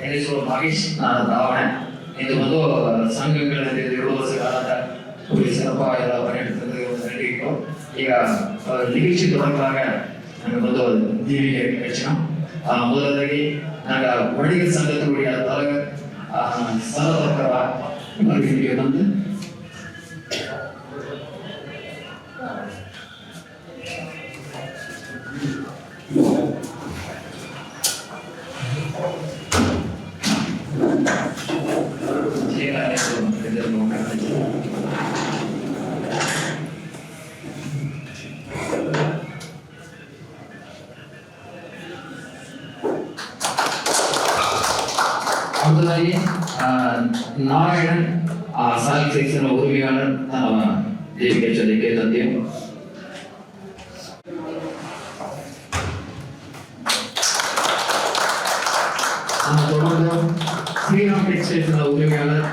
ಹೆಸರು ಮಹೇಶ್, ನಾನು ದಾವಣೆ. ಇದು ಒಂದು ಸಂಘಗಳಲ್ಲಿ 2 ವರ್ಷ ಕಾಲದ ಸಿರಪ್ಪ ಎಲ್ಲ ನಡೆಯಿತು. ಈಗ ನಿರೀಕ್ಷಿತ ಬಂದಾಗ ನನಗೆ ಒಂದು ಜೀವಿಗೆ ಹೆಚ್ಚಿನ ಮೊದಲಾಗಿ ನನಗೆ ಒಡಿಗೆ ಸಂಗತಿ ಹುಡಿ ಆದಾಗ ಸಲಹಕರ ಬಂದು அடுத்ததாகி நாராயணன் சாகி செக்ஷன் உரிமையாளர் ஜெயிக்க சொல்லிக்க தந்தியம். தொடர்ந்து ஸ்ரீராம் டெக்ஸ்டைல்ஸ் உரிமையாளர்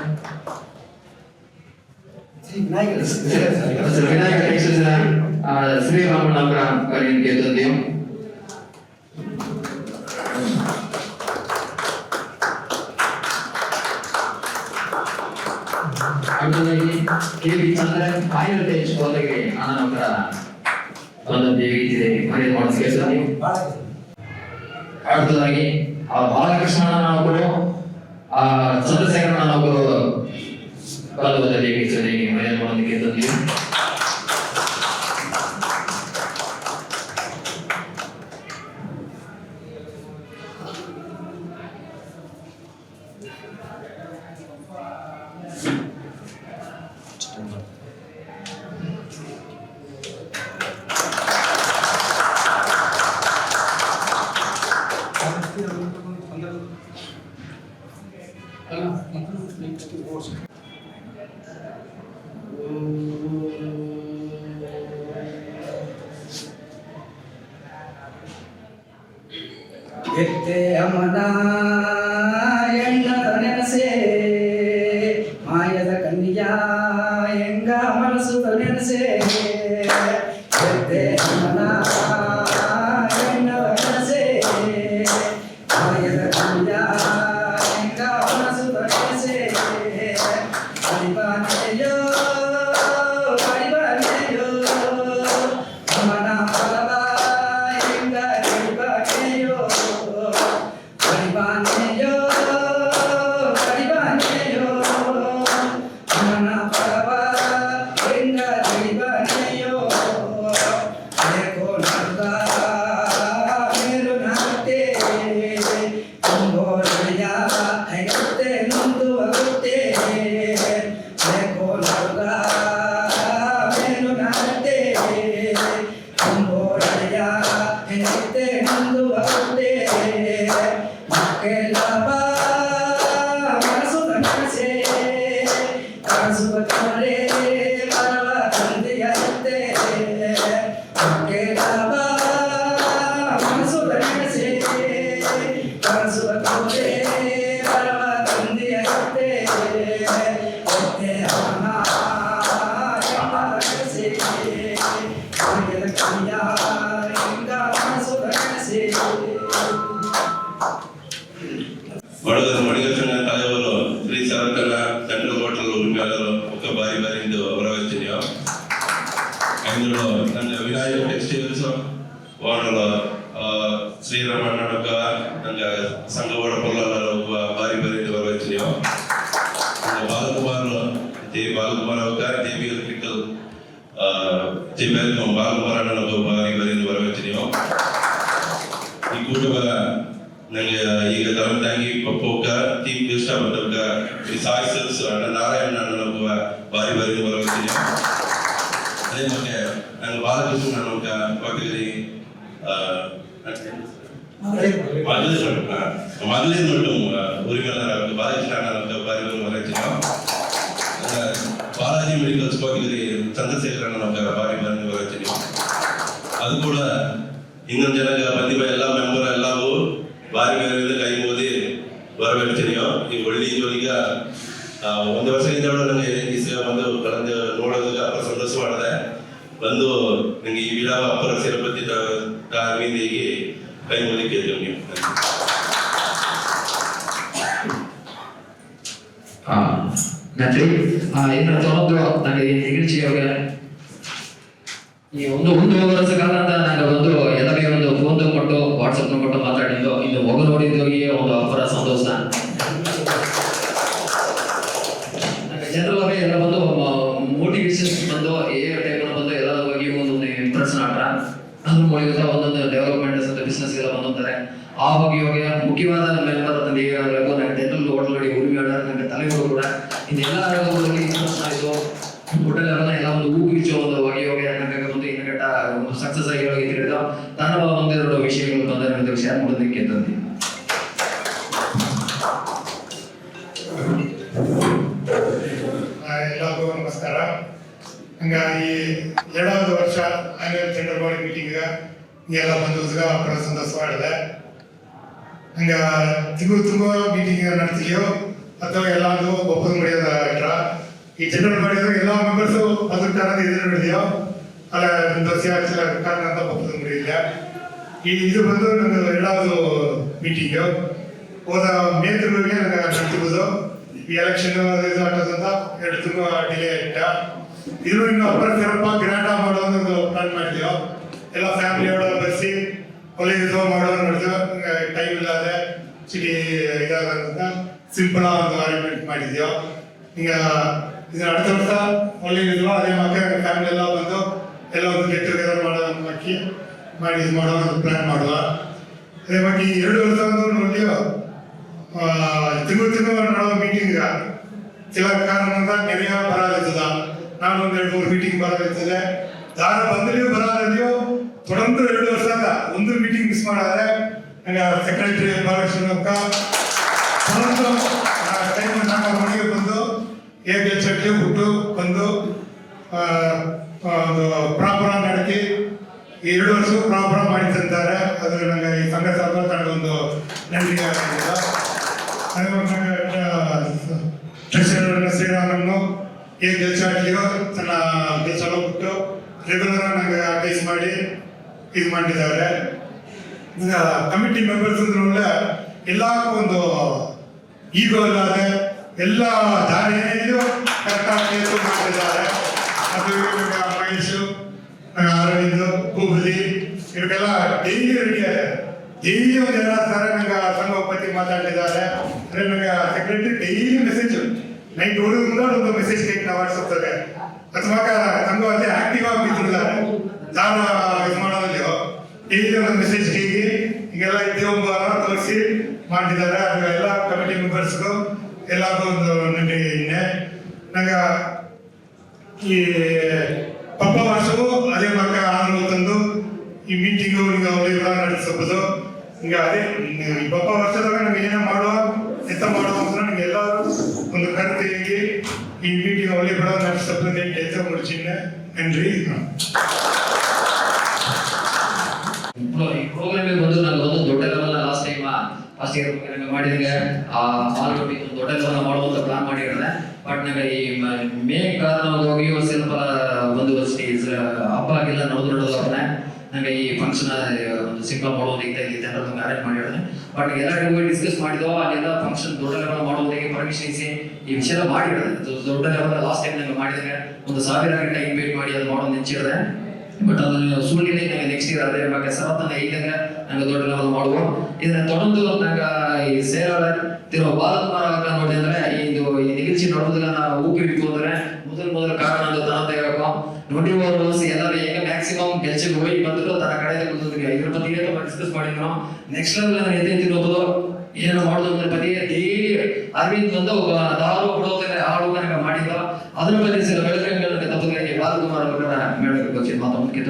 விநாயகர் டெக்ஸ்டைல்ஸ் ஸ்ரீராமன் அவர்கள் தந்தியம். அடுத்ததாಗಿ கேவி சந்திரன் ஹைலைட் கோத்தகிரி ಅಣ್ಣನವರ ಒಂದು ದೇವಿಗೆ ಮನೆ ಮಾಡಿಸ್ತಾರೆ. அடுத்தದಾಗಿ ಬಾಲಕೃಷ್ಣನವರು ಚಂದ್ರಶೇಖರನವರು ಕಲವದ ದೇವಿ ಸರಿಯಾಗಿ ಮನೆ ಮಾಡೋದಕ್ಕೆ ತಂದಿದೆ. ಎತ್ತೆ ಅಮನ ಎಣ್ಣದ ನೆನಸೆ ಮಾಯದ ಕನ್ನಿಯ ಎಂಗ ಮನಸ್ಸು ನೆನಸೆ ಎತ್ತೆ ಅಮನ ಎಣ್ಣದ ನೆನಸೆ ಮಾಯದ ಕನ್ನಿಯ ಎಂಗ ಮನಸ್ಸು ನೆನಸೆ ಪರಿಪಾನೆಯೋ ಪರಿಪಾನೆಯೋ ಅಮನ ಪರವ ಎಂಗ ಪರಿಪಾನೆಯೋ ಪರಿಪಾನೆಯೋ ಪರಿಪಾನೆಯೋ ಅಮನ ಪರವ ಎಂಗ ಪರಿಪಾನೆಯೋ ಏಕೋ ನರ್ಗ ಮೇರು ನಾತೆ ತುಂಬೋರಯ ಐಗತ್ತೆ ನೊಂದು ಅಗುತ್ತೆ ಏಕೋ ನರ್ಗ ಮೇರು ನಾತೆ ತುಂಬೋರಯ ಐಗತ್ತೆ ನೊಂದು ಅಗುತ್ತೆ ಮಕ್ಕಳವ ಮನಸ್ಸು ಕನಸೆ ಕನಸು ಬತ್ತರೆ ಪರವ ತಂದೆಯಂತೆ ಮಕ್ಕಳವ ಮನಸ್ಸು ಕನಸೆ ಕನಸು ಬತ್ತರೆ ಪರವ ತಂದೆಯಂತೆ ಒತ್ತೆ ಅವನ ಕನಸೆ ಕಾಯದ ಕೈಯ ಎಂಗ ಮನಸ್ಸು ಕನಸೆ వడగల మణికృష్ణ రాజవరు శ్రీ సరకన్న సెంట్రల్ హోటల్ ఉరిమేళలో ఒక భారీ భారీ గౌరవించిన అందులో ನನ್ನ ವಿನಾಯಕ ಟೆಕ್ಸ್ಟೈಲ್ಸ್ ಓನರ್ ಶ್ರೀರಾಮಣ್ಣ ನಂಗೆ ಸಂಘವಾಡ ಪೊಲ್ಲರ ಭಾರಿ ಭಾರಿ ಗೌರವಿಂచిన ಬಾಲಕುಮಾರ್ ಬಾಲಕುಮಾರ್ ಅವರ ದೇವಿ ಎಲೆಕ್ಟ್ರಿಕಲ್ ಬಾಲಕುಮಾರ್ ಅಣ್ಣನ ಭಾರಿ ಭಾರಿ ಗೌರವಿಂచిన ಈ ಕೂಟದ ನನಗೆ ಈಗ ತಗೊಂಡಾಗಿ ಪಪ್ಪಕ್ಕ ಟೀಮ್ ಇಷ್ಟ ಬಂದವಾಗ ಈ ಸಾಯಿಸಲ್ಸ್ ಅಣ್ಣ ನಾರಾಯಣ ಅಣ್ಣನ ಭಾರಿ ಭಾರಿ ಗೌರವಿಂచిన ಅದೇ ಮತ್ತೆ ನಂಗೆ ಬಾಲಕೃಷ್ಣ ನಮಗೆ ಪಕ್ಕದಲ್ಲಿ மகளிர் மட்டும் உரிமையாளர் பாலகிருஷ்ண நமக்கு ಭಾರಿ ಗೌರವಿಂచిన பாலாஜி மெடிக்கல்ஸ் பக்கத்தில் சந்திரசேகரன் நமக்கு ಭಾರಿ ಭಾರಿ ಗೌರವಿಂచిన ಅದು ಕೂಡ ಇನ್ನೊಂದು ಜನಕ್ಕೆ ಪ್ರತಿಭೆ ಎಲ್ಲ ಮೆಂಬರ್ ಎಲ್ಲವೂ ಬಾರಿ ಬೇರೆ ಕೈ ಮುಗಿದು ಬರಬೇಡ್ತೀನಿಯೋ ಈ ಒಳ್ಳೆ ಜೋಲಿಗ ಒಂದು ವರ್ಷದಿಂದ ನನಗೆ ಒಂದು ಕಳೆದ ನೋಡೋದಕ್ಕೆ ಅಪ್ಪ ಸಂತೋಷ ಮಾಡಿದೆ ಬಂದು ನನಗೆ ಈ ವಿಳಾವ ಅಪ್ಪರ ಸೇರಪತಿ ಮೀದಿಗೆ ಕೈ ಮುಗಿ ಕೇಳಿದ್ರು ನೀವು ನನ್ರಿ ಇನ್ನು ತೊಗೊಂಡು ನನಗೆ ನಿಗದಿಸಿಯಾಗ ಈ ಒಂದು ವರ್ಷ ಕಾಲ ಅಂತ ನನಗೆ ಒಂದು ಎಲ್ಲರಿಗೆ ಒಂದು ಫೋನ್ ಕೊಟ್ಟು ವಾಟ್ಸಪ್ ಕೊಟ್ಟು ಮಾತಾಡಿದ್ದು ಇನ್ನು ಮಗು ನೋಡಿದ್ದೋಗಿ ಒಂದು ಅಪರ ಸಂತೋಷ ನನಗೆ ಜನರಲ್ ಆಗಿ ಎಲ್ಲ ಬಂದು ಮೋಟಿವೇಶನ್ ಬಂದು ಟೈಮ್ ಬಂದು ಎಲ್ಲ ಹೋಗಿ ಒಂದೊಂದು ಇಂಪ್ರೆಷನ್ ಆಟ ಅದ್ರ ಮೂಲಕ ಒಂದೊಂದು ಡೆವಲಪ್ಮೆಂಟ್ ಅಂತ ಬಿಸ್ನೆಸ್ ಎಲ್ಲ ಬಂದಂತಾರೆ ಆ ಹೋಗಿ ಮುಖ್ಯವಾದ ಮೆಂಬರ್ ಅಂತ ನನಗೆ ಡೆಂಟಲ್ ಹೋಟೆಲ್ಗಳಿಗೆ ಉರಿಮೆ ನನಗೆ ತಲೆಗಳು ಕೂಡ ಇದೆಲ್ಲ ಇಂಪ್ರೆಷನ್ ಆಯಿತು ಹೋಟೆಲ್ ಎಲ್ಲ ಒಂದು ಊಗಿಚ್ಚೋ ಒಂದು ಹೋಗಿ ನನಗೆ ಒಂದು ಇನ್ನಗಟ್ಟ ಸಕ್ಸಸ್ ಆಗಿ ಹೋಗಿ ತಿಳಿದ ತನ್ನ ಒಂದೆರಡು ವಿಷಯಗಳು ಬಂದ ಶೇರ್ ಮಾಡೋದಕ್ಕೆ ತಂದೆ ಎಲ್ಲರಿಗೂ ನಮಸ್ಕಾರ. ಹಂಗ ಈ 2வது ವರ್ಷ ಆನ್ಯುವಲ್ ಜನರಲ್ ಬಾಡಿ ಮೀಟಿಂಗ್ ಎಲ್ಲ ಬಂದು ಅಪ್ಪರ ಸಂತೋಷ ಮಾಡಿದೆ. ಹಂಗ ತುಂಬ ಮೀಟಿಂಗ್ ನಡೆಸ್ತೀಯೋ ಅಥವಾ ಎಲ್ಲಾದ್ರು ಒಪ್ಪದ ಮುಡಿಯೋದ ಈ ಜನರಲ್ ಬಾಡಿದಾಗ ಎಲ್ಲ ಮೆಂಬರ್ಸು ಅದ್ರ ಕಾರಣ ಇದು ನಡೆದಿಯೋ ಅಲ್ಲ ದೋಸೆ ಹಚ್ಚಲ ಕಾರಣ ಅಂತ ಒಪ್ಪದ ಮುಡಿಯಿಲ್ಲ. ಇದು ಬಂದು ನನ್ನ 2வது ಮೀಟಿಂಗು ಹೋದ ಮೇ ತಿಂಗಳಿಗೆ ನನಗೆ ನಡೆಸಬಹುದು. ಈ ಎಲೆಕ್ಷನ್ ಇದು ಆಟೋದಂತ 2 ತಿಂಗಳು ಡಿಲೇ ಇಟ್ಟ. ಇದು ಇನ್ನು ಅಪ್ಪರ ಸೇರಪ್ಪ ಗ್ರ್ಯಾಂಡ್ ಮಾಡೋದು ಪ್ಲಾನ್ ಮಾಡಿದ್ಯೋ ಎಲ್ಲ ಫ್ಯಾಮಿಲಿ ಒಳಗೆ ಬರೆಸಿ ಒಳ್ಳೆ ಇದು ಮಾಡೋದು ನೋಡಿದ್ಯೋ ಟೈಮ್ ಇಲ್ಲದೆ ಸಿಟಿ ಇದಾಗಂತ ಸಿಂಪಲ್ ಒಂದು ಅರೇಂಜ್ಮೆಂಟ್ ಮಾಡಿದ್ಯೋ. ಈಗ ಇದನ್ನ அடுத்த ವರ್ಷ ಒಳ್ಳೆ ಇದು ಅದೇ ಮಕ್ಕಳ ಫ್ಯಾಮಿಲಿ ಎಲ್ಲ ಬಂದು ಎಲ್ಲ ಒಂದು ಗೆಟ್ ಟುಗೆದರ್ ಮಾಡೋದನ್ನು ಮಾಡಿ ಇದು ಮಾಡೋ ಪ್ಲಾನ್ ಮಾಡುವ. ಅದೇ ಬಗ್ಗೆ 2 ವರ್ಷ ನೋಡ್ಲಿಯೋ ತಿಂಗಳು ನಡೆಯುವ ಮೀಟಿಂಗ್ ಕೆಲ ಕಾರಣದಿಂದ ನೆರೆಯ ಬರಲಿದ್ದದ ನಾನು 1-2-3 ಮೀಟಿಂಗ್ ಬರಲಿರ್ತದೆ ದಾರ ಬಂದಲಿಯೂ ಬರಲಿಯೋ ತೊಡಂದು 2 ವರ್ಷ ಒಂದು ಮೀಟಿಂಗ್ ಮಿಸ್ ಮಾಡಿದ್ರೆ ನನಗೆ ಸೆಕ್ರೆಟರಿ ಬಾಲಕೃಷ್ಣಕ್ಕ ತೊಡಂದು ಟೈಮ್ ನಾನು ಮನೆಗೆ ಬಂದು ಹೇಗೆ ಚಟ್ಲಿ ಬಿಟ್ಟು ಬಂದು ಒಂದು ಪ್ರಾಪರ್ ನಡೆಸಿ 2 ವರ್ಷ ಪ್ರಾಪರ್ ಮಾಡಿ ತಂತಾರೆ. ಅದು ನನಗೆ ಈ ಸಂಘ ಸರ್ಕಾರ ತನಗೊಂದು ನನ್ಗೆ ಟ್ರೆಷರರ್ ಶ್ರೀರಾಮನ್ನು ಹೇಗೆ ಗೆಲ್ಚಾಡ್ಲಿಯೋ ತನ್ನ ಕೆಲಸಗಳು ಬಿಟ್ಟು ರೆಗ್ಯುಲರ್ ನನಗೆ ಅಡ್ವೈಸ್ ಮಾಡಿ ಇದು ಮಾಡಿದ್ದಾರೆ. ಕಮಿಟಿ ಮೆಂಬರ್ಸ್ ಅಂದ್ರೆ ಎಲ್ಲಕ್ಕೂ ಒಂದು ಈಗೋ ಇಲ್ಲದೆ ಎಲ್ಲ ದಾರಿಯಲ್ಲಿಯೂ ಕರೆಕ್ಟಾಗಿ ಮಾಡಿದ್ದಾರೆ. ಅದು ಮಹೇಶು ಅರವಿಂದ್ ಕೂಬಲಿ ಇವರಿಗೆಲ್ಲ ಡೈಲಿ ಒಂದು ಹೇಳ್ತಾರೆ. ನಂಗೆ ಸಂಘ ಒಪ್ಪತ್ತಿ ಮಾತಾಡಿದ್ದಾರೆ ಅಂದ್ರೆ ನನಗೆ ಸೆಕ್ರೆಟರಿ ಡೈಲಿ ಮೆಸೇಜ್ ನೈಟ್ ಓದೋದ್ರಿಂದ ಒಂದು ಮೆಸೇಜ್ ಕೈಟ್ ವಾಟ್ಸಪ್ತಾರೆ ಅಥವಾ ಸಂಘವಾಗಿ ಆಕ್ಟಿವ್ ಆಗಿ ಬಿದ್ದಿದ್ದಾರೆ. ದಾರ ಇದು ಮಾಡೋದಿಲ್ಲ ಡೈಲಿ ಒಂದು ಮೆಸೇಜ್ ಕೈಗೆ ಈಗೆಲ್ಲ ಇದ್ದೇವೆ ತೋರಿಸಿ ಮಾಡಿದ್ದಾರೆ. ಅದು ಎಲ್ಲ ಕಮಿಟಿ ಮೆಂಬರ್ಸ್ಗೂ ಎಲ್ಲರಿಗೂ ಒಂದು ನನಗೆ ನಂಗೆ ಈ ಪಪ್ಪ ವರ್ಷವೂ ಅದೇ ಮಕ್ಕ ಆನು ತಂದು ಈ ಮೀಟಿಂಗು ಈಗ ಅವಳಿಗೆಲ್ಲ ನಡೆಸಬಹುದು. ಈಗ ಅದೇ ಈ ಪಪ್ಪ ವರ್ಷದಾಗ ನಮ್ಗೆ ಏನೋ ಮಾಡುವ ಎಂತ ಮಾಡುವ ಅಂತ ನಮ್ಗೆ ಎಲ್ಲರೂ ಒಂದು ಕರೆಕ್ಟಾಗಿ ಈ ಮೀಟಿಂಗ್ ಅವಳಿ ಕೂಡ ನಡೆಸಬಹುದು ಕೆಲಸ ಮುಡಿಸಿದ್ದೆ. ನನ್ರಿ ಈ ಪ್ರೋಗ್ರಾಮ್ ಬಂದು ನಾನು ಒಂದು ದೊಡ್ಡ level last time first year ನನಗೆ ಮಾಡಿದಂಗೆ ಆಲ್ರೆಡಿ ಒಂದು ದೊಡ್ಡ ಲೆವೆಲ್ ಮಾಡುವಂತ ಪ್ಲಾನ್ ಮಾಡಿರೋದೆ. ಬಟ್ ನನಗೆ ಈ ಮೇ ಕಾರಣವಾಗಿ ಸ್ವಲ್ಪ ಒಂದು ಸ್ಟೇಜ್ ಹಬ್ಬ ಆಗಿಲ್ಲ ನೋಡೋದವ್ರನ್ನ ನನಗೆ ಈ ಫಂಕ್ಷನ್ ಒಂದು ಸಿಂಪಲ್ ಮಾಡೋದಕ್ಕೆ ಜನರನ್ನು ಅರೇಂಜ್ ಮಾಡಿರೋದೆ. ಬಟ್ ಎಲ್ಲರಿಗೂ ಡಿಸ್ಕಸ್ ಮಾಡಿದೋ ಅಲ್ಲೆಲ್ಲ ಫಂಕ್ಷನ್ ದೊಡ್ಡ ಲೆವೆಲ್ ಮಾಡೋದಕ್ಕೆ ಪರ್ಮಿಷನ್ ಇಸಿ ಈ ವಿಷಯ ಮಾಡಿರೋದೆ. ದೊಡ್ಡ ಲೆವೆಲ್ ಲಾಸ್ಟ್ ಟೈಮ್ ನನಗೆ ಮಾಡಿದರೆ 1000 ಗಂಟೆ ಇನ್ವೈಟ್ ಮಾಡಿ ಅದು ಮಾಡೋದು ನೆಚ್ಚಿರೋದೆ. ಬಟ್ ಅದನ್ನು ಸುಳ್ಳಿದೆ ನನಗೆ ನೆಕ್ಸ್ಟ್ ಇಯರ್ ಅದೇ ಬಗ್ಗೆ ಸವತ್ತನ್ನ ಇದ್ದಾಗ ನಂಗೆ ದೊಡ್ಡ ಲೆವೆಲ್ ಮಾಡುವ. ಇದನ್ನ ತೊಗೊಂಡು ನಂಗೆ ಈ ಸೇರಳ ತಿರುವ ಬಾಲಕುಮಾರ ನೋಡಿ ಅಂದ್ರೆ ಇದು ಈ ನಿಗದಿಸಿ ನೋಡೋದನ್ನ ನಾವು ಊಗಿಬೇಕು ಅಂದ್ರೆ ಮೊದಲ ಕಾರಣ ಅಂತ ತನದೇ ನೋಡಿರುವವರು ಎಲ್ಲರೂ ಹೆಂಗೆ ಮ್ಯಾಕ್ಸಿಮಮ್ ಗೆಲ್ಚಿಗೆ ಹೋಗಿ ಬಂದ್ರು ತನ್ನ ಕಡೆ ಇದ್ರ ಬಗ್ಗೆ ಏನು ಡಿಸ್ಕಸ್ ಮಾಡಿದ್ರು. ನೆಕ್ಸ್ಟ್ ಲೆವೆಲ್ ಎದೆ ತಿನ್ನೋದು ಏನು ಮಾಡೋದು ಅಂದ್ರೆ ಬಗ್ಗೆ ಡೈಲಿ ಅರವಿಂದ್ ಬಂದು ಒಬ್ಬ ದಾರು ಬಿಡೋದ್ರೆ ಆಡುವ ನನಗೆ ಮಾಡಿದ್ರು. ಅದ್ರ ಬಗ್ಗೆ ಬೆಳಗ್ಗೆ ತಪ್ಪಗಳಿಗೆ ಬಾಲಕುಮಾರ್ ಅವರ ಮೇಳಕ್ಕೆ ಬಗ್ಗೆ ಮಾತಾಡೋದಕ್ಕೆ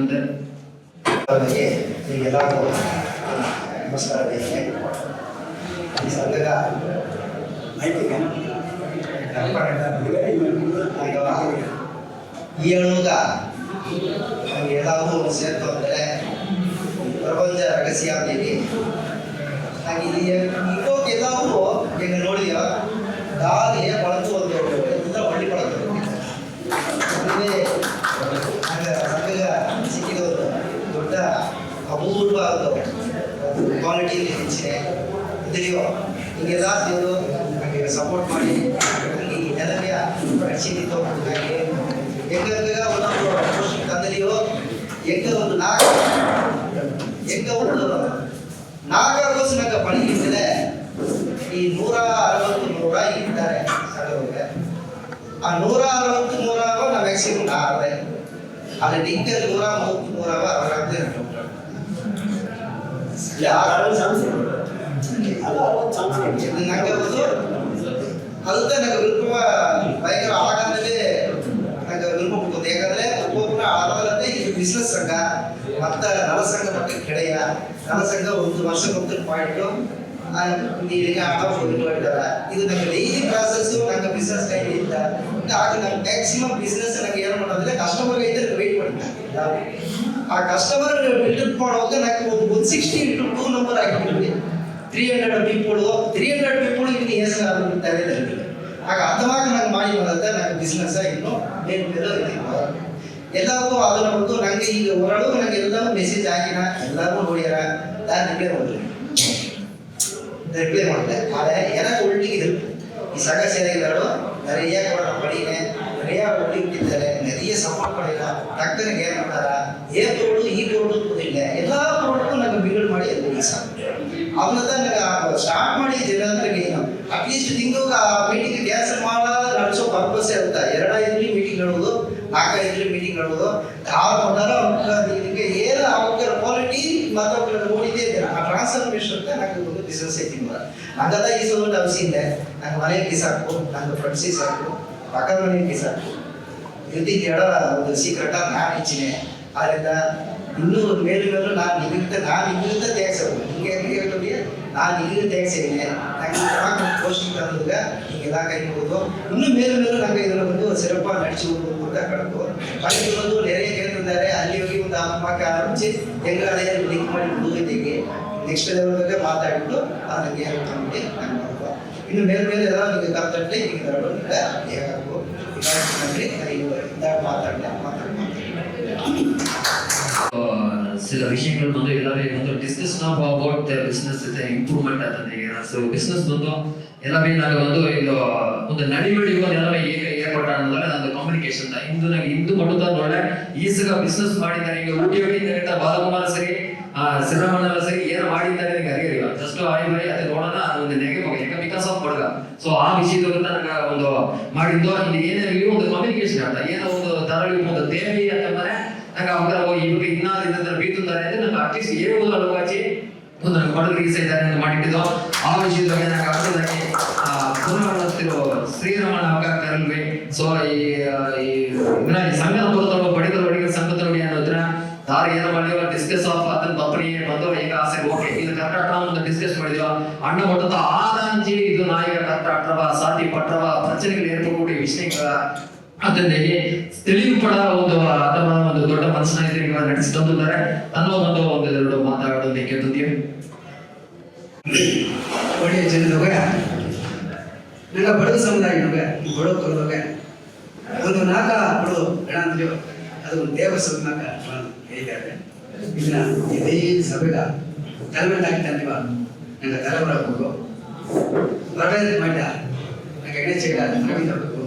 ಎಲ್ಲರಿಗೂ ನಮಸ್ಕಾರ. ಈ ಸಂಘದ ಈ ಹೇಳುವಾಗ ಎಲ್ಲರೂ ಸೇರ್ತು ಅಂದರೆ பிரபஞ்ச ரகசியாதேவி நாங்கள் இது இப்போ எல்லாரும் எங்கள் நோடியா தாலியை வளர்த்து வந்தோம் இதுதான் வழி பழக்கம் அதுவே நாங்கள் ಸಂಘ ಸಿಕ್ಕಿದವರು ದೊಡ್ಡ ಅಪೂರ್ವ ಕ್ವಾಲಿಟಿಯಲ್ಲಿ ಹೆಚ್ಚಿನ ಇದೆಯೋ ಹೀಗೆಲ್ಲ ದೇವರು ನನಗೆ ಸಪೋರ್ಟ್ ಮಾಡಿ ನನಗೆ ಈ ನೆಲವೆಯ ರಕ್ಷಣೆ ತಗೊಂಡಿದ್ದಾಗೆ ಹೆಂಗ ಒಂದೊಂದು ತಂದಲಿಯೋ ಹೆಂಗ ಒಂದು ನಾಗಗೋಸ್ಕರ ಪಣಿಗಿಂದಲೇ ಈ 160 ಇದ್ದಾರೆ ಸಂಘದವ್ರಿಗೆ ಆ 160 ನಾವು ಮ್ಯಾಕ್ಸಿಮಮ್ ಆದ್ರೆ ಅಲ್ಲಿ ಡಿಂಕರ್ 130 ಅವರಾಗದೆ ನಂಗೆ ಅದಕ್ಕೆ ನಂಗೆ ವಿರುಪ ಭಯಂಕರ ಆಗಾಗಲೇ ನಂಗೆ ವಿರುಪ ಬಿಡ್ತದೆ ಯಾಕಂದ್ರೆ ಒಬ್ಬೊಬ್ಬರ ಆಧಾರದೇ ಇದು ಬಿಸ್ನೆಸ್ ಸಂಘ ಮತ್ತು ನಲಸಂಘ ಮತ್ತು ಕೆಡೆಯ ನಲಸಂಘ ಒಂದು ವರ್ಷಕ್ಕೊಂದು ಪಾಯಿಂಟು ನೀರಿಗೆ ಹಣ ಇದ್ದಾರೆ ಇದು ನಂಗೆ ಡೈಲಿ ಪ್ರಾಸೆಸ್ ನಂಗೆ ಬಿಸ್ನೆಸ್ ಕೈ ಇಲ್ಲ ಆಗ ನಂಗೆ ಮ್ಯಾಕ್ಸಿಮಮ್ ಬಿಸ್ನೆಸ್ ನಂಗೆ ಏನು ಮಾಡೋದ್ರೆ ಕಸ್ಟಮರ್ ಐತೆ ವೆಯ್ಟ್ ಮಾಡ್ತಾರೆ ಆ ಕಸ್ಟಮರ್ ಬಿಲ್ಡಪ್ ಮಾಡುವಾಗ ನಂಗೆ ಒಂದು 160 into 2 ನಂಬರ್ ಆಗಿಬಿಡ್ತೀವಿ 300 ಪೀಪಲ್ ಇಲ್ಲಿ ಹೆಸರು ಬಿಡ್ತಾರೆ ಆಗ ಅರ್ಥವಾಗಿ ನಂಗೆ ಮಾಡಿ ಬರುತ್ತೆ ನಂಗೆ ಬಿಸ್ನೆಸ್ ಇನ್ನು ಮೇಲ್ಮೇಲೆ ಎಲ್ಲರಿಗೂ ಅದನ್ನ ಬಂದು ನಂಗೆ ಈಗ ಹೊರಡು ನಂಗೆ ಎಲ್ಲರೂ ಮೆಸೇಜ್ ಹಾಕಿನ ಎಲ್ಲರೂ ನೋಡ್ಯಾರ ನಾನು ರಿಪ್ಲೈ ಮಾಡಿದೆ ಆದರೆ எனக்கு ஒட்டிக்கு இருக்கு சக சேவைகளோட நிறைய கூட படினே நிறைய ஒட்டிக்கிட்டாரு நிறைய சப்போர்ட் பண்ணினா டக்குனு கேர் பண்ணாரா ஏ பொருள் ಈ பொருள் ಇಲ್ಲ ಎಲ್ಲಾ ಪ್ರಾಡಕ್ಟ್ ನನಗೆ ಬಿಲ್ಡ್ ಮಾಡಿ ಎಲ್ಲಿ ಸಾಕು ಅವನ್ನ ನನಗೆ ಸ್ಟಾರ್ಟ್ ಮಾಡಿ ಜನರಿಗೆ ಅಟ್ಲೀಸ್ಟ್ ತಿಂಗಳು ಆ ಮೀಟಿಂಗ್ ಕ್ಯಾನ್ಸಲ್ ನಡೆಸೋ ಪರ್ಪಸ್ ಇರುತ್ತೆ 2-5 ಮೀಟಿಂಗ್ ಹೇಳೋದು 4-5 ಮೀಟಿಂಗ್ ಹೇಳೋದು ಯಾರು ಬಂದಾರ ಅವ್ರಿಗೆ ಏನು ಅವ್ರ ಕ್ವಾಲಿಟಿ ಮತ್ತು ನೋಡಿದ್ದೇ ಇದ್ದೀರ ಆ ಟ್ರಾನ್ಸ್ಫರ್ಮೇಷನ್ ಅಂತ ನನಗೆ ಒಂದು ಬಿಸ್ನೆಸ್ ಐತಿ ನಂಗದ ಈ ಸಲ ಅವಶ್ಯ ನಂಗೆ ಮನೆಗೆ ಸಾಕು ನಂಗೆ ಫ್ರೆಂಡ್ಸಿಗೆ ಸಾಕು ಪಕ್ಕದ ಮನೆಗೆ ಸಾಕು ಜೊತೆಗೆ ಹೇಳ ಒಂದು ಸೀಕ್ರೆಟ್ ನಾನು ಹೆಚ್ಚಿನೆ ಆದ್ದರಿಂದ ಇನ್ನೂ ಮೇಲೂ ನಾನು ನಿಗದಿತ ಟ್ಯಾಕ್ಸ್ ಹಿಂಗೆ ಹೇಳ್ತೀವಿ ನಾನು ನಿಗದಿತ ಟ್ಯಾಕ್ಸ್ ಏನೇ ನಂಗೆ ಪೋಸ್ಟಿಂಗ್ ತಂದಾಗ ಹಿಂಗೆಲ್ಲ ಕೈ ಹೋಗೋದು ಇನ್ನೂ ಮೇಲೂ ನಂಗೆ ಇದನ್ನು ಬಂದು ಸಿರಪ್ಪ ನಡಿಸಿ ಹೋಗ್ಬೋದು ಅಂತ ಕಡಕು ಅಲ್ಲಿ ಬಂದು ನೆರೆಯ ಕೇಳ್ತಿದ್ದಾರೆ ಅಲ್ಲಿ ಹೋಗಿ ಒಂದು ಅಮ್ಮಕ್ಕ ಆರಂಭಿಸಿ ಹೆಂಗೆ ಅದೇ ಲಿಂಕ್ ಮಾಡಿ ಹೋಗಿದ್ದೀವಿ ನೆಕ್ಸ್ಟ್ ಲೆವೆಲ್ ಬಗ್ಗೆ ಮಾತಾಡಿಬಿಟ್ಟು ನನಗೆ ಹೇಳ್ಕೊಂಡ್ಬಿಟ್ಟು ನಾನು ಮಾಡ್ಕೊ ಇನ್ನು ಮೇಲೆ ಎಲ್ಲ ನಿಮಗೆ ಕರ್ತಟ್ಟೆ ಈಗ ಹೇಗಾಗು ಮಾತಾಡಲಿ சில விஷயங்கள் வந்து எல்லாமே வந்து டிஸ்கஸ் ನಾವು ಅಬೌಟ್ ದ ಬಿಸ್ನೆಸ್ ಇಂಪ್ರೂವ್ಮೆಂಟ್ ಆಗ್ತದೆ ಸೊ ಬಿಸ್ನೆಸ್ ಬಂದು ಎಲ್ಲವೇ ನಾವು ಒಂದು ಇದು ಒಂದು ನಡಿವಳಿಗಳು ಎಲ್ಲವೇ ಏರ್ಪಟ್ಟ ಅನ್ನೋದಲ್ಲ ನಂದು ಕಮ್ಯುನಿಕೇಶನ್ ಇಂದು ನನಗೆ ಇಂದು ಮಾಡುತ್ತಾ ನೋಡಲೆ ಈಸಗ ಬಿಸ್ನೆಸ್ ಮಾಡಿದ್ದಾರೆ ಈಗ ಊಟಿಯೋಗಿ ಬಾಲಕುಮಾರ ಸರಿ ಸಿದ್ದರಾಮಣ್ಣ ಸರಿ ಏನು ಮಾಡಿದ್ದಾರೆ ನನಗೆ ಅರಿಯಲಿಲ್ಲ ಜಸ್ಟ್ ಆಯ್ತು ಅದೇ ನೋಡೋಣ ಒಂದು ನೆಗೆ ಯಾಕೆ ಬಿಕಾಸ್ ಆಫ್ ಬಡಗ ಸೊ ಆ ವಿಷಯದವರೆಗೆ ನನಗೆ ಒಂದು ಮಾಡಿದ್ದು ಇಲ್ಲಿ ಏನಾಗಲಿ ಒಂದು ಕಮ್ಯುನಿಕೇಶನ್ ಅಂತ ಏನೋ ಒಂದು ತರಳಿ ಒಂದು ದೇವಿ ಅಂತಂದ್ರೆ ನಂಗೆ ಅವಾಗ ಇವಾಗ ಇನ್ನಾದ್ರಿಂದ ಬೀತುತ್ತಾರೆ ಅಂದ್ರೆ ನಂಗೆ ಅಟ್ಲೀಸ್ಟ್ ಏಳು ಅಳವಾಚಿ ಒಂದು ನನಗೆ ಬಡಗ ರೀಸ ಇದ್ದಾರೆ ಅಂತ ಮಾಡಿಟ್ಟಿದ್ದು ಆ ವಿಷಯದಲ್ಲಿ ನಂಗೆ ಅರ್ಥದಾಗಿ ಪುನಃ ಶ್ರೀರಮಣ ಅವಕಾಶಲ್ವಿ ಸೊ ಈ ಸಂಘದ ಬರುತ್ತವ ಬಡಿಗರ ಬಡಿಗರ ಸಂಘದ ನೋಡಿ ಅನ್ನೋದ್ರ ದಾರಿ ಏನೋ ಮಾಡಿವ ಡಿಸ್ಕಸ್ ಆಫ್ ಅದನ್ನ ಬಪ್ಪನಿ ಬಂದು ಈಗ ಆಸೆ ಓಕೆ ಇದು ಕರ್ನಾಟಕ ಒಂದು ಡಿಸ್ಕಸ್ ಮಾಡಿದ್ವ ಅಣ್ಣ ಒಟ್ಟದ ಆದಾಂಜಿ ಇದು ನಾಯಿಗಳ ಕರ್ನಾಟಕ ಸಾತಿ ಪಟ್ರವ ಪ್ರಚನೆಗಳು ಏರ್ಪಡக்கூடிய விஷயங்கள ಅದನ್ನೇ ತಿಳಿಯುಪಡ ಒಂದು ಅಥವಾ ಒಂದು ದೊಡ್ಡ ಮನಸ್ಸನ್ನ ಇದರಿಂದ ನಡೆಸಿ ತಂದಿದ್ದಾರೆ ಅನ್ನೋ ಒಂದು ಎರಡು ಮಾತಾಡೋದಕ್ಕೆ ಕೇಳ್ತೀವಿ ಒಳ್ಳೆಯ ಜನದೊಗ ನಂಗೆ ಬಡವ ಸಮುದಾಯ ಬಡವ ಕೊಡೋಗ ಒಂದು ನಾಕ ಬಡವ ಗಣ ಅಂತೀವಿ ಅದು ಒಂದು ದೇವರ ಸಭೆನಾಕ ಹೇಳಿದ್ದಾರೆ ಇದನ್ನ ಇದೇ ಸಭೆಗ ತಲೆಮೆಂಟ್ ಆಗಿದ್ದಾನಿವ ನಂಗೆ ತಲೆ ಬರಬೇಕು ಬರಬೇಡ ಮಾಡಿದ ನಂಗೆ ಎಣ್ಣೆ ಚೈಲ ನಮಗೆ ತರಬೇಕು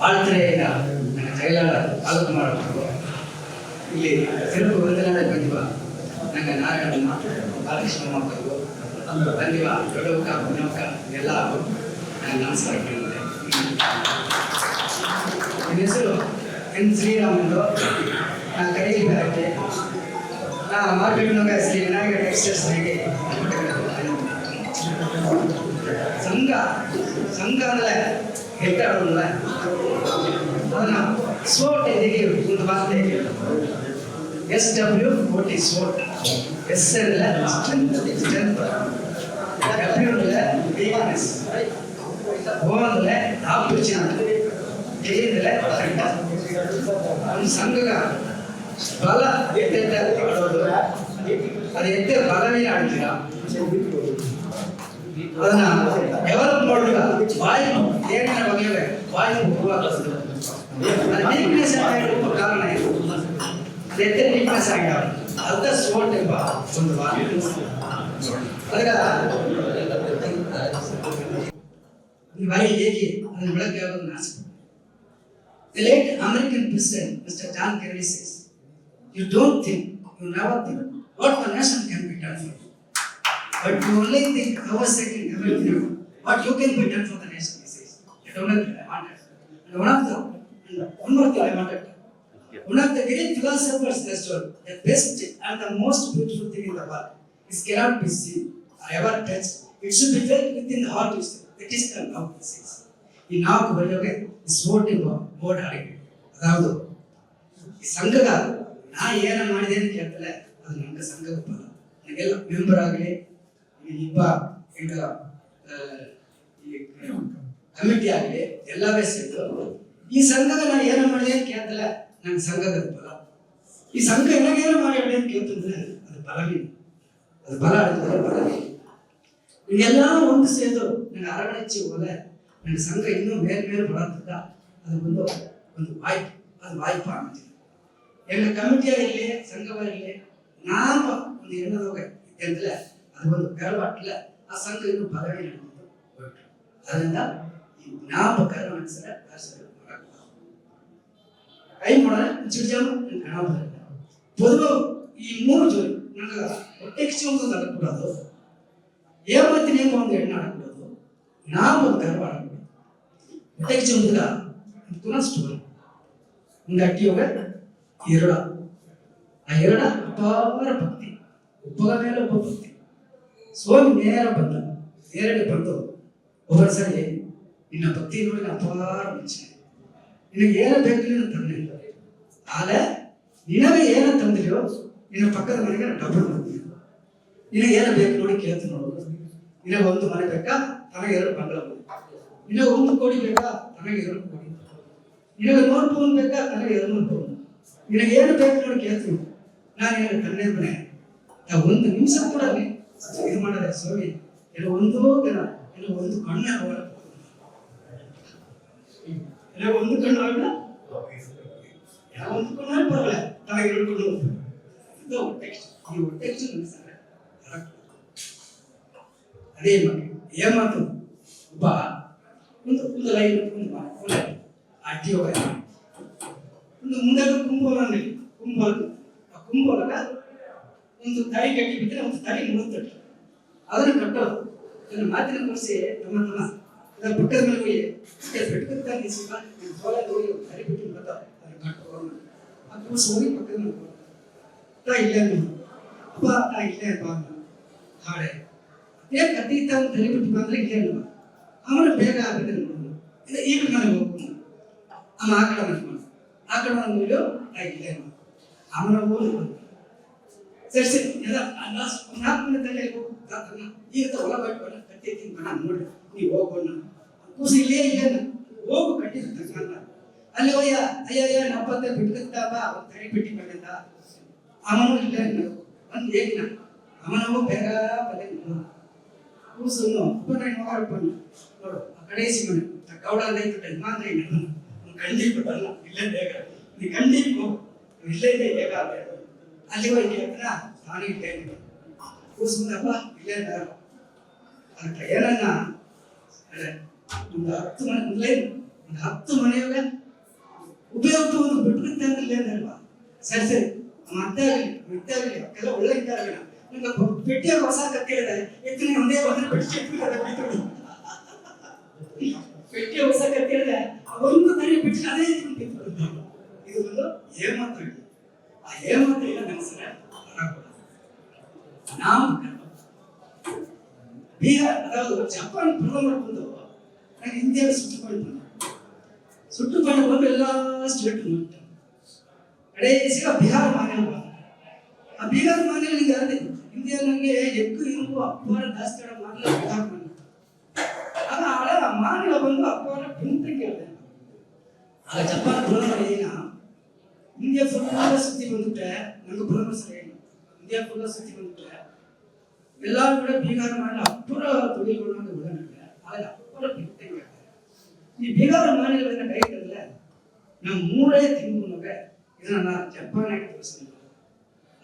ಆಳ್ತರೆಯಿಂದ ನಂಗೆ ಚೈಲಾಡ ಆಲೋಚನೆ ಮಾಡಬೇಕು ಇಲ್ಲಿ ತಿರುಪು ವೃಂದನಾಡ ಬಂದಿವ ನಂಗೆ ನಾರಾಯಣಮ್ಮ ಬಾಲಕೃಷ್ಣ ಮಾಡಬೇಕು ಬಂದಿವ ದೊಡ್ಡವಕ್ಕ ಪುಣ್ಯವಕ್ಕ ಎಲ್ಲ ನಾನು ನಮಸ್ಕಾರ ಕೇಳಿದೆ ನನ್ನ ಹೆಸರು ಎನ್ ಶ್ರೀರಾಮಂದು ನಾನು ಕಡೆಗೆ ಬರಕ್ಕೆ ಮಾರ್ಕೆಟ್ನಾಗ ಶ್ರೀ ವಿನಾಯಕ ಟೆಕ್ಸ್ಟೈಲ್ಸ್ನಾಗೆ ಸಂಘ ಅಂದರೆ ಹೆಟ್ಟಾಡೋಲ್ಲ ಅದನ್ನ ಸ್ವೋಟ್ ಇದೀಗ ಒಂದು ಮಾತು SW40 ಸ್ವೋಟ್ ಎಸ್ ಅಂದರೆ ಸ್ಟ್ರೆಂತ್ ಡಬ್ಲ್ಯೂ ಅಂದರೆ ಬೇಗನೆಸ್ ಓ ಅಂದರೆ ಆಪರ್ಚುನಿಟಿ ಎ ಅಂದರೆ ಒಂದು ಸಂಘಗ ಬಲ ಆಡೋದು ಅದು ಎತ್ತೆ ಬಲವೇ ಆಡ್ತೀರಾ ಅದನ್ನ ಡೆವಲಪ್ ಮಾಡುವಾಗ ವಾಯು ಏನೇನ ಬಗೆಯವೆ ವಾಯು ವೀಕ್ನೆಸ್ ಆಗಿರುವ ಕಾರಣ ಇದು ಎತ್ತೆ ವೀಕ್ನೆಸ್ ಆಗ್ಯಾವ ಅರ್ಧ ಸೋಟ್ ಎಂಬ ಒಂದು ಈ ಬಾರಿ ಹೇಗೆ ಅದನ್ನ ಬೆಳಗ್ಗೆ ಆಗೋದು ನಾಶ. The late American president, Mr. John Kennedy says, you don't think, you never think what the nation can be done for you. But you only think ourselves and everything, what you can be done for the nation, he says. I don't know if I wanted. And one more thing I wanted. One of the great philosophers has told, the best and the most beautiful thing in the world is cannot be seen or ever touched. It should be felt within the heart. It is the love, he says. ಈ ನಾಲ್ಕು ಬರೆಯೋಕೆ sport ಎಂಬ board ಹಾಡಿಕೆ ಅದಾವುದು ಈ ಸಂಘದ ನಾ ಏನ ಮಾಡಿದೆ ಅಂತ ಕೇಳ್ತಲ್ಲ ಅದು ನನಗೆ ಸಂಘದ ಫಲ. ನನಗೆಲ್ಲ ಮೆಂಬರ್ ಆಗಲಿ ಇಬ್ಬ ಈಗ ಕಮಿಟಿ ಆಗಲಿ ಎಲ್ಲವೇ ಸೇರಿದ್ರು ಈ ಸಂಘದ ನಾ ಏನ ಮಾಡಿದೆ ಅಂತ ಕೇಳ್ತಲ್ಲ ನಂಗೆ ಸಂಘದ ಫಲ. ಈ ಸಂಘ ಏನಾಗೇನೋ ಮಾಡಿ ಅಂತ ಕೇಳ್ತಂದ್ರೆ ಅದು ಫಲವೇ, ಅದು ಫಲ ಆಡಿದ್ರೆ ಫಲವೇ. ಇದೆಲ್ಲ ಒಂದು ಸೇರಿದು ನನಗೆ ಅರಗಣಚ್ಚಿ ಹೋದೆ ನನ್ನ ಸಂಘ ಇನ್ನೂ ಮೇಲೆ ಬರತ್ತದ ಅದು ಒಂದು ವಾಯ್ಪ್, ಅದು ವಾಯ್ಪ ಅಂತೀವಿ. ಎಲ್ಲಿ ಕಮಿಟಿಯಾಗಿರಲಿ ಸಂಘವಾಗಿರಲಿ ನಾಮ ಒಂದು ಎಣ್ಣದೋಗ ಇದ್ದಂತಲೇ ಅದು ಒಂದು ಕರವಾಟ್ಲ ಆ ಸಂಘ ಇನ್ನೂ ಬಲವೇ ನಡೆದು ಹೊರಟು. ಅದರಿಂದ ಈ ಜ್ಞಾಪಕರ ಮನಸ್ಸರ ಕೈ ಮಾಡೋಣ ಚಿಡ್ಜಾಮ ಹಣ ಬರಲ್ಲ. பொதுவா ಈ ಮೂರು ಜೋಡಿ ನನಗೆ ಹೊಟ್ಟೆಗೆ ಒಂದು ಅಡக்கூடாது, ஏமாத்தினே ಒಂದು ಎಣ್ಣೆ ಅಡக்கூடாது, நாம் ಒಂದು கர்வம் அடக்கூடாது. ಹೊಟ್ಟೆಗೆ ಚಂದ್ರ ಸ್ಟೋರಿ ಒಂದು ಅಟ್ಟಿಯೋಗ ಎರಡ ಆ ಎರಡ ಅಪಾರ ಭಕ್ತಿ ಒಬ್ಬಗ ಮೇಲೆ ಒಬ್ಬ ಭಕ್ತಿ ಸ್ವಾಮಿ ನೇರ ಬಂದ ನೇರಳೆ ಬಂದು ಒಬ್ಬರ ಸರಿ ನಿನ್ನ ಭಕ್ತಿ ನೋಡಿ ಅಪಾರ ಮೆಚ್ಚನೆ, ನಿನಗೆ ಏನ ಬೇಕು ನೀನು ತಂದೆ ಆಲೆ ನಿನಗೆ ಏನ ತಂದಿರೋ ನಿನ್ನ ಪಕ್ಕದ ಮನೆಗೆ ಡಬಲ್ ಬರ್ತೀನಿ. ನಿನಗೆ ಏನ ಬೇಕು ನೋಡಿ ಕೇಳ್ತೀನಿ ನೋಡು. ನಿನಗೆ ಒಂದು ಮನೆ ಬೇಕಾ ತನಗೆ 2 ಬಂಗಲ, ನಿನಗೆ 1 ಕೋಟಿ ಬೇಕಾ ತನಗೆ 2 ಕೋಟಿ, ನಿನಗೆ 100 ಪೌಂಡ್ ಬೇಕಾ ತನಗೆ 200 ಪೌಂಡ್, ನಿನಗೆ ಏನು ಬೇಕು ನೋಡಿ ಕೇಳ್ತೀನಿ. ನಾನು ಏನು ತಂದೆ ಮನೆ ಒಂದು ನಿಮಿಷ ಕೂಡ ಇದು ಮಾಡದೆ ಸ್ವಾಮಿ ಎಲ್ಲ ಒಂದೋ ದಿನ ಎಲ್ಲ ಒಂದು ಕಣ್ಣು ಅವರ ಎಲ್ಲ ಒಂದು ಕಣ್ಣು ಆಗಲ್ಲ ಯಾವ ಒಂದು ಕಣ್ಣು ಬರಲ್ಲ ತನಗೆ 2 ಕಣ್ಣು ಇದು ಹೊಟ್ಟೆ ಈ ಹೊಟ್ಟೆ ಅದೇ ಮಗ ಏಮಾತು ಒಬ್ಬ ಒಂದು ಲೈನ್ ಒಂದು ಅಡ್ಡಿ ಹೋಗ ಒಂದು ಮುಂದೆ ಕುಂಭೋಲನಲ್ಲಿ ಆ ಕುಂಭೋಲಗ ಒಂದು ತಾಯಿ ಕಟ್ಟಿ ಬಿಟ್ಟರೆ ಒಂದು ತಾಯಿ ಮುಳುತ್ತಟ್ಟು ಅದನ್ನು ಕಟ್ಟೋದು ಅದನ್ನು ಮಾತಿನ ಕೊಡಿಸಿ ತಮ್ಮ ಅದರ ಪಕ್ಕದ ಮೇಲೆ ಹೋಗಿ ಬೆಟ್ಟದ ನಿಲ್ಸಿಕ ಸೋಲ ಹೋಗಿ ತಲೆ ಬಿಟ್ಟು ಬರ್ತಾವ ಅದನ್ನು ಕಟ್ಟೋದು ಆ ಕೂಸು ಹೋಗಿ ಪಕ್ಕದ ಮೇಲೆ ತಾ ಇಲ್ಲೇ ಅಪ್ಪ ತಾ ಇಲ್ಲೇ ಬಾ ಹಾಡೆ ಏ ಕತೀತ ಒಂದು ತಲೆ ಬಿಟ್ಟು ಬಂದ್ರೆ ಇಲ್ಲೇ ಅಲ್ವಾ ಅವನು ಬೇಗ ಆಗಿದೆ ಈಗ ಮನೆಗೆ ಹೋಗ್ಬೋದು ಅಮ್ಮ ಆ ಕಡೆ ಮನೆ ಆ ಕಡೆ ಬಂದ್ಬಿಟ್ಟು ಇಲ್ಲೇ ಅವನ ಊರು ಸರಿ ಸರಿ ಎಲ್ಲ ಒಂದು 4 ಮಿನಿಟಲ್ಲಿ ಹೋಗ್ತಾನ ಈಗ ಹೊಲ ಬೈಟ್ಕೊಂಡ ಕಟ್ಟಿದ್ದೀನಿ ಬಣ್ಣ ನೋಡಿ ನೀವು ಹೋಗೋಣ ಕೂಸು ಇಲ್ಲೇ ಇಲ್ಲೇನ ಹೋಗು ಕಟ್ಟಿದ ತಗೊಂಡ ಅಲ್ಲಿ ಹೋಯ್ಯ ಅಯ್ಯಯ್ಯ ನಪ್ಪತ್ತೆ ಬಿಟ್ಕತ್ತಾವ ಒಂದು ತಲೆ ಬಿಟ್ಟು ಬಂದ ಅವನು ಇಲ್ಲೇ ಒಂದು ಏನಿನ ಅವನವು ಬೇಗ ಬಲೆ ಕೂಸನ್ನು ನೋಡು ಆ ಕಡೇಸಿ ಮನೆ ಗೌಡ ಅಂತ ಯಜಮಾನ್ರೆ ಕಂಡಿ ಬಿಟ್ಟಲ್ಲ ಇಲ್ಲೇ ಬೇಗ ನೀ ಕಂಡಿ ಇಲ್ಲೇ ಬೇಗ ಅಲ್ಲಿ ಹೋಗಿ ಹತ್ರ ತಾನೇ ಇಲ್ಲೇ ಕೂಸುಂದಪ್ಪ ಇಲ್ಲೇ ಅದಕ್ಕೆ ಏನನ್ನ ಒಂದು 10 ಮನೆ ಒಂದು 10 ಮನೆಯಾಗ ಉಪಯೋಗ ಒಂದು ಬಿಟ್ಟು ಇಲ್ಲೇ ಅಲ್ವಾ ಸರಿ ಸರಿ ಮತ್ತೆ ಆಗಲಿ ಕೆಲ ಒಳ್ಳೆ ಇದ್ದಾಗಲಿಲ್ಲ ನಿಮ್ಗೆ ಪೆಟ್ಟಿಯಾಗ ಹೊಸ ಕತ್ತಿದೆ ಎತ್ತಿನ ಒಂದೇ ಒಂದು ಪೆಟ್ಟಿಯ ಹೊಸ ಕತ್ತಿದೆ ಒಂದು ತಲೆ ಬಿಟ್ಟು ಅದೇ ಇದು ಒಂದು ಏಮಾತ್ರ ಆ ಏಮಾತ್ರ ಇಲ್ಲ ಮನಸ್ಸರ ನಾವು ಬೀಹಾರ್ ಅದಾವುದು ಜಪಾನ್ ಪ್ರಥಮರು ಬಂದು ನಾನು ಇಂಡಿಯಾಗೆ ಸುಟ್ಟುಕೊಂಡು ಬಂದು ಎಲ್ಲ ಸ್ಟೇಟ್ ನೋಡ್ತಾರೆ ಕಡೆಸಿಗ ಬಿಹಾರ ಮಾನ್ಯ ಆ ಬೀಹಾರ ಮಾನ್ಯ ಅದೇ ಇಂಡಿಯಾ ನನಗೆ ಎಕ್ಕು ಇರುವು ಅಪ್ಪಾರ ದಾಸ್ತಾಡ ಮಾಡಲ ಬಿಹಾರ ಮಾನ್ಯ ಆಗ ಹಳೆ ಮಾನ್ಯ ಬಂದು ಅಪ್ಪಾರ ಪಿಂತ ಕೇಳಿದೆ ಆಗ ಜಪಾನ್ ಪ್ರಥಮರು ಏನ ಇಂಡಿಯಾ ಫುಲ್ ಸುದ್ದಿ ಬಂದುಬಿಟ್ಟೆ ನನಗೆ ಪ್ರಥಮ ಸರಿ இந்தியா ஃபுல்லாக சுற்றி வந்துட்டு எல்லாரும் கூட பீகார் மாநில அப்புறம் தொழில் கொண்டு விடணுங்க. அதில் அப்புறம் பிடித்தங்க ಈ ಬೀಗಾರ ಮಾநிಲವನ್ನು ಕೈಗೊಂಡಲ್ಲ ನಮ್ಮ ಮೂರೇ ತಿಂಗಳು ಇದನ್ನ ಜಪಾನ್ ಆಗಿ ತೋರಿಸಿದ್ರು.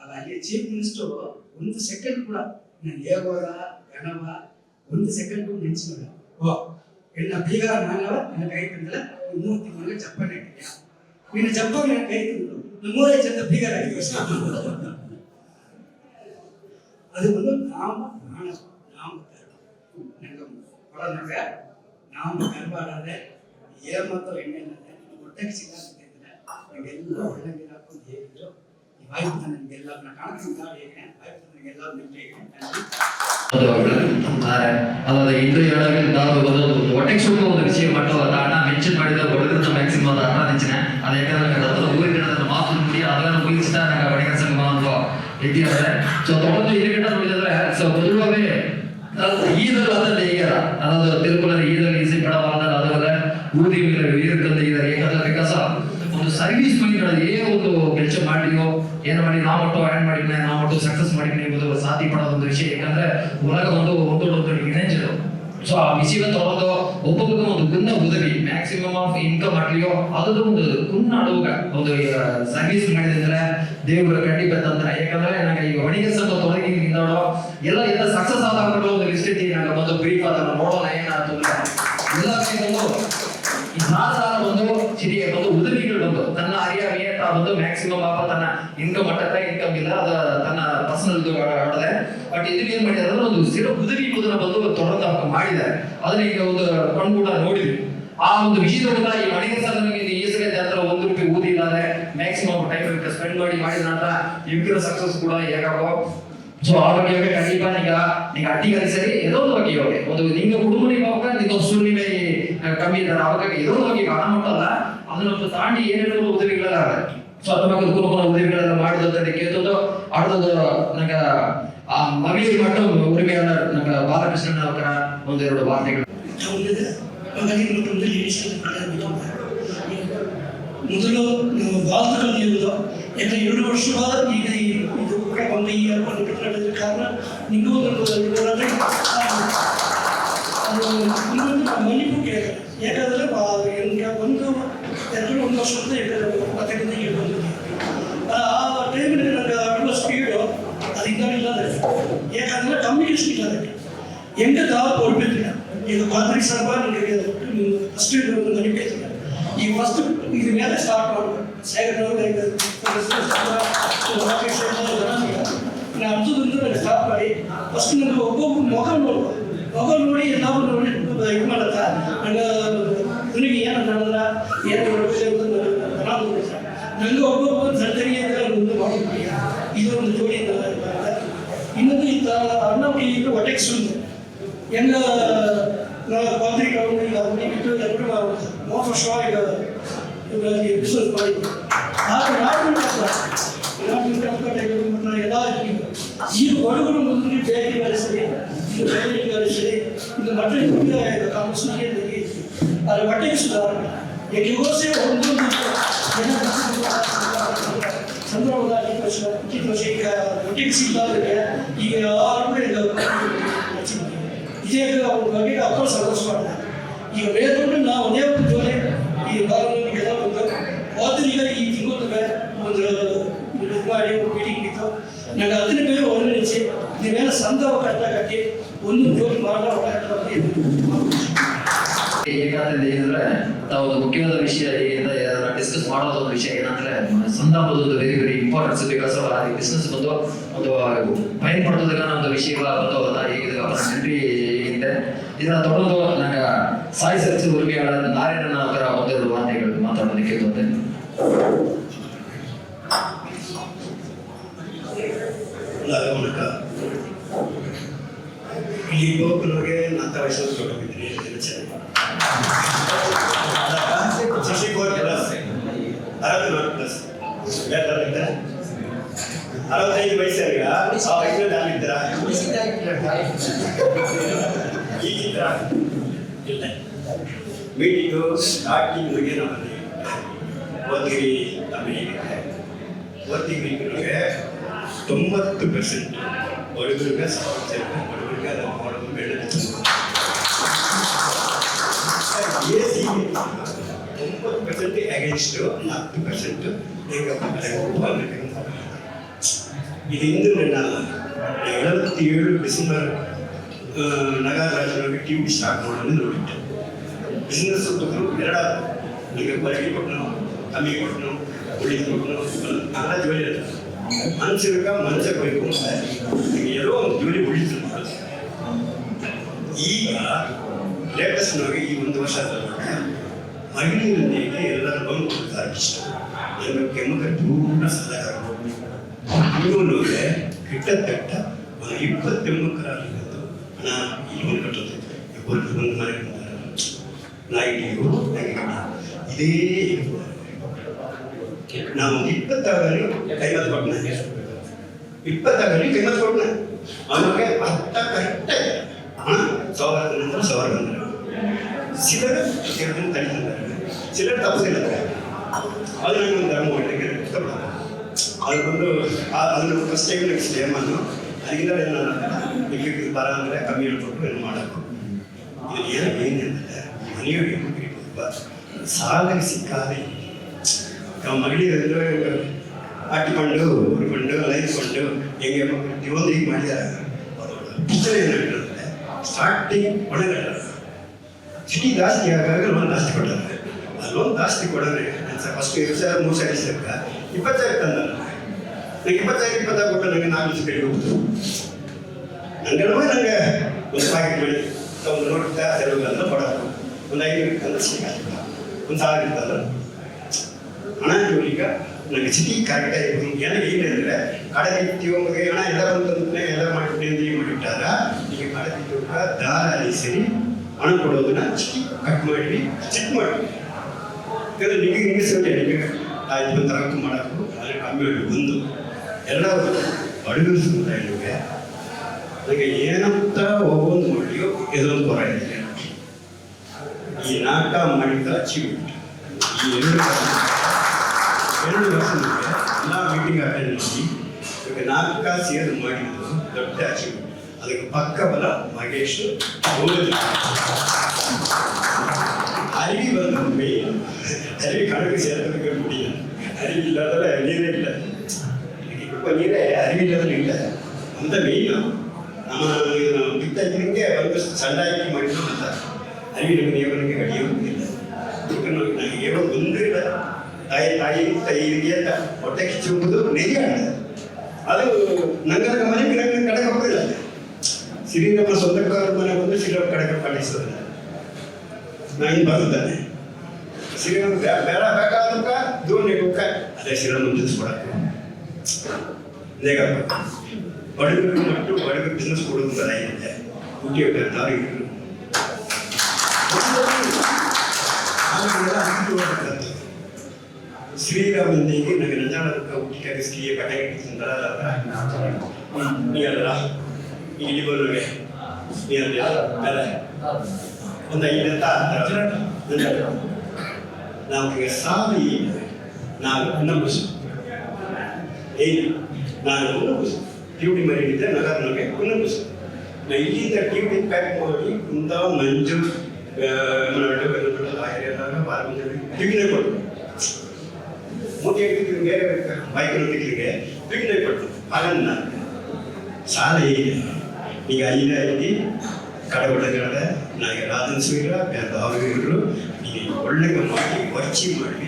ಆಗ ಅಲ್ಲಿ ಚೀಫ್ ಮಿನಿಸ್ಟರ್ ಒಂದು ಸೆಕೆಂಡ್ ಕೂಡ ನಾನು ಹೇಗೋದ ಗಣವ ಒಂದು ಸೆಕೆಂಡ್ ಕೂಡ ನೆನೆಸಿಲ್ಲ. ಓ ಇನ್ನು ಬೀಗಾರ ಮಾನವ ನನ್ನ ಕೈ ತಂದಲ್ಲ 3 ತಿಂಗಳಿಗೆ ಜಪಾನ್ ಆಗಿದ್ಯಾ ನೀನು ಜಪಾನ್ ಕೈ ತಂದ್ರು ಮೂರೇ ಜನ ಬೀಗಾರ ಆಗಿ ತೋರಿಸಿದ್ರು. ಅದು ಒಂದು ನಾಮ ನಂಗೆ ಒಳನಗ ನಾಮ ಗರ್ಭಾಡದೆ ಏಮತ್ತೋ ಎಣ್ಣೆಲ್ಲದೆ ಹೊಟ್ಟೆಗೆ ಸಿಕ್ಕಾಗ್ತಿದ್ದಿಲ್ಲ. ನನಗೆಲ್ಲ ಒಳ್ಳೆಗೆ ಹಾಕೊಂಡು ಹೇಗಿದ್ರು ಈ ವಾಯುತ ನನಗೆಲ್ಲ ಕಾಣಿಸ್ತಾ ಹೇಗೆ ವಾಯುತ ನನಗೆಲ್ಲ ನಿಟ್ಟಿಗೆ அதாவது இன்றைய அளவில் ஒட்டை சுட்டு ஒரு விஷயம் மட்டும் அண்ணா மென்ஷன் ಮಾಡಿದ கொடுக்குற மேக்ஸிமம் அதை அண்ணா நினைச்சேன். அதை ஏற்கனவே ரத்தத்தில் ஊறிக்கிட்டதை மாற்ற முடியும். அதெல்லாம் ஊறிச்சுட்டா நாங்கள் வணிகர் சங்கமாக வந்தோம் எட்டியாவது. ஸோ தொடர்ந்து இதுக்கிட்ட நோடிದ್ರೆ ஸோ பொதுவாகவே ஈதல் வந்து ஈகர அதாவது திருக்குறள் ஈதல் இசைப்பட வாழ்ந்தால் அதுவಲ್ಲ ஊதியಗಳ ವೀರಕಂದ ಇದ್ದಾರೆ. ಯಾಕಂದ್ರೆ ಬಿಕಾಸ್ ಒಂದು ಸರ್ವಿಸ್ ಮೈಂಡ್ ಏ ಒಂದು ಕೆಲಸ ಮಾಡಿಯೋ ಏನು ಮಾಡಿ ನಾವು ಒಟ್ಟು ಆ್ಯಡ್ ಮಾಡಿದ್ನೆ ನಾವು ಒಟ್ಟು ಸಕ್ಸಸ್ ಮಾಡಿದ್ನೆ ಎಂಬುದು ಸಾಧ್ಯ ಪಡೋದು ಒಂದು ವಿಷಯ. ಯಾಕಂದ್ರೆ ಉಲಗ ಒಂದೊಂದು ಇಣೆಂಜರು. ಸೊ ಆ ವಿಷಯ ತೊಗೊಂಡು ಒಬ್ಬೊಬ್ಬರಿಗೂ ಒಂದು ಗುಣ ಉದವಿ ಮ್ಯಾಕ್ಸಿಮಮ್ ಆಫ್ ಇನ್ಕಮ್ ಮಾಡಲಿಯೋ ಅದು ಒಂದು ಗುಣ ಅಡುಗ ಒಂದು ಸರ್ವಿಸ್ ಮಾಡಿದ್ರೆ ದೇವರು ಖಂಡಿತ ತಂದ್ರೆ. ಯಾಕಂದ್ರೆ ನಂಗೆ ಈಗ ವಣಿಗೆ ಸಂಘ ತೊಡಗಿಂದ ಎಲ್ಲ ಸಕ್ಸಸ್ ಆದಾಗ ಒಂದು ಲಿಸ್ಟ್ ಐತಿ. ನಂಗೆ ಒಂದು ಬ್ರೀಫ್ ಅದನ್ನು ನೋಡೋಣ ಏನಾಯ್ತು ಎಲ್ಲ ಈ ಒಂದು ಚಿರಿಯ ಒಂದು ಉದವಿಗಳು ಬಂದು ತನ್ನ ಅರಿಯಾಗೆ ಒಂದು ಮ್ಯಾಕ್ಸಿಮಮ್ ಪಾಪ ತನ್ನ ಇನ್ಕಮ್ ಮಟ್ಟಕ್ಕೆ ಇನ್ಕಮ್ ಇಲ್ಲ ಅದು ತನ್ನ ಪರ್ಸನಲ್ ಆಡದೆ. ಬಟ್ ಇದಕ್ಕೆ ಏನ್ ಮಾಡಿದಾರೆ ಅಂದ್ರೆ ಒಂದು ಸಿರೋ ಉದವಿ ಎಂಬುದನ್ನ ಬಂದು ತೊಡಗ ಮಾಡಿದ್ದಾರೆ. ಅದನ್ನ ಈಗ ಒಂದು ಕಣ್ಣು ಕೂಡ ನೋಡಿದ್ವಿ. ಆ ಒಂದು ವಿಷಯದ ಕೂಡ ಈ ಮಣಿಗೆ ಸರ್ ನಮಗೆ ಈಸಗೆ ಹತ್ರ ₹1 ಊದಿ ಇಲ್ಲದೆ ಮ್ಯಾಕ್ಸಿಮಮ್ ಟೈಮ್ ಸ್ಪೆಂಡ್ ಮಾಡಿದ ನಂತರ ಇವ್ರ ಸಕ್ಸಸ್ ಕೂಡ ಹೇಗಾಗೋ. ஸோ ஆரோக்கியமாக கண்டிப்பாக நீங்கள் அட்டிகள் சரி ஏதோ ஒரு வகையோட ஒரு நீங்கள் குடும்பத்தை பார்க்க நீங்கள் சூழ்நிலை கம்மி தர அவங்க ஏதோ ஒரு வகை காண மட்டும் இல்லை ಅದನ್ನು ತಾಂಡಿ ಏನೇನೋ ಉದವಿಗಳೆಲ್ಲ ಸೊ ಅದ್ರ ಬಗ್ಗೆ ಕುರುಕುಲ ಉದವಿಗಳೆಲ್ಲ ಮಾಡಿದಂತೆ ಕೇಳ್ತದೋ ಆಡ್ದದು ನಂಗೆ ಆ ಮಗಳಿಗೆ ಮಟ್ಟ ಉರಿಮೆಯಾளர் ನಂಗೆ ಬಾಲಕೃಷ್ಣನ್ ಅವರ ಒಂದೆರಡು ವಾರ್ತೆಗಳು ಮೊದಲು ಬಾಲಕರು ಇರುವುದು ಯಾಕಂದ್ರೆ 2 ವರ್ಷವಾದ ಈಗ ಇದು ಒಂದು ಈ ನಡೆದ ಕಾರಣ ನಿಮಗೂ ಒಂದು ಮನೆಗೂ ಕೇಳಿದೆ. ಯಾಕಂದ್ರೆ ಒಂದು 1 ವರ್ಷದಿಂದ ಪತ್ರಿಕೆಯಿಂದ ಹೇಳ್ಬಂದಿದ್ದೆ. ಆ ಟೈಮಿನಲ್ಲಿ ನನಗೆ ಆಡುವ ಸ್ಪೀಡು ಅದರಿಂದ ಇಲ್ಲದೆ ಯಾಕಂದ್ರೆ ಕಮ್ಯುನಿಕೇಶನ್ ಇಲ್ಲ. ಅದಕ್ಕೆ ಹೆಂಗೆ ತಾವು ಕೊಡ್ಬೇಕಿಲ್ಲ. ಈಗ ಖಾತ್ರಿ ಸರ್ವ ನನಗೆ ಫಸ್ಟ್ ನಡಿಬೇಕಿಲ್ಲ. ಈ ಫಸ್ಟ್ ಇದ್ರ ಮೇಲೆ ಸ್ಟಾರ್ಟ್ ಮಾಡಬೇಕು. ಅರ್ಥದಿಂದ ನನಗೆ ಸ್ಟಾರ್ಟ್ ಮಾಡಿ ಫಸ್ಟ್ ನನಗೆ ಒಬ್ಬೊಬ್ಬರು ಮುಖ ನೋಡ್ಬೋದು. ಮುಖ ನೋಡಿ ನಾವು ನೋಡಿ ಇದು ಮಾಡತ್ತ ನನಗೆ ನನಗೆ ಏನು ನಡೆದ್ರ ಏನು ನನಗೆ ಒಬ್ಬೊಬ್ಬ ಸರ್ಜರಿ ಅಂದರೆ ಮುಂದೆ ಮಾಡ್ತೀವಿ. ಇದು ಒಂದು ಜೋಡಿ ಇನ್ನೊಂದು ಇತ್ತ ಅಣ್ಣವ್ರಿಗೆ ಹೊಟ್ಟೆಗೆ ಸುಂದು ಹೆಂಗ ನಾವು ಪಾತ್ರಿಕವನ್ನು ಈಗ ಬಿಟ್ಟು ಎಲ್ಲರೂ ಮೋಸವಾಗಿ ಬಿಸಿನೆಸ್ ಮಾಡಿದ್ವಿ. ಆಗ ಎಲ್ಲ ಈಗ ಬಡವರು ಮುಂದೆ ಬೇರೆ ಕಲಿಸಲಿ ಇದು ಬೇರೆ ಕಲಿಸಲಿ ಇದು ಮಟ್ಟಕ್ಕೆ ಕಾಮರ್ಸ್ನಲ್ಲಿ ಅದರ ಮಟ್ಟಿಗೆ ಸುಧಾರಣೆ ಎಲ್ಲಿಗೋಸೆ ಒಂದೊಂದು ಸಂದರ್ಭದಲ್ಲಿ ಈಗ ಮಟ್ಟಿಗೆ ಸಿಗ್ಲಾದ್ರೆ ಈಗ ಯಾರು ಇದೇ ಅವ್ರ ಬಗ್ಗೆ ಅಪ್ಪ ಸಂತೋಷ ಮಾಡಿದೆ. ಈಗ ಬೇರೆ ನಾವು ಅದೇ ಒಂದು ಜೋಲೆ ಈ ಬಾಲನಿಗೆಲ್ಲ ಬಂದು ಓದರಿಗೆ ಈ ತಿಂಗಳು ಒಂದು ಇದು ಮಾಡಿ ಒಂದು ಮೀಟಿಂಗ್ ಇತ್ತು. ನನಗೆ ಅದನ್ನ ಬೇರೆ ಹೊರಡಿಸಿ ನೀವೆಲ್ಲ ಸಂಘ ಕಟ್ಟ ಕಟ್ಟಿ ಒಂದು ಜೋಲಿ ಮಾಡೋ ಏಕಾಂತದಲ್ಲಿ ಏನಂದ್ರೆ ಒಂದು ಮುಖ್ಯವಾದ ವಿಷಯ ಡಿಸ್ಕಸ್ ಮಾಡೋದು ಒಂದು ವಿಷಯ ಏನಂದ್ರೆ ಸಂದರ್ಭದ ಒಂದು very very importance. Because business ಬಂದು ಒಂದು ಫೈನ್ ಪಡ್ತದಕ್ಕೆ ಒಂದು ವಿಷಯಗಳ ಬಂದು ಹೇಗಿದೆ ನೆನಪಿ ಹೇಗಿದೆ. ಇದನ್ನ ತೊಗೊಂಡು ನಂಗೆ ಸಾಯಿ ಸರಸಿ ಉರ್ಮಿಯಾಳ ನಾರಾಯಣನ ಅವರ ಒಂದೆರಡು ವಾರ್ತೆಗಳು ಮಾತಾಡೋದಕ್ಕೆ ಬಂದೆ. ಈ ಯುವಕರಿಗೆ ನಂತ ವಯಸ್ಸಲ್ಲಿ ತೊಗೊಂಡಿದ್ದೀನಿ +65 ವಯಸ್ಸಾಗ ಆ ವಯಸ್ಸಲ್ಲಿ ನಾವಿದ್ದೀರಾ ಈಗಿದ್ರ ಇಲ್ಲ ಮೀಟಿಂಗು ಸ್ಟಾರ್ಟಿಂಗ್ಗೆ ನಮ್ಮಲ್ಲಿ ಓದ್ಗಿರಿ ನಮಗೆ ಓದ್ಗಿರಿಗೆ 90% ಬಡವರಿಗೆ ಸಮಸ್ಯೆ ಇದೆ, ಬಡವರಿಗೆ ಅದನ್ನು ಮಾಡೋದು ಬೇಡ. AC 90% ಅಗೇನ್ಸ್ಟ್, 10% ಇದು ಹಿಂದೂ ನಾನು 77 ಡಿಸೆಂಬರ್ ನಗರಾಜನೊಳಗೆ ಟಿ ವಿ ಸ್ಟಾರ್ಟ್ ಮಾಡೋದು ನೋಡಿದ್ದೆ. ಬಿಸ್ನೆಸ್ ಎರಡು ನನಗೆ ಬರಗಿ ಕೊಟ್ಟನು, ಕಮ್ಮಿ ಕೊಟ್ಟನು, ಉಳಿದು ಕೊಟ್ಟನು, ಎಲ್ಲ ಜೋಲಿ ಇರ್ತದೆ. ಮನ್ಸಿರ್ಗ ಮನ್ಸಿಗೆ ಬೇಕು ಅಂತ ಏನೋ ಒಂದು ಜೋಲಿ ಉಳಿತು ಮಾಡೋದು. ಈಗ ಲೇಟೆಸ್ಟ್ ನೋಡಿ ಈ 1 ವರ್ಷ ಮಹಿಳೆಯರಿಗೆ ಎಲ್ಲರೂ ಲೋನ್ ಕೊಡ್ತಾರೆ. ಇಷ್ಟ ನನಗೆ ಕೆಮ್ಮಕ್ಕೆ ಪೂರ್ಣ ಸಲಹೆ ಇವನು ಕಿಟ್ಟತ್ತಟ್ಟ ಒಂದು 20 ಮಕ್ಕಳಾಗಿದ್ದು ನಾ ಈ ಲೋನ್ ಕಟ್ಟೋದು ಇಬ್ಬರು ಒಂದು ಮನೆ ನಾ ಇಲ್ಲಿಗೂ ಇದೇ ನಾವು 20 ಕೈಮತ್ ಕೊಟ್ಟನೆ 20 ಕೈಮತ್ ಕೊಟ್ಟನೆ ಅವನಿಗೆ ಅರ್ಥ ಕರೆಕ್ಟ್ ಹಣ 1000 ನಂತರ 1000 ಬಂದರೆ ಸಿಲರ್ ತಡಿತಾರೆ, ಸಿಲರ್ ತಪ್ಪಿಸಿಲ್ಲ. ಅದು ನನಗೊಂದು ಧರ್ಮ ಒಳ್ಳೆಗೆ ಇಷ್ಟಪಡೋದು. ಅದಕ್ಕೊಂದು ಅದನ್ನು ಫಸ್ಟ್ ಟೈಮ್ ನೆಕ್ಸ್ಟ್ ಟೈಮ್ ಅನ್ನು ಅದರಿಂದ ಏನು ಈಗ ಬರ ಅಂದರೆ ಕಮ್ಮಿ ಹೇಳ್ಕೊಟ್ಟು ಏನು ಮಾಡೋದು. ಇದು ಏನೇನಂದರೆ ಮನೆಯವರಿಗೆ ಸಾಲಕ್ಕೆ ಸಿಕ್ಕಾದೆ ಮಹಿಳೆಯರೆಲ್ಲರೂ ಹಾಕಿಕೊಂಡು ಹುಡ್ಕೊಂಡು ಲೈಸ್ಕೊಂಡು ಹೆಂಗೆ ಒಂದು ಹೀಗೆ ಮಾಡಿದ್ದಾರೆ. ಪಿಕ್ಚರ್ ಏನಾಗಿರುತ್ತೆ ಸ್ಟಾರ್ಟಿಂಗ್ ಒಳಗಡೆ ಸಿಟಿ ಜಾಸ್ತಿ ಆಗಾಗ ಲೋನ್ ಜಾಸ್ತಿ ಕೊಡ್ತಾರೆ. ಆ ಲೋನ್ ಜಾಸ್ತಿ ಕೊಡೋದ್ರೆ ಫಸ್ಟ್ 2,000 3,000 ಇಷ್ಟಕ್ಕ 20,000 ತಂದ ನನಗೆ 25,000 ಕೊಟ್ಟು ನನಗೆ 4 ಲಕ್ಷ ಕಡೆ ಹೋಗ್ತು. ನನಗೆ ನನಗೆ ಒಂದು ಪ್ಯಾಕೆಟ್ ಮಾಡಿ ಒಂದು ನೋಡ್ತಾ ತೆರವುಗಂದ್ರೆ ಕೊಡೋದು, ಒಂದು 5 ಇರ್ತಂದ್ರೆ ಸಿಗಲ್ಲ, ಒಂದು 1000 ಇರ್ತಂದ್ರೆ ಹಣ. ಈಗ ನನಗೆ ಸಿಟಿ ಕರೆಕ್ಟಾಗಿ ನನಗೆ ಏನೆಂದರೆ ಕಡೆ ಇಟ್ಟಿಗೆ ಹಣ ಎಲ್ಲ ಬಂತಂದ್ರೆ ಎಲ್ಲ ಮಾಡಿಬಿಟ್ಟು ಮಾಡಿಬಿಟ್ಟಾರ. ಈಗ ಕಡೆ ಇಟ್ಟುವಾಗ ದಾರಿ ಸರಿ ಹಣ ಕೊಡೋದನ್ನ ಕಟ್ ಮಾಡಿ ಚೆಕ್ ಮಾಡಿ ನಿಮಗೆ ನಿಲ್ಲಿಸೋಕೆ ನಿಮಗೆ ಆಯ್ತು ತರಕು ಮಾಡೋಕ್ಕೂ ಅದನ್ನು ಕಮ್ಮಿ ಮಾಡಿ ಒಂದು ಎಲ್ಲ ಅಡುಗೆ ಸಮುದಾಯ ನಿಮಗೆ ನನಗೆ ಏನಂತ ಹೋಗೋದು ಮಾಡಿಯೋ ಇದೊಂದು ಹೊರ ಇದೆ. ಈ ನಾಟಕ ಮಾಡಿದ ಅಚೀವ್ಮೆಂಟ್ ಈ 2 ವರ್ಷ ಎಲ್ಲ ಮೀಟಿಂಗ್ ಅಟೆಂಡ್ ಮಾಡಿ ಇವಾಗ ನಾಟಕ ಸೇರಿ ಮಾಡಿದ್ದು ದೊಡ್ಡ ಅಚೀವ್ಮೆಂಟ್. ಅದಕ್ಕೆ ಪಕ್ಕ ಬಲ ಮಹೇಶ್ ಅರಿವಿ ಬಂದು ಮೇನ್ ಅರಿವಿ ಕಣಕ್ಕೆ ಸೇರೋದಕ್ಕೆ ಬಿಡಿ. ಅರಿವಿ ಇಲ್ಲದ್ರೆ ನೀರೇ ಇಲ್ಲ, ನೀರೇ ಅರಿವಿ ಇಲ್ಲದ್ರೆ ಇಲ್ಲ ಅಂತ ಮೇಯ್ನು. ನಮ್ಮ ಬಿತ್ತನಿಗೆ ಒಂದು ಸಣ್ಣ ಹಾಕಿ ಮಾಡಿದ್ರು ಅಂತ ಅರಿವಿ ನೀವನಿಗೆ ಕಡಿಯೋದಿಲ್ಲ. ನನಗೆ ಏನೋ ಒಂದು ಇಲ್ಲ. ತಾಯಿಗೆ ಅಂತ ಹೊಟ್ಟೆ ಕಿಚ್ಚುವುದು ನೆಗೆ ಅದು ನಂಗೆ ಮನೆಗೆ ನಂಗೆ ಕಡೆಗೆ ಹೋಗೋದಿಲ್ಲ. ಶ್ರೀರಾಮ ಸ್ವಂತಕಾರ ಮನೆ ಬಂದು ಶ್ರೀರಾಮ ಕಡೆಗೆ ಕಳಿಸೋದಿಲ್ಲ. ನಾನು ಬರುತ್ತಾನೆ ಶ್ರೀರಾಮ ಬೇಡ ಬೇಕಾದಕ್ಕ ದೂರ ನೆಗೋಕ ಅದೇ ಶ್ರೀರಾಮ ಮುಂದಿಸ್ಕೊಡಕ್ಕೆ ನೇಗ ಬಡವರಿಗೆ ಮಟ್ಟು ಬಡವರಿಗೆ ಬಿಸ್ನೆಸ್ ಕೊಡೋದು ಬರ ಇದೆ. ಹುಟ್ಟಿದ್ದಾರೆ ಶ್ರೀರಾಮನಿಗೆ ನನಗೆ ನಂಜಾಣಕ್ಕೆ ಹುಟ್ಟಿಗೆ ಸ್ತ್ರೀಯ ಕಟೆ ನೀರಲ್ಲ ಇಲ್ಲಿ ಬರುವೆ ನೀರಲ್ಲ ಅಲ್ಲ ಒಂದು 5 ನಮಗೆ ಸಾಲಿ ನಾನು ನಂಬಿಸು ಏನು ನಾನು ನಂಬಿಸು ಟ್ಯೂಟಿ ಮರಿಯಿದ್ದೆ ನಗರನೊಳಗೆ ನಂಬಿಸು ನಾ ಇಲ್ಲಿಂದ ಟ್ಯೂಟಿ ಪ್ಯಾಕ್ ಮಾಡಿ ಕುಂದ ಮಂಜು ಟ್ಯೂಟಿನೇ ಕೊಟ್ಟು ಮೂಟೆ ಇಟ್ಟಿಗೆ ಬೈಕ್ನೊಟ್ಟಿಗೆ ಟ್ಯೂಟಿನೇ ಕೊಟ್ಟು ಹಾಗನ್ನ ಶಾಲೆ ಈಗ ಐದು ಕಡೆಗಡೆ ನನಗೆ ರಾಜನ್ ಸೂರ್ಯ ಬೇರೆದವರು ಈಗ ಒಳ್ಳೆಗೆ ಮಾಡಿ ವರ್ಚಿ ಮಾಡಿ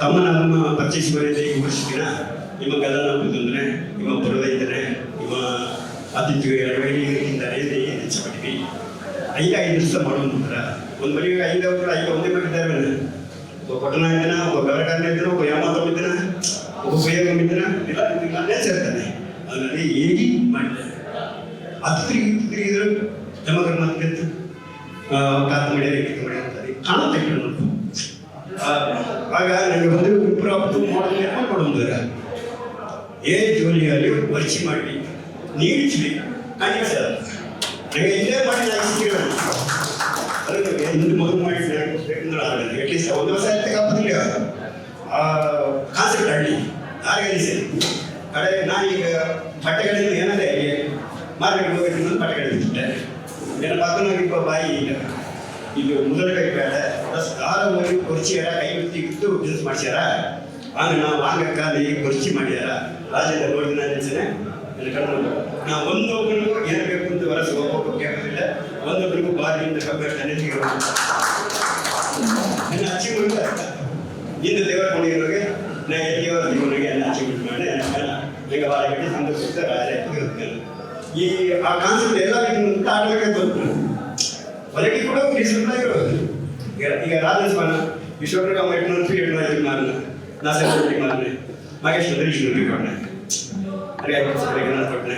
ತಮ್ಮ ನಮ್ಮ ಪರ್ಚೇಸ್ ಬರೆಯದೆ ಈ ವರ್ಷದಿನ ನಿಮಗೆಲ್ಲ ನಾವು ತೊಂದರೆ ನಿಮ್ಮ ಬರೋದೈತಾರೆ ನಿಮ್ಮ ಅತಿಥಿಗಳಿಂದಾರೆ ಹೆಚ್ಚಿಬಿಟ್ಟಿವಿ 5 ದಿವಸ ಮಾಡೋದ್ರ ಒಂದು ಮನೆಗೆ 5 ಒಂದೇ ಮಾಡಿದ್ದಾರೆ. ಒಬ್ಬ ಪಟ್ಟಣ ಇದ್ದಾನ, ಒಬ್ಬ ಬೆಳಗಾರನ ಇದ್ದಾನ, ಒಬ್ಬ ಯಾಮಾತ ಇದ್ದಾನ, ಒಬ್ಬ ಉಪಯೋಗ ಇದ್ದಾನ, ಇಲ್ಲ ನಾನೇ ಸೇರ್ತಾನೆ. ಅದರಲ್ಲಿ ಹೇಗೆ ಮಾಡಿದ್ದಾರೆ ಅತಿಥಿಗಿದ್ರು ಜಮಗರ ಮಾತು ಕಾತು ಮಾಡಿ ಅಂತಾರೆ ಕಾಣುತ್ತೆ ನೋಡು. ಆಗ ನನಗೆ ಒಂದು ಇಂಪ್ರೂವ್ ಮಾಡೋದು ಕೊಡೋದ್ರ ಏ ಜೋಲಿಯಲ್ಲಿ ಪರಿಚಯ ಮಾಡಿ ನೀಡಿದ್ವಿ ಖಂಡಿತ ನನಗೆ ಇಲ್ಲೇ ಮಾಡಿ ನಾನು ಸಿಕ್ಕಿರೋಣ ಅದಕ್ಕೆ ಇಂದು ಮಗು ಮಾಡಿ ಅಂದ್ರೆ ಅಟ್ಲೀಸ್ಟ್ 1 ವರ್ಷ ಆಯ್ತಕ್ಕಪ್ಪದಿಲ್ಲ ಕಾನ್ಸೆಪ್ಟ್ ಹಳ್ಳಿ ಆರ್ಗನೈಸೇಷನ್ ಕಡೆ ನಾನೀಗ ಬಟ್ಟೆಗಳಿಂದ ಏನಂದ್ರೆ ಮಾರ್ಕೆಟ್ ಹೋಗಿದ್ದು ಬಟ್ಟೆಗಳಿದ್ದೆ என்ன பார்க்கணும் இப்போ பாய் இது முதல் கை வேலை ப்ளஸ் ஒரு குறிச்சியாரா கை விட்டு விட்டு பிஸ்னஸ் ಮಾಡಿಸ್ಯಾರ ಆಗ ನಾವು ವಾಂಗಕ್ಕ ಈ ಕುರ್ಚಿ ಮಾಡ್ಯಾರ ರಾಜ್ಯದ ನೋಡಿ ನಾನು ಹೇಳ್ತೇನೆ ನಾವು ಒಂದೊಬ್ಬರಿಗೂ ಏನು ಬೇಕು ಅಂತ ವರಸ ಒಬ್ಬೊಬ್ಬರು ಕೇಳೋದಿಲ್ಲ ಒಂದೊಬ್ಬರಿಗೂ ಬಾರಿಯಿಂದ ಕಬ್ಬೆಟ್ಟ ನೆನಪಿಗೆ ನನ್ನ ಅಚೀವ್ಮೆಂಟ್ ಇಂದು ದೇವರ ಕೊಂಡಿರೋಗೆ ನಾ ಎಲ್ಲಿಯೋ ದೇವರಿಗೆ ಎಲ್ಲ ಅಚೀವ್ಮೆಂಟ್ ಮಾಡಿ ಈಗ ವಾರಗಟ್ಟಿ ಸಂತೋಷ ರಾಜ ಈ ಆ ಕಾನ್ಸೆಪ್ಟ್ ಎಲ್ಲ ರೀತಿಯಿಂದ ಆಡಬೇಕಂತ ಹೊರಗೆ ಕೂಡ ಡಿಸಿಪ್ಲೈನ್ ಇರೋದು ಈಗ ರಾಜಸ್ವಾನ ವಿಶ್ವಕರ್ಮ ಎಟ್ನೂರು ಪೀರಿಯಡ್ ಮಾಡಿ ನಾನು ನಾಸೆಟ್ಟಿ ಮಾಡಿದೆ ಮಹೇಶ್ ರಿಜಿಸ್ಟ್ರಿ ಕೊಟ್ಟೆ ಅದೇ ಕೊಟ್ಟೆ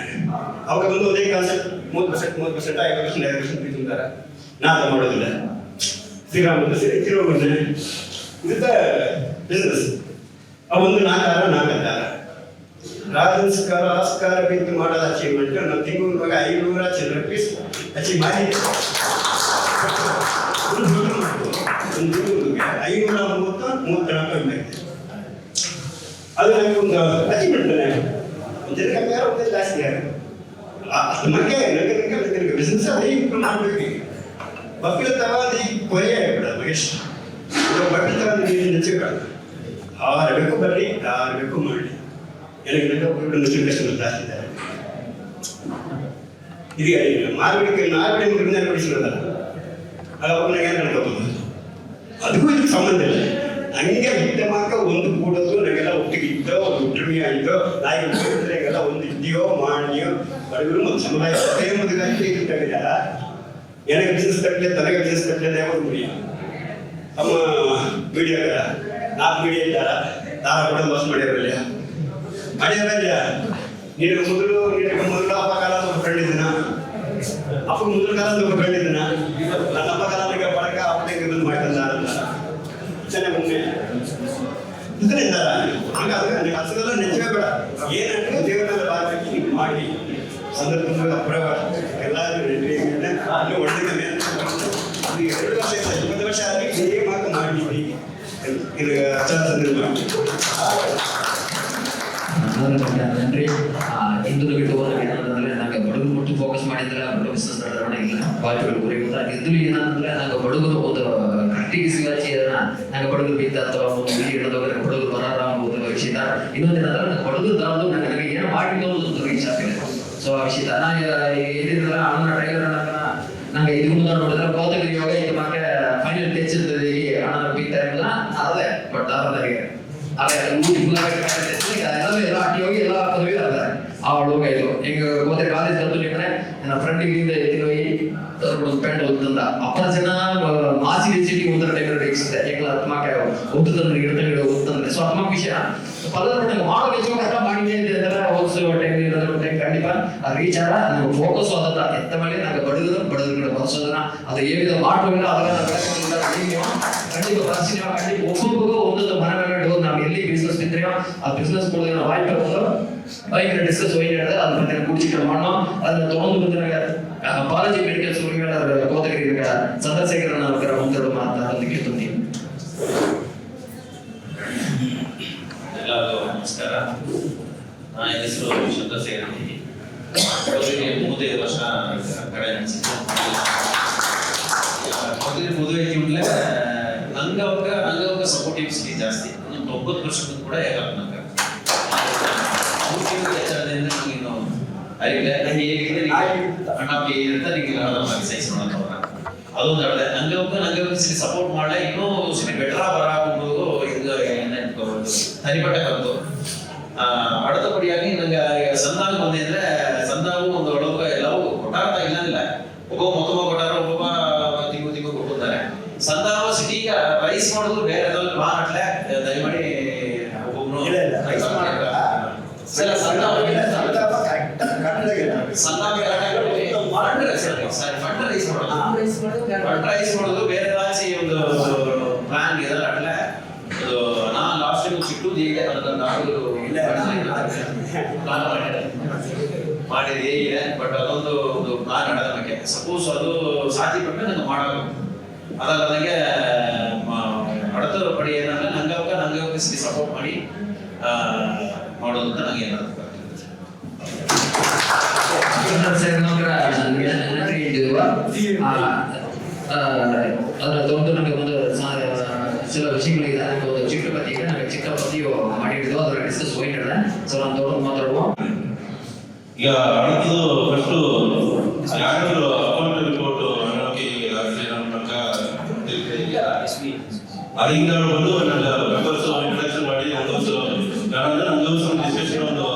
ಅವಾಗ ಬಂದು ಅದೇ ಕಾನ್ಸೆಪ್ಟ್ 3% 5% 5% ಬಿದ್ದುಂಟಾರ ನಾತ ಮಾಡೋದಿಲ್ಲ ಶ್ರೀರಾಮ ತಿರುವಣ್ಣೆ ಇದ್ದ ಬಿಸ್ನೆಸ್ ಅವೊಂದು ನಾಲ್ಕಾರ ರಾಜಸ್ಕಾರ ಆಸ್ಕಾರ ಬಿದ್ದು ಮಾಡೋದು ಅಚೀವ್ಮೆಂಟ್ ನಾವು ತಿಂಗಳಿಗೆ 500 ಚಿಲ್ಲರೆ ಪೀಸ್ ಅಚೀವ್ ಮಾಡಿದ್ದೆ ಒಂದು 534 ಅದು ನನಗೆ ಒಂದು ಅಚೀವ್ಮೆಂಟ್ ಒಂದು ಕಮ್ಮಿ ಯಾರು ಒಂದು ಜಾಸ್ತಿ ಯಾರು ಅಷ್ಟು ಮಂಗೆ ನನಗೆ ಬಿಸ್ನೆಸ್ ಅದೇ ಇಂಪ್ರೂವ್ ಮಾಡಬೇಕು ಬಕ್ಕಿಲ ತಗೊಂಡು ಈಗ ಕೊನೆಯ ಹೇಳ್ಬಿಡ ಮಹೇಶ್ ಬಕ್ಕಿಲ ತಗೊಂಡು ನೀರಿನ ಹೆಚ್ಚಿಬಿಡ ಯಾರು ಬೇಕು ಬರ್ರಿ ಯಾರು ಬೇಕು ಮಾಡಿ ನನಗೆ ಕಸ್ಟಮರ್ ಜಾಸ್ತಿ ಇದ್ದಾರೆ ಇದೀಗ ಮಾರ್ಕೆಟ್ ಬಿಡಿಸಿರೋದಲ್ಲ ಅವಾಗ ನನಗೆ ನಡ್ಕೋಬಹುದು ಅದಕ್ಕೂ ಇದಕ್ಕೆ ಸಂಬಂಧ ಇಲ್ಲ ಹಂಗೆ ಇದ್ದ ಮಾತ್ರ ಒಂದು ಕೂಡೋದು ನನಗೆಲ್ಲ ಒಟ್ಟಿಗೆ ಇದ್ದೋ ಒಂದು ಒಟ್ಟುಮೆ ಆಯಿತೋ ನಾಯಿಗೆಲ್ಲ ಒಂದು ಇದೆಯೋ ಮಾಡಿಯೋ ಬಡವರು ಮತ್ತು ಸಮುದಾಯ ಮದುವೆ எனக்கு பிசினஸ் கட்டல தனக்கு பிசினஸ் கட்டல தேவை முடியும் நம்ம மீடியா ನಾಲ್ಕು ಮೀಡಿಯಾ ಇದ್ದಾರ ತಾರ ಕೂಡ ಮೋಸ ಮಾಡ್ಯಾರಲ್ಲ ಮಾಡ್ಯಾರಲ್ಲ ನಿನಗೆ ಮೊದಲು ಅಪ್ಪ ಕಾಲ ಒಬ್ಬ ಕಂಡಿದ್ದೀನ ಅಪ್ಪ ಮೊದಲು ಕಾಲ ಒಬ್ಬ ಕಂಡಿದ್ದೀನ ನನ್ನ ಅಪ್ಪ ಕಾಲಕ್ಕೆ ಪಡಕ ಅಪ್ಪನಿಗೆ ಬಂದು ಮಾಡ್ತಂದಾರಲ್ಲ ಚೆನ್ನಾಗಿ ಒಮ್ಮೆ ಇದರಿಂದ ಹಾಗಾದ್ರೆ ನನಗೆ ಹಸರೆಲ್ಲ ನೆಚ್ಚವೇ ಬೇಡ ಏನಂದ್ರೆ ದೇವರೆಲ್ಲ ಬಾರಬೇಕು ನೀವು ಮಾಡಿ ಸಂದರ್ಭ ಅಪ್ರವ ಎಲ್ಲರೂ ಒಳ್ಳೆಯ 2 ವರ್ಷ 20 ವರ್ಷ ಆಗಿ ಹೇಗೆ ಮಾತು ಮಾಡಿದ್ವಿ ಇದು ಅಂದ್ರೆ ಹಿಂದುಳು ಬಿಟ್ಟು ಹೋದ್ರೆ ಏನಂತಂದ್ರೆ ನಂಗೆ ಬಡಗರು ಮುಟ್ಟು ಫೋಕಸ್ ಮಾಡಿದ್ರೆ ಬಡಗ ಬಿಸ್ನೆಸ್ ನಡೆದಾಡ ಇಲ್ಲ ಬಾಯ್ಗಳು ಗುರಿಗುತ್ತ ಹಿಂದುಳು ಏನಂತಂದ್ರೆ ನಂಗೆ ಬಡಗರು ಒಂದು ಕಟ್ಟಿಗೆ ಸಿಗಾಚಿ ನಂಗೆ ಬಡಗರು ಬಿದ್ದ ಅಥವಾ ಒಂದು ಗುರಿ ಹಿಡಿದೋಗ್ರೆ ಬಡಗರು ಬರಾರ ಒಂದು ವಿಷಯ ಇನ್ನೊಂದೇನಂದ್ರೆ ನಂಗೆ ಬಡಗರು ದಾರದು ನನಗೆ ಏನು ಮಾಡಿದ್ದು ಒಂದು ರೀಚ್ ಆಗ್ತಿದೆ ಸೊ ಆ ವಿಷಯ ನಾ ಏನಿದ್ರೆ ಅಣ್ಣ ಡ್ರೈವರ್ ನಂಗೆ ಇದು ಮುಂದೆ ನೋಡಿದ್ರೆ ಗೌತಗಿರಿ ಯೋಗ ಇದು ಮತ್ತೆ ಫೈನಲ್ ಟಚ್ ಇರ್ತದೆ ಅಣ್ಣ ಬಿತ್ತಾ ಇರಲಿಲ್ಲ ಅದೇ ಬಟ್ ಅದೇ ಎಲ್ಲ ಅಟ್ಟಿ ಹೋಗಿ ಎಲ್ಲ ಪದವಿ ಅದ ಅವಳು ಹೋಗ ಇದು ಹಿಂಗ ಹೋದ್ರೆ ಕಾಲೇಜ್ ಕಲ್ತು ನಿಮ್ಮನೆ ನನ್ನ ಫ್ರೆಂಡಿಗೆ ಹೋಗಿ ಒಂದು ಪೆಂಟ್ ಓದ್ತಂದ ಅಪ್ಪನ ಜನ ಮಾಸಿ ಸಿಟಿ ಒಂದರ ಟೈಮ್ ರೇಗಿಸಿದೆ ಏಕಲ ಆತ್ಮಕ ಓದ್ತಂದ್ರೆ ಗಿಡಗಳು ಓದ್ತಂದ್ರೆ ಸೊ ಆತ್ಮಕ ವಿಷಯ ಪದರ ಮಾಡೋ ಕೆಲಸ ಕಷ್ಟ ಮಾಡಿದೆ ಅಂದ್ರೆ ಓದಿಸೋ ಟೈಮ್ ಇರೋದ್ರ ಖಂಡಿತ ರೀಚ್ ಆದ ನಾವು ಫೋಕಸ್ ಆದಲ್ಲ ಎತ್ತ ಮೇಲೆ ನಂಗೆ ಬಡಗರು ಬರ್ಸೋದನ್ನ ಅದು ಏನಿದೆ ಮಾಡ್ಬೋದಿಲ್ಲ ಅದನ್ನ ಖಂಡಿತ ಬರ್ಸಿನ ಖಂಡಿತ ಒಬ್ಬೊಬ್ಬರಿಗೂ ಒಂದೊಂದು ಮನಗಳು ನಾವು ಎಲ್ಲಿ ಬಿಸ್ನೆಸ್ ಬಿದ್ರೇನೋ ಆ ಬಿಸ್ನೆಸ್ ಕೊಡೋದನ್ನ ವಾಯ್ತು ಬೈಕ್ ಡಿಸ್ಕಸ್ ಹೋಗಿ ಹೇಳಿದ್ರೆ ಅದ್ರ ಬಗ್ಗೆ ಕುಡಿಸಿಟ್ಟು ಮಾಡೋ ಅದನ್ನ ತಗೊಂಡು ಬಂದಾಗ ಬಾಲಾಜಿ ಮೆಡಿಕಲ್ ಸ್ಕೂಲ್ಗಳ ಕೋತಗಿರಿ ಚಂದ್ರಶೇಖರನ ಅವರ ಒಂದೆರಡು ಮಾತಾಡೋದಕ್ಕೆ ತುಂಬಿ ಎಲ್ಲರಿಗೂ ನಮಸ್ಕಾರ. ನನ್ನ ಹೆಸರು ಚಂದ್ರಶೇಖರ್ ಕೋತಗಿರಿ 35 ವರ್ಷ ಕಡೆ ನಡೆಸಿದ್ದು ಕೋತಗಿರಿ ಮದುವೆ ಜೀವನಲೆ ನಂಗೆ ಸಪೋರ್ಟಿವ್ ಸಿಟಿ ಜಾಸ್ತಿ 9 ವರ್ಷಕ್ಕೂ ಕೂಡ ಯಾಕಪ್ಪ ನಂಗೆ ಹೆಚ್ಚಾದ್ರಿಂದ ನಂಗೆ ಇನ್ನು ಅರಿವಿಲ್ಲ ನಂಗೆ ಹೇಗಿದೆ ಅಣ್ಣ ಇರುತ್ತೆ ನಿಮಗೆ ಸೈಜ್ ಮಾಡೋದವ್ರ ಅದೊಂದು ಹೇಳಿದೆ ನಂಗೆ ಸಿಟಿ ಸಪೋರ್ಟ್ ಮಾಡಲ ಇನ್ನೂ ಸಿಟಿ ಬೆಟರ್ ಬರಾಕೊಂಡು ಇದು ತನಿಪಟ್ಟ ಕಲ್ತು அடுத்தபடியாಗಿ ನಂಗೆ ಸಂದಾಗ ಬಂದೆ ಅಂದ್ರೆ ಸಂದಾವು ಒಂದು ಒಳಗ ಎಲ್ಲವೂ ಕೊಟ್ಟಾರ ಇಲ್ಲ ಒಬ್ಬ ಮೊತ್ತಮ ಕೊಟ್ಟಾರ ಒಬ್ಬ ತಿಂಗು ಕೊಟ್ಟಿದ್ದಾರೆ ಸಂದಾವ ಸಿಟಿಗೆ ರೈಸ್ ಮಾಡೋದು ಬೇರೆ ಪ್ಲಾನ್ ಅಟ್ಲೆ ದಯಮಾಡಿ ಒಬ್ಬೊಬ್ನು ಫಂಡ್ ರೈಸ್ ಮಾಡೋದು ಬೇರೆ ರಾಜಿ ಒಂದು ಪ್ಲಾನ್ ಇದೆ ಅಟ್ಲೆ ಅದು ನಾ ಲಾಸ್ಟ್ ಟೈಮ್ ಚಿಟ್ಟು ಹೇಗೆ ಮಾಡಿದ್ರೆ ಹೇಗಿದೆ ಬಟ್ ಅದೊಂದು ಒಂದು ಪ್ಲಾನ್ ನಡೆದ ಬಗ್ಗೆ ಸಪೋಸ್ ಅದು ಸಾಧ್ಯ ಪಟ್ಟರೆ ನಂಗೆ ಮಾಡೋದು ಅದಲ್ಲ ನನಗೆ ಅಡತ ಪಡಿ ಏನಂದ್ರೆ ನಂಗೆ ಸಪೋರ್ಟ್ ಮಾಡಿ ಮಾಡೋದು ಅಂತ ನಂಗೆ ಏನಾದ್ರು ಅದರ ಒಂದು ನಮಗೆ ಒಂದು சில விஷயங்களுக்கு ಅದಕ್ಕೆ ಒಂದು ಚಿಕ್ಕ ಪತಿಗೆ ನನಗೆ ಚಿಕ್ಕ ಪತಿಯು ಮಾಡಿದ್ದು ಅದರ ಡಿಸ್ಕಸ್ ಹೋಗಿಟ್ಟಿದೆ. ಸೊ ನಾನು ದೊಡ್ಡ ಮಾತಾಡುವ ಈಗ ಹಣದ್ದು ಫಸ್ಟು ಯಾರು ಅಕೌಂಟ್ ರಿಪೋರ್ಟ್ ಹಣಕ್ಕೆ ನಮ್ಗೆ ಅದರಿಂದ ಬಂದು ನನ್ನ ಮೆಂಬರ್ಸ್ ಇಂಟ್ರಾಕ್ಷನ್ ಮಾಡಿ ನಂದು ಡಿಸ್ಕಷನ್ ಒಂದು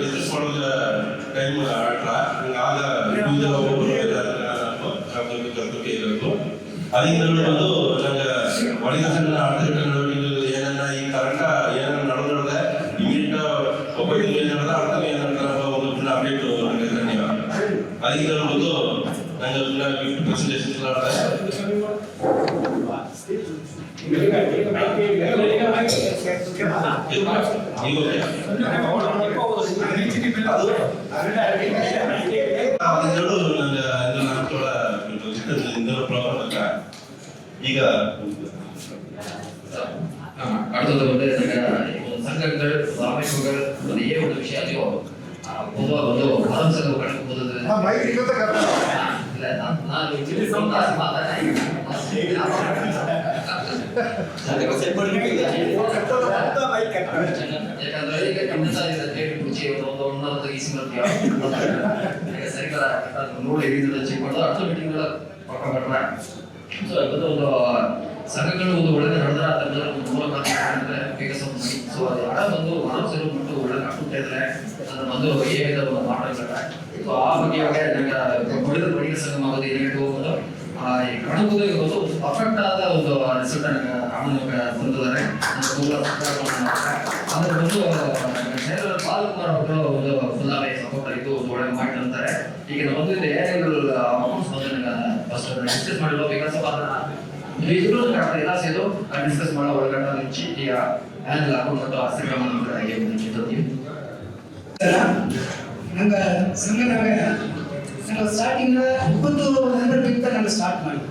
ಡಿಸ್ಕಸ್ ಮಾಡೋದು ಟೈಮ್ ಆಗ ಒಬ್ಬೊಬ್ಬರು ಅದರಿಂದ ಬಂದು ನಂಗೆ ಒಳಗೆ ಸಣ್ಣ ಆರ್ಥಿಕ ನಡೆವಳಿಕೆ ಏನನ್ನ ಈ ಕರೆಂಟ್ ಏನನ್ನ ನಡೆದ ಇಮಿಡಿಯೇಟ್ ಒಬ್ಬರಿಗೆ ಏನು ನಡೆದ ಅರ್ಥ ಏನಂತ ಒಂದು ಅಪ್ಡೇಟ್ ನನಗೆ ಧನ್ಯವಾದ. ಅದರಿಂದ ಬಂದು ನಂಗೆ ಗಿಫ್ಟ್ ಪ್ರೆಸೆಂಟೇಷನ್ ಈಗ அடுத்தது வந்து சங்கங்கள் அமைப்புகள் நிறைய ஒரு விஷயத்தையும் பொதுவாக வந்து மதம் செலவு கணக்கு போது இல்லை நான் ಯಾಕಂದ್ರೆ ಈಗ ಡೇಟ್ ಕುರ್ಚಿ ಒಂದು ಒನ್ನೊಂದು ಈಸಿ ಮಾಡ್ತೀವಿ ಸರಿಗಳ ನೋಡಿ ಚೆಕ್ ಮಾಡೋದು ಅಷ್ಟು ಮೀಟಿಂಗ್ಗಳ ಪಕ್ಕ ಬರ್ತದೆ. ಸೊ ಇವತ್ತು ಒಂದು ಸಂಘಗಳು ಒಂದು ಒಳ್ಳೆ ನಡೆದ್ರೆ ಅದರ ಒಂದು ಮೂಲಕ ವಿಕಾಸ ಮಾಡಿ. ಸೊ ಅದು ಹಣ ಬಂದು ಮಾನವ ಸೇರು ಬಿಟ್ಟು ಒಳ್ಳೆ ಹಾಕುತ್ತಾ ಇದ್ರೆ ಅದನ್ನ ಬಂದು ಏನಿದೆ ಒಂದು ಮಾಡ್ತಾರೆ. ಸೊ ಆ ಬಗ್ಗೆ ನಂಗೆ ಹೊಡೆದ ಬಡಿಗೆ ಸಂಘ ಆಗೋದು ಏನಿಟ್ಟು ಹೋಗೋದು ಕಣಗುದು ಒಂದು ಪರ್ಫೆಕ್ಟ್ ಆದ ಒಂದು ರಿಸಲ್ಟ್ ನನಗೆ ತಂದಿದ್ದಾರೆ. ಅದ್ರ ಬಂದು ಪಾಲಕರು ಒಂದು ಫುಲ್ಲಾಗಿ ಸಪೋರ್ಟ್ ಆಗಿದ್ದು ಒಂದು ಒಳ್ಳೆ ಮಾಡಿ ಅಂತಾರೆ. ಈಗ ಒಂದು ಏನೇನು ಅಕೌಂಟ್ಸ್ ಬಂದು ನನಗೆ ಫಸ್ಟ್ ಡಿಸ್ಕಸ್ ಮಾಡಿರೋ ವಿಕಾಸ ಎಲ್ಲ ಸೇರು ಡಿಸ್ಕಸ್ ಮಾಡೋ ಒಳಗಡೆ నుంచి ಈಗ ಹ್ಯಾಂಡಲ್ ಅಕೌಂಟ್ ಆಸ್ತಿಗಳ ನಂಗೆ ಸಂಘನಾಗ ನಂಗೆ ಸ್ಟಾರ್ಟಿಂಗ್ 20 ಮೆಂಬರ್ ಬಿಟ್ಟು ನಂಗೆ ಸ್ಟಾರ್ಟ್ ಮಾಡಿ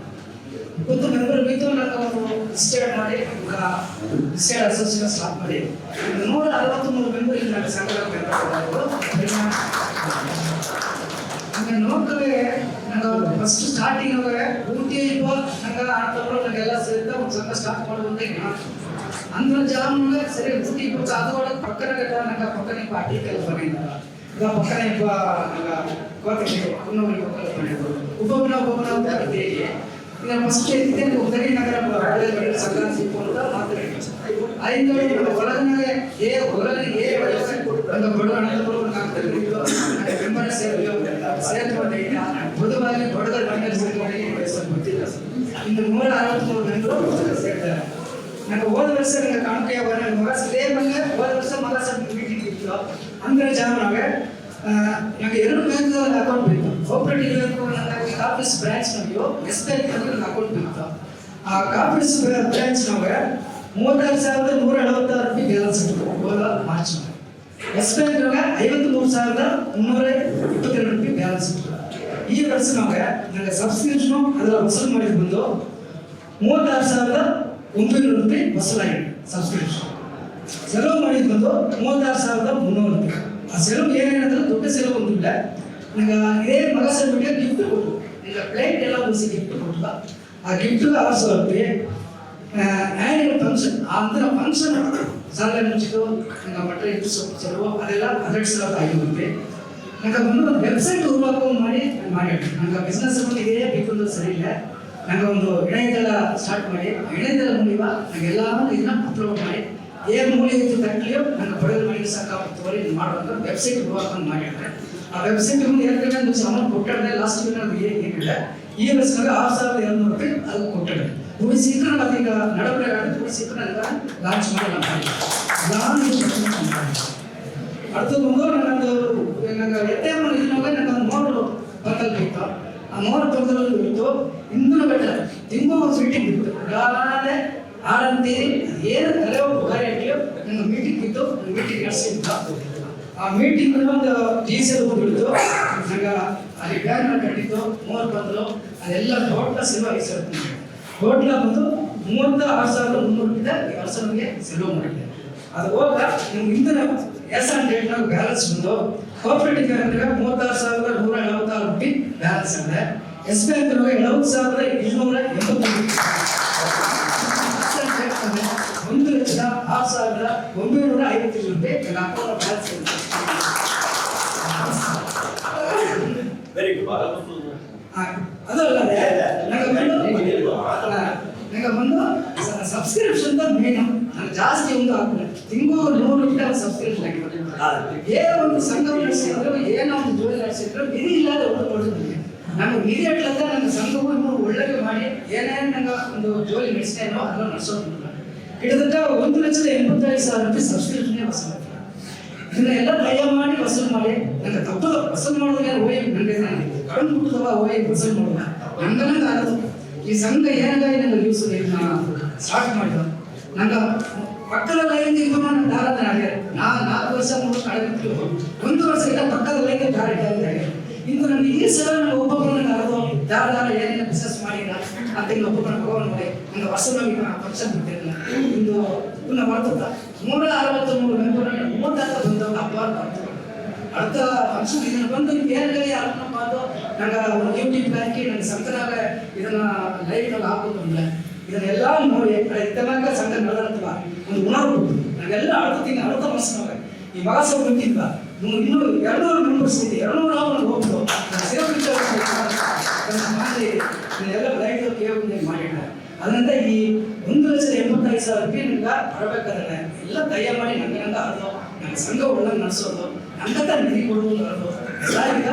20 ಮೆಂಬರ್ ಬಿಟ್ಟು ನಂಗೆ ಒಂದು ರಿಜಿಸ್ಟರ್ಡ್ ಮಾಡಿ ರಿಜಿಸ್ಟರ್ಡ್ ಅಸೋಸಿಯೇಷನ್ ಸ್ಟಾರ್ಟ್ ಮಾಡಿ 163 ಮೆಂಬರ್ ಇಲ್ಲಿ ನಂಗೆ ಸಂಘದ ನಂಗೆ ನೋಡ್ತವೆ. ನಂಗೆ ಫಸ್ಟ್ ಸ್ಟಾರ್ಟಿಂಗ್ ಊಟಿ ನಂಗೆ ಆಡ್ತವ್ರು ನಂಗೆಲ್ಲ ಸೇರಿದ ಒಂದು ಸಂಘ ಸ್ಟಾರ್ಟ್ ಮಾಡುವಂತೆ ಅಂದ್ರೆ ಜಾಮೂನ ಸರಿ ಊಟಿ ಅದು ಒಳಗೆ ಪಕ್ಕನ ನಂಗೆ ಪಕ್ಕನ ಪಾರ್ಟಿ ಕೆಲಸ ಮಾಡಿದ್ದಾರೆ. ಈಗ ಪಕ್ಕನ ನಂಗೆ ಗೊತ್ತಿದೆ ಒಬ್ಬೊಬ್ಬನ ಈಗ ಫಸ್ಟ್ ಇದ್ದೇನೆ ಉದರಿ ನಗರ ಸಂಘ ಸಿಕ್ಕೊಂಡ ಮಾತಾಡಿದ್ವಿ. ಐದು ಹೊರಗಡೆ ಹೊರಗೆ ಬಡವಣ ಮೆಂಬರ್ ಸೇರ್ಕೊಂಡೆ ಬುಧವಾಗಿ ಬಡವರ ಗೊತ್ತಿಲ್ಲ. ಇನ್ನು 163 ಮೆಂಬರು ಸೇರ್ತಾರೆ. ನಂಗೆ ಹೋದ ವರ್ಷ ನಂಗೆ ಕಾಣಿಕೆ ಮಗ ಇದೇ ಬಂದ್ರೆ ಹೋದ ವರ್ಷ ಮಗ ಮೀಟಿಂಗ್ ಇತ್ತು ಅಂದ್ರೆ ಜಾಮನಾಗೆ ನಂಗೆ 2 ಬ್ಯಾಂಕ್ ಅಕೌಂಟ್ ಬೇಕು. ಕೋಆಪರೇಟಿವ್ ಬ್ಯಾಂಕ್ ನನಗೆ ಕಾಪೀಸ್ ಬ್ರಾಂಚ್ ನಮಗೆ ಎಸ್ ಬ್ಯಾಂಕ್ ನನಗೆ ಅಕೌಂಟ್ ಬೇಕು. ಆ ಕಾಪೀಸ್ ಬ್ರಾಂಚ್ ನಮಗೆ 36,176 ರೂಪಾಯಿ ಬ್ಯಾಲೆನ್ಸ್ ಇತ್ತು ಹೋದ ಮಾರ್ಚ್. ಎಸ್ ಬ್ಯಾಂಕ್ ನಮಗೆ 53,322 ರೂಪಾಯಿ ಬ್ಯಾಲೆನ್ಸ್ ಇತ್ತು. ಈ ವರ್ಷ ನಮಗೆ ನನಗೆ ಸಬ್ಸ್ಕ್ರಿಪ್ಷನು ಅದರ ವಸೂಲು ಮಾಡಿದ್ದು ಬಂದು 36,900 ರೂಪಾಯಿ ವಸೂಲಾಗಿದೆ. ಸಬ್ಸ್ಕ್ರಿಪ್ಷನ್ ಸೆಲವು ಮಾಡಿದ್ದು ಬಂದು 36,300 ರೂಪಾಯಿ. ಆ ಸೆಲವು ಏನೇನಂದ್ರೆ ದೊಡ್ಡ ಸೆಲವು ಒಂದಿಲ್ಲ. ನನಗೆ ಇದೇ ಮಗ ಸೆಲವಿಗೆ ಗಿಫ್ಟ್ ಕೊಟ್ಟು ಈಗ ಪ್ಲೇಟ್ ಎಲ್ಲ ಮುಗಿಸಿ ಗಿಫ್ಟ್ ಕೊಟ್ಟಿಲ್ಲ. ಆ ಗಿಫ್ಟ್ 6,000 ರೂಪಾಯಿ. ಆ್ಯನ್ಯುವಲ್ ಫಂಕ್ಷನ್ ಅಂದ್ರೆ ಫಂಕ್ಷನ್ ಸಾಲ ಮುಂಚಿತು ನಂಗೆ ಮಟ್ಟ ಇಟ್ಟು ಸೆಲವು ಅದೆಲ್ಲ 12,500 ರೂಪಾಯಿ. ನಂಗೆ ಬಂದು ಒಂದು ವೆಬ್ಸೈಟ್ ಉರುವಾಕೊಂಡು ಮಾಡಿ ನಂಗೆ ಬಿಸ್ನೆಸ್ ಇದೇ ಬೇಕು ಸರಿ ಇಲ್ಲ. ನಂಗೆ ಒಂದು ಇಣೆದೆಲ್ಲ ಸ್ಟಾರ್ಟ್ ಮಾಡಿ ಇಣೆದೆಲ್ಲ ಮುಗಿವ ನಂಗೆಲ್ಲನೂ ಇದನ್ನ ಅಪ್ಲೋಡ್ ಮಾಡಿ ಏನು ಮೂಲಿ ಇತ್ತು ತಟ್ಟಲಿಯೋ ನಂಗೆ ಬಡವರು ಮಾಡಿ ಸಾಕಾಗ್ತವ್ರಿ ಇದು ಮಾಡುವಾಗ ವೆಬ್ಸೈಟ್ ಉರುವಾಕೊಂಡು ಮಾಡಿದ್ರೆ ಆ ವೆಬ್ಸೈಟ್ ಮುಂದೆ 2 ದಿವಸ ಅಮೌಂಟ್ ಕೊಟ್ಟಿದ್ದೆ. ಲಾಸ್ಟ್ ನನಗೆ ಏನಿಲ್ಲ ಈ ವರ್ಷನಾಗ 6,200 ರೂಪಾಯಿ ಅದು ಕೊಟ್ಟಿದ್ದೆ. ಉಳಿ ಸೀಕ್ರ ಅದೀಗ ನಡವಳಿಕೆ ಉಳಿ ಸೀಕ್ರ ನನಗೆ ಲಾಂಚ್ ಮಾಡಿ அடுத்து வந்து நாங்கள் எட்டேம ಇದನ್ನಾಗ ನನಗೆ 3 ಬಕಲ್ ಬಿತ್ತು. ಆ 3 ಬಕಲ್ ಬಿತ್ತು ಇನ್ನೂ ಬೆಟರ್ ತಿಂಗೋ ಒಂದು ಮೀಟಿಂಗ್ ಬಿತ್ತು ಗಾನೆ ಆರಂತೀರಿ ಏನು ಕರೆಯೋ ಕಾರ್ಯಕ್ಕಿಯೋ ನನಗೆ ಮೀಟಿಂಗ್ ಬಿತ್ತು. ಮೀಟಿಂಗ್ ನಡೆಸಿದ್ದು ಆ ಮೀಟಿಂಗ್ ಒಂದು ಡಿಸೆಲ್ ಬಿಡ್ತು. ನಂಗೆ ಅಲ್ಲಿ ಬ್ಯಾನರ್ ಕಟ್ಟಿದ್ದು 3 ಬಂದರು ಅದೆಲ್ಲ ಟೋಟಲ್ ಸೆಲವು 5,000 ರೂಪಾಯಿ. ಟೋಟಲ್ ಬಂದು 36,300 ರೂಪಾಯಿ ಈ ವರ್ಷ ನನಗೆ ಸೆಲವು ಮಾಡಿದ್ದೆ. ಅದು ಹೋಗ ನಿಮ್ಗೆ ಹಿಂದಿನ ಎಸ್ ಆನ್ ಡೇಟ್ನಾಗ ಬ್ಯಾಲೆನ್ಸ್ ಬಂದು ಕೋಆಪರೇಟಿವ್ ಬ್ಯಾಂಕ್ನಾಗ 36,146 ಕೋಟಿ ಬ್ಯಾಲೆನ್ಸ್ ಇದೆ. ಎಸ್ ಬ್ಯಾಂಕ್ನಾಗ 70,289 1,06,950 ರೂಪಾಯಿ ನನ್ನ ಅಕೌಂಟ್ ಬ್ಯಾಲೆನ್ಸ್ ಇದೆ. Very good. ಅದಲ್ಲದೆ ನಂಗೆ ಬಂದು ಸಬ್ಸ್ಕ್ರಿಪ್ಷನ್ ಮೇನು ನನಗೆ ಜಾಸ್ತಿ ಒಂದು ಹಾಕಿದೆ ತಿಂಗಳು 100 ರೂಪಾಯಿ ಸಬ್ಸ್ಕ್ರಿಪ್ಷನ್ ಹಾಕಿದೆ. ಒಂದು ಸಂಘ ನಡೆಸಿದ್ರು ಏನೋ ಒಂದು ಜೋಡಿ ನಡೆಸಿದ್ರು ನಿಧಿ ಇಲ್ಲದೆ ನೋಡಿದ್ವಿ. ನಮ್ಗೆ ನಿಧಿ ಇಟ್ಲಂತ ನನ್ನ ಸಂಘವು ಇನ್ನೂ ಒಳ್ಳೆಗೆ ಮಾಡಿ ಏನೇನು ನಂಗೆ ಒಂದು ಜೋಲಿ ನಡೆಸ್ತೇನೋ ಅದನ್ನು ನಡೆಸೋದಿಲ್ಲ. ಹಿಡಿದಂತ 1,85,000 ರೂಪಾಯಿ ಸಬ್ಸ್ಕ್ರಿಪ್ಷನ್ ವಸೂಲು. ಇದನ್ನೆಲ್ಲ ದಯಮಾಡಿ ವಸೂಲು ಮಾಡಿ ನಂಗೆ ತಪ್ಪದ ವಸೂಲು ಮಾಡೋದ್ರೆ ಹೋಗಿ ನನಗೆ ಕಣ್ಣು ಬಿಟ್ಟದವ ಹೋಗಿ ವಸೂಲು ಮಾಡೋಣ ನಂಗೆ ಆಗೋದು. ಈ ಸಂಘ ಏನಾಗಿ ನಂಗೆ ಯೂಸ್ ಸ್ಟಾರ್ಟ್ ಮಾಡಿದ ನಂಗೆ ಪಕ್ಕದ ಲೈನ್ ನಾನು ದಾರದ ಆಗ್ಯಾರ. ನಾನು 4 ವರ್ಷ 3 ಕಳೆದಿತ್ತು. 1 ವರ್ಷ ಇಲ್ಲ ಪಕ್ಕದ ಲೈನ್ ದಾರಿ ಆಗ್ಯಾರ. ಇಂದು ನನಗೆ ಈ ಸಲ ನನಗೆ ಒಬ್ಬೊಬ್ಬರನ್ನ ಆಗೋದು ದಾರ ಏನೇನು ಬಿಸ್ನೆಸ್ ಮಾಡಿಲ್ಲ ಅಂತ ಇಲ್ಲಿ ಒಬ್ಬೊಬ್ಬರನ್ನ ಭಗವಾನ್ ನೋಡಿ ನಂಗೆ ವಸೂಲು ಫಂಕ್ಷನ್ ಬಿಟ್ಟಿರಲಿಲ್ಲ. ಇಂದು ಪುನಃ ಮಾಡ್ತದ 163 ಮೆಂಬರ್ಗಳು 36 ಬಂದವರು ಅಪ್ಪಾರ ಬರ್ತಾರೆ. அடுத்த ಫಂಕ್ಷನ್ ಇದನ್ನ ಬಂದು ಏನಾಗಲಿ ಯಾರನ್ನಪ್ಪ ಅದು ನಂಗೆ ಒಂದು ಯೂಟ್ಯೂಬ್ ಹಾಕಿ ನನಗೆ ಸಂಘದಾಗ ಇದನ್ನ ಲೈವ್ನಲ್ಲಿ ಹಾಕೋದಿಲ್ಲ. ಇದನ್ನೆಲ್ಲ ನೋಡಿ ಇತ್ತನಾಗ ಸಂಘ ನಡೆದಂತವ ಒಂದು ಉಣರ್ವು ನಾವೆಲ್ಲ ಅರ್ಥ ಮನಸ್ಸಿನಾಗ ಈ ಮಹಾಸಭೆ ಬಂದಿದ್ದ ಇನ್ನೂ 200 ಮೆಂಬರ್ಸ್ ಇದೆ. 200 ಹೋಗ್ಬೋದು ಮಾಡಿ ಇದನ್ನೆಲ್ಲ ಲೈವ್ ಕೇಳಿ ಮಾಡಿಲ್ಲ. ಅದರಿಂದ ಈ 1,85,000 ರೂಪಾಯಿ ನಿಮ್ಗೆ ಬರಬೇಕಾದ್ರೆ ಎಲ್ಲ ದಯಮಾಡಿ ನಂಗೆ ಅದು ನನ್ನ ಸಂಘ ಒಳ್ಳೆ ನಡೆಸೋದು ನಂಗಂತ ನಿಧಿ ಕೊಡುವುದು ಅನ್ನೋದು ಎಲ್ಲ ಈಗ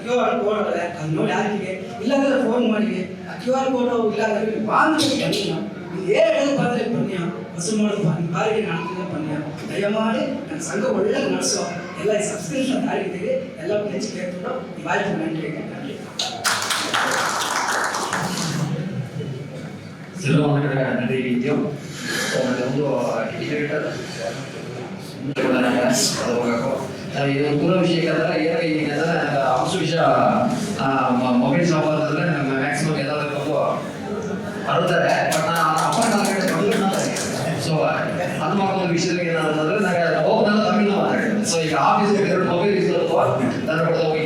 QR ಕೋಡ್ ಅದೇ ಅದು ನೋಡಿ ಹಾಕಿಗೆ ಇಲ್ಲಾಂದ್ರೆ ಫೋನ್ ಮಾಡಿಗೆ ಆ QR ಕೋಡು ಇಲ್ಲಾಂದ್ರೆ ಬಾಂಧವ್ಯ ಬನ್ನಿ ಏನು ಬಂದರೆ ಬನ್ನಿ ವಸೂಲು ಮಾಡೋದು ಬಾರಿಗೆ ನಾಡ್ತಿದ್ದ ಬನ್ನಿ ದಯಮಾಡಿ ನನ್ನ ಸಂಘ ಒಳ್ಳೆ ನಡೆಸೋ ಎಲ್ಲ ಈ ಸಬ್ಸ್ಕ್ರಿಪ್ಷನ್ ಆಗಿದ್ದೀವಿ ಎಲ್ಲ ಹೆಚ್ಚು ಕೇಳ್ಕೊಂಡು ಈ ವಾಯ್ತು ಗಂಟೆಗೆ ನದಿ ಇದೆಯೋ ಒಂದು ಇಂಡಿಕೇಟರ್ ಅದು ಹೋಗಬೇಕು. ಇದು ಪೂರ್ವ ವಿಷಯಕ್ಕೆ ಏನಾಗ ಈಗ ಅಂಶ ವಿಷಯ ಮೊಬೈಲ್ ಶಾಪ್ ಅಂದ್ರೆ ಮ್ಯಾಕ್ಸಿಮಮ್ ಎಲ್ಲದಕ್ಕೂ ಬರುತ್ತಾರೆ. ಬಟ್ ಸೊ ಅದು ಮಾಡ್ಕೊಂಡು ವಿಷಯದಲ್ಲಿ ಏನಾದ್ರೆ ನನಗೆ ಹೋಗೋದೆಲ್ಲ ತಮಿಳು ಮಾತಾಡಿದೆ. ಸೊ ಈಗ ಆಫೀಸ್ 2 ಮೊಬೈಲ್ ಇಸ್ಕೊಂಡು ನನ್ನ ಕೊಡ್ತಾ ಹೋಗಿ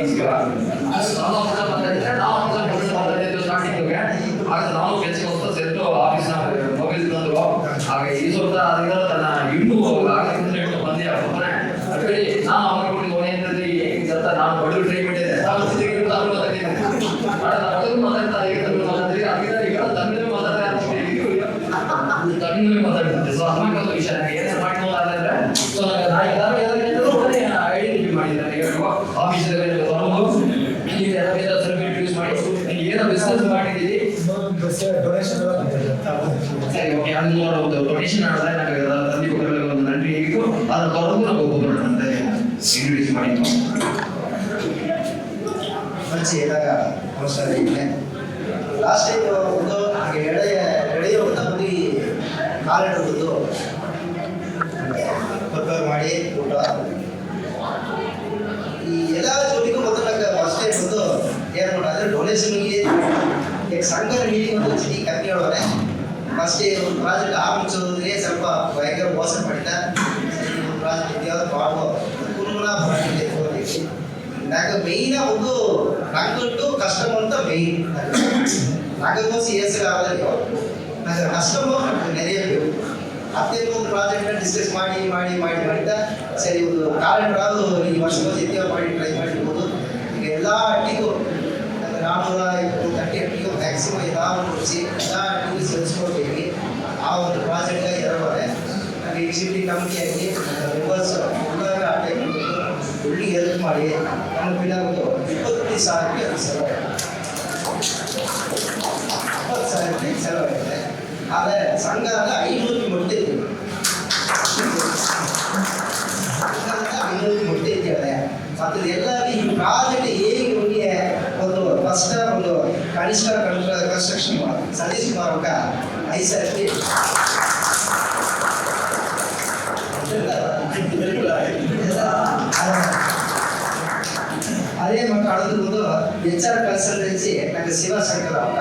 ಮಾತಾಡಿದ್ರೆ ನಾವು ಮಾತಾಡಿದ್ದು ಸ್ಟಾರ್ಟಿಂಗ್ಗೆ ಆಗ ನಾವು ಕೆಲಸ ಸೇರಿಟ್ಟು ಆಫೀಸ್ನ ಮೊಬೈಲ್ ತಂದ್ರು. ಆಗ ಈ ಸ್ವಲ್ಪ ಅದೆಲ್ಲ ತನ್ನ ಇನ್ನೂ ಆಗಲಿಂದ ಇಟ್ಟು ಬಂದೆ ಒಬ್ಬನೇ ಅಕ್ಕಡಿ ನಾನು ಅವ್ರ ಕೊಟ್ಟು ಹೋಗಿ ಅಂತ ನಾನು ಬಡವರು ಟ್ರೈ ಮಾಡಿದ್ದೆ. ಮಾತಾಡ್ತಾ ಈಗ ತಮಿಳು ಮಾತಾಡ್ತೀವಿ ಅದರಿಂದ ಈಗ ತಮಿಳು ಮಾತಾಡ್ತಾರೆ. ಸೊ ಅದಕ್ಕೊಂದು ವಿಷಯ ಏನೇನು ಮಾಡ್ಬೋದಾದ್ರೆ ಸೊ ಐಡೆಂಟಿಫೈ ಮಾಡಿದ್ದಾರೆ ಆಫೀಸಲ್ಲಿ ಬರೋದು ಎಲ್ಲ ಸರ್ಟಿಫಿಕೇಟ್ ಯೂಸ್ ಮಾಡಿ ಏನೋ ಬಿಸ್ನೆಸ್ ಮಾಡಿದ್ದೀವಿ ಸರಿ ಓಕೆ ಅದು ನೋಡೋದು ಡೊನೇಷನ್ ಮಾಡಿದ್ರೆ ನನಗೆ ತಂದೆ ಕೊಡಲು ಒಂದು ನನ್ರಿ ಹೇಗಿತ್ತು ಅದನ್ನು ಬರೋದು ನಾವು ಒಬ್ಬೊಬ್ಬರು ಅಂತ ಇಂಟ್ರೊಡ್ಯೂಸ್ ಮಾಡಿದ್ದು ಮಂచి ಇದ್ದಾಗ ಅವಸರ ಇದೆ. ಲಾಸ್ಟ್ ಟೈಮ್ ಒಂದು ಹಾಗೆ ಎಳೆಯ ಒಂದು ಕಾಲಿಡುವುದು ಪ್ರಿಪೇರ್ ಮಾಡಿ ಊಟ ಈ ಎಲ್ಲ ಜೋಡಿಗೂ ಮೊದಲು ನಂಗೆ ಫಸ್ಟ್ ಟೈಮ್ ಒಂದು ಏನು ಮಾಡೋದ್ರೆ ಡೊನೇಷನ್ಗೆ ಈಗ ಸಂಘದ ಮೀಟಿಂಗ್ ಒಂದು ಚಿಟಿ ಕಮ್ಮಿ ಹೇಳೋರೆ ಫಸ್ಟ್ ಒಂದು ಪ್ರಾಜೆಕ್ಟ್ ಆರಂಭಿಸೋದ್ರೆ ಸ್ವಲ್ಪ ಭಯಂಕರ ಮೋಸ ಮಾಡಿದ್ದ. ಒಂದು ಪ್ರಾಜೆಕ್ಟ್ ಯಾವ್ದು ಮಾಡುವ ಕುರುಮನ ಪ್ರಾಜೆಕ್ಟ್ ಹೋಗಿ ನಂಗೆ ಮೇಯ್ನ ಒಂದು ನಂಗಂಟು ಕಸ್ಟಮರ್ ಅಂತ ಮೇಯ್ನ್ ನಂಗೋಸಿ ಏಸಗಾಗಲಿಲ್ಲ ನಂಗೆ ಕಸ್ಟಮರ್ ನೆರೆಯಬೇಕು. ಹತ್ತಿರ ಒಂದು ಪ್ರಾಜೆಕ್ಟ್ನ ಡಿಸ್ಕಸ್ ಮಾಡಿದ್ದ ಸರಿ ಒಂದು ಕ್ಯಾಲೆಂಡರ್ ಅದು ಈ ವರ್ಷ ಮಾಡಿ ಟ್ರೈ ಮಾಡಿರ್ಬೋದು. ಈಗ ಎಲ್ಲ ಅಟ್ಟಿಗೂ 450 ಅಟ್ಟಿಗೂ ಮ್ಯಾಕ್ಸಿಮಮ್ ಎಲ್ಲ ಒಂದು ಕೊಡಿಸಿ ಎಲ್ಲ ಅಟ್ಟಿಗೂ ಸೇರಿಸ್ಕೊಳ್ಬೇಕು. ಆ ಒಂದು ಪ್ರಾಜೆಕ್ಟ್ ಇರೋರೆ ನನಗೆ ಎಕ್ಸಿಕ್ಯೂಟಿವ್ ಕಮಿಟಿಯಾಗಿ ಮೆಂಬರ್ಸ್ ಎಲ್ಲರ ಅಟ್ಟೆ ಒಳ್ಳೆ ಹೆಲ್ಪ್ ಮಾಡಿ ನಮ್ಮ ಬಿಡೋದು 20,000 20,000 ಸೆಲವಾಗಿದೆ. ಆದರೆ ಸಂಘ 500 ಮುಟ್ಟಿದ್ದೀವಿ 500 ಮುಟ್ಟಿದ್ದೇವೆ. ಮತ್ತು ಎಲ್ಲರೂ ಈ ಪ್ರಾಜೆಕ್ಟ್ ಹೇಗೆ ಹೋಗಿ ಒಂದು ಫಸ್ಟ್ ಒಂದು ಕನಿಷ್ಠ ಕನ್ಸ್ಟ್ರಕ್ಷನ್ ಸತೀಶ್ ಕುಮಾರ್ ಅವ್ಗ 5,000 ಅದೇ ಮಕ್ಕಳು ಅಳದು HR ಕನ್ಸಲ್ಟೆನ್ಸಿ ನಂಗೆ ಶಿವಶಂಕರ್ ಅವ್ರು